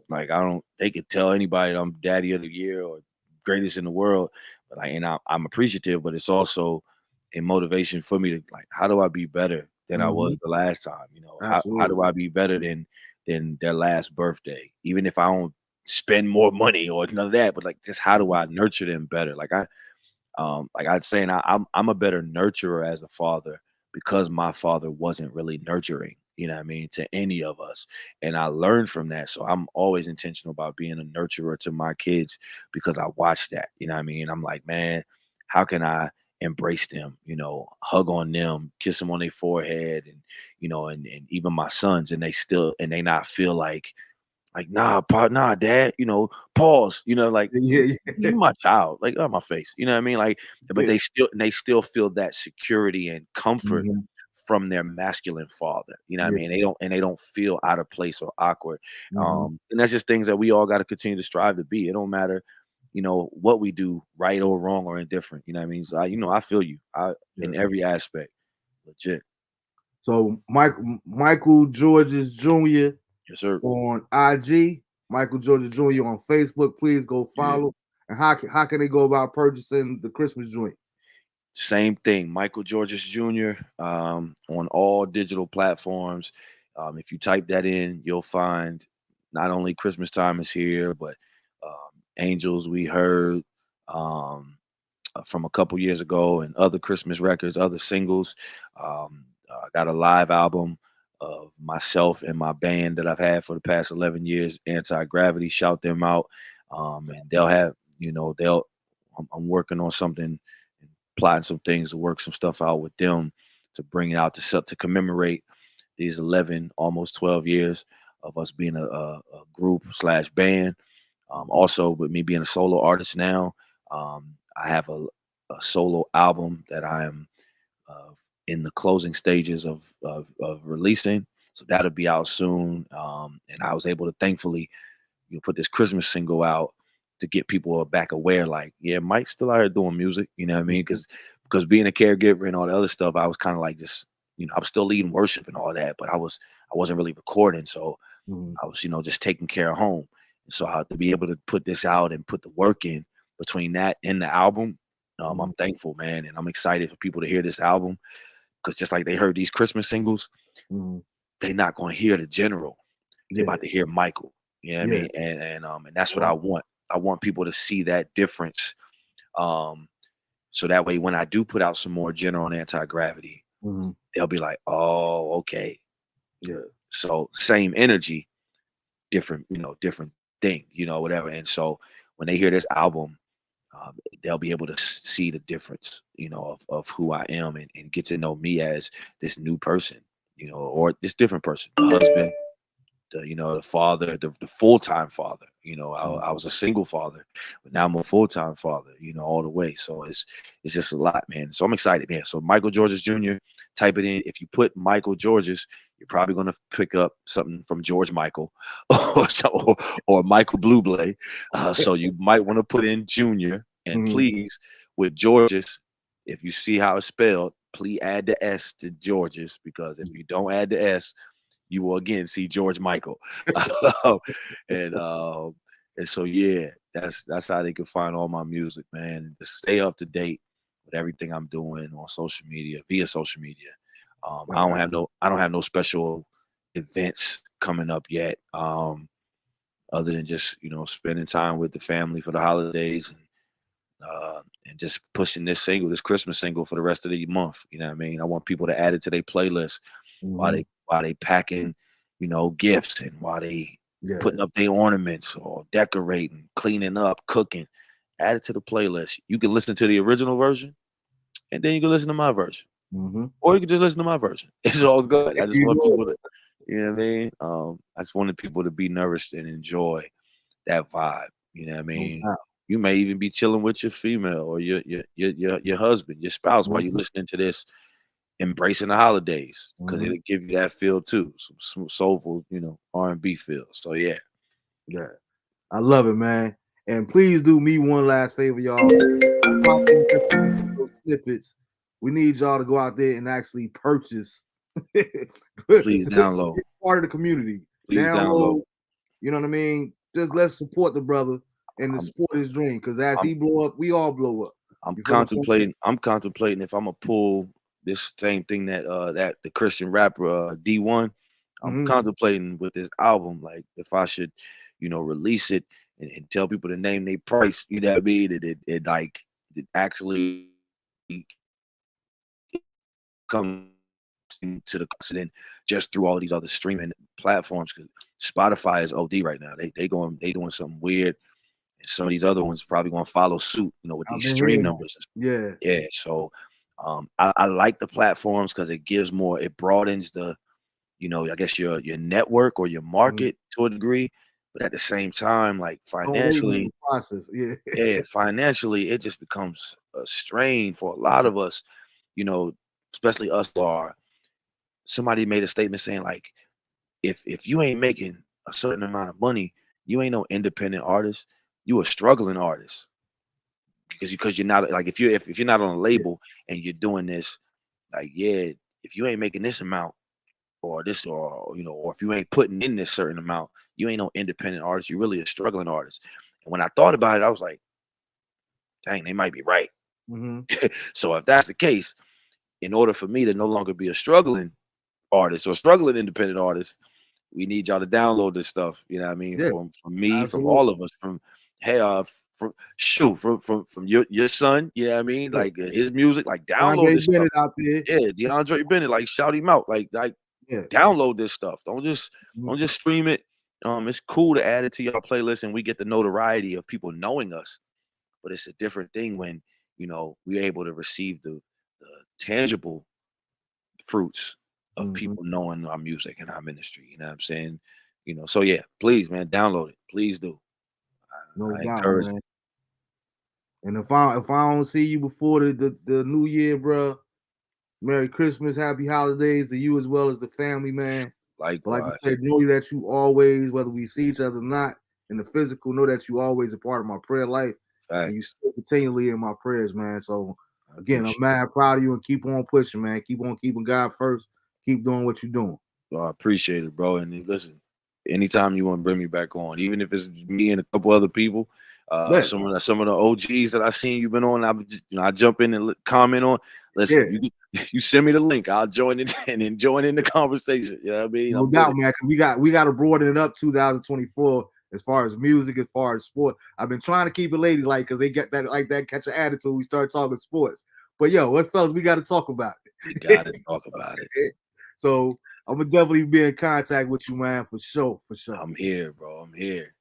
like I don't they could tell anybody that I'm daddy of the year or greatest in the world, but I'm appreciative, but it's also a motivation for me to like how do I be better than I was mhm, the last time? How absolutely. do I be better than their last birthday? Even if I don't spend more money or none of that, but like just how do Mhm, I nurture them better? Like I'd say, and I'm a better nurturer as a father because my father wasn't really nurturing, you know what I mean, to any of us. And I learned from that. So I'm always intentional about being a nurturer to my kids because I watched that, you know what I mean? I'm like, man, how can I embrace them, hug on them, kiss them on their forehead and and even my sons and they not feel like, "Nah, nah, dad," pause, like, yeah, yeah, "You my child," like, "Oh, my face," you know what I mean? Like, but yeah. they still feel that security and comfort Mhm, from their masculine father, you know what I yeah, mean? They don't feel out of place or awkward, mhm, and that's just things that we all gotta continue to strive to be. It don't matter, what we do, right or wrong or indifferent, you know what I mean? So, I feel you, yeah. in every aspect, legit. So Michael Georges Jr. Yes, sir. on IG, Michael Georges Jr. on Facebook. Please go Yeah. follow. And how can they go about purchasing the Christmas joint? Same thing, Michael Georges Jr. On all digital platforms. If you type that in, you'll find not only Christmas time is here, but Angels we heard um, from a couple years ago, and other Christmas records, other singles. I got a live album of myself and my band that I've had for the past 11 years, Anti Gravity. Shout them out, and they'll have they'll. I'm working on something, plotting some things to work some stuff out with them to bring it out to commemorate these 11, almost 12 years of us being a group slash band. Also, with me being a solo artist now, I have a solo album that I am uh, in the closing stages of releasing. So that'll be out soon. And I was able to thankfully put this Christmas single out to get people back aware, like, yeah, Mike's still out here doing music, you know what I mean? Because being a caregiver and all the other stuff, I was kind of like just, I was still leading worship and all that, but I wasn't really recording. So Mhm. I was, just taking care of home. And so to be able to put this out and put the work in between that and the album, Mhm. I'm thankful, man. And I'm excited for people to hear this album because just like they heard these Christmas singles, Mhm. they're not going to hear the general. They're Yeah. about to hear Michael. You know what I Yeah. mean? And that's what Wow. I want. I want people to see that difference. Um, so that way when I do put out some more general and anti-gravity, Mhm. they'll be like, oh, okay. Yeah. So same energy, different, different thing, whatever. And so when they hear this album, they'll be able to see the difference, of who I am and get to know me as this new person, or this different person, the husband, the father, the full-time father. Mhm. I was a single father, but now I'm a full-time father, all the way. So it's just a lot, man. So I'm excited, man. So Michael Georges Jr., type it in. If you put Michael Georges, you're probably gonna pick up something from George Michael or Michael Bublé. So you might want to put in Junior, and Mhm. please, with Georges, if you see how it's spelled, please add the S to Georges, because if you don't add the S, you will again see George Michael. and um and so yeah, that's how they can find all my music, man. Just stay up to date with everything I'm doing on social media, via social media. All right. I don't have no special events coming up yet. Other than just, spending time with the family for the holidays, and just pushing this Christmas single for the rest of the month. You know what I mean? I want people to add it to their playlist while Mhm. they packing, gifts, and while they Yeah. putting up their ornaments or decorating, cleaning up, cooking. Add it to the playlist. You can listen to the original version, and then you can listen to my version, Mhm. or you can just listen to my version. It's all good. I just You want know people to, what I mean. I just wanted people to be nourished and enjoy that vibe. You know what I no mean? doubt. You may even be chilling with your female or your husband, your spouse, while you Mhm. listening to this, embracing the holidays, because Mhm. it'll give you that feel too, some soulful, R&B feel. So yeah, Yeah. I love it, man. And please do me one last favor, y'all. I'm out there just those snippets. We need y'all to go out there and actually purchase. please download, It's part of the community. please download. Download. You know what I mean? Just let's support the brother and to I'm support his dream. Because as I'm he blow up, we all blow up. I'm You feel what I'm saying? contemplating if I'm gonna pull this same thing that the Christian rapper D1. I'm Mhm. contemplating with this album, like if I should, release it and tell people to name their price. You know what I mean? It like it actually comes to the cost, and then just through all these other streaming platforms. Because Spotify is OD right now. They doing something weird, and some of these other ones probably gonna follow suit. With I've these been stream hearing that. numbers. Yeah. Yeah, so I like the platforms because it broadens the, I guess your network or your Mhm. market to a degree, but at the same time, like Don't label it financially, the process. Yeah. yeah, financially, it just becomes a strain for a lot of us, you know, especially us who are. Somebody made a statement saying like, if you ain't making a certain amount of money, you ain't no independent artist, you a struggling artist because you're not like if you're not on a Yeah. label and you're doing this, like, yeah, if you ain't making this amount or this, or or if you ain't putting in this certain amount, you ain't no independent artist, you're really a struggling artist. And when I thought about it, I was like, dang, they might be right. Mhm. So if that's the case, in order for me to no longer be a struggling artist or struggling independent artist, we need y'all to download this stuff. You know what I mean? Yeah, From me, from absolutely. all of us, from hey, from shoot, from your son. You know what I mean? Yeah. Like his music, like download Andre this stuff. Bennett out there. Yeah, DeAndre Bennett, like shout him out, like Yeah. download this stuff. Mhm. Don't just stream it. It's cool to add it to your playlist, and we get the notoriety of people knowing us. But it's a different thing when we're able to receive the tangible fruits of Mhm. people knowing our music and our ministry. You know what I'm saying? So yeah, please, man, download it. Please do. No I doubt, encourage it. man. And if I don't see you before the new year, bro, Merry Christmas, Happy Holidays to you as well as the family, man. But like you Likewise. said, know that you always, whether we see each other or not in the physical, know that you always a part of my prayer life, and you Facts. still continually in my prayers, man. So I again, I'm appreciate it. mad proud of you and keep on pushing, man. Keep on keeping God first. Keep doing what you're doing. Well, I appreciate it, bro. And listen, anytime you want to bring me back on, even if it's me and a couple other people, Yeah, some of the OGs that I seen you've been on, I jump in and comment on. yeah, Listen, you send me the link, I'll join it and then join in the conversation. You know what I mean? no I'm with doubt, it. man. Because we got to broaden it up 2024 as far as music, as far as sport. I've been trying to keep it ladylike because they get that like that catch an attitude. We start talking sports, but yo, what fellas, we got to talk about We it. gotta talk about it. So I'm gonna definitely be in contact with you, man, for sure, for sure. I'm here, bro. I'm here.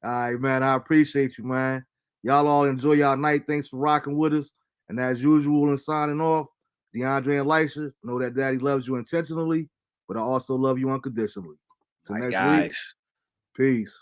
All right, man. I appreciate you, man. Y'all all enjoy y'all night. Thanks for rocking with us. And as usual, in signing off, DeAndre and Lisha, know that Daddy loves you intentionally, but I also love you unconditionally. Till My next week, guys. peace.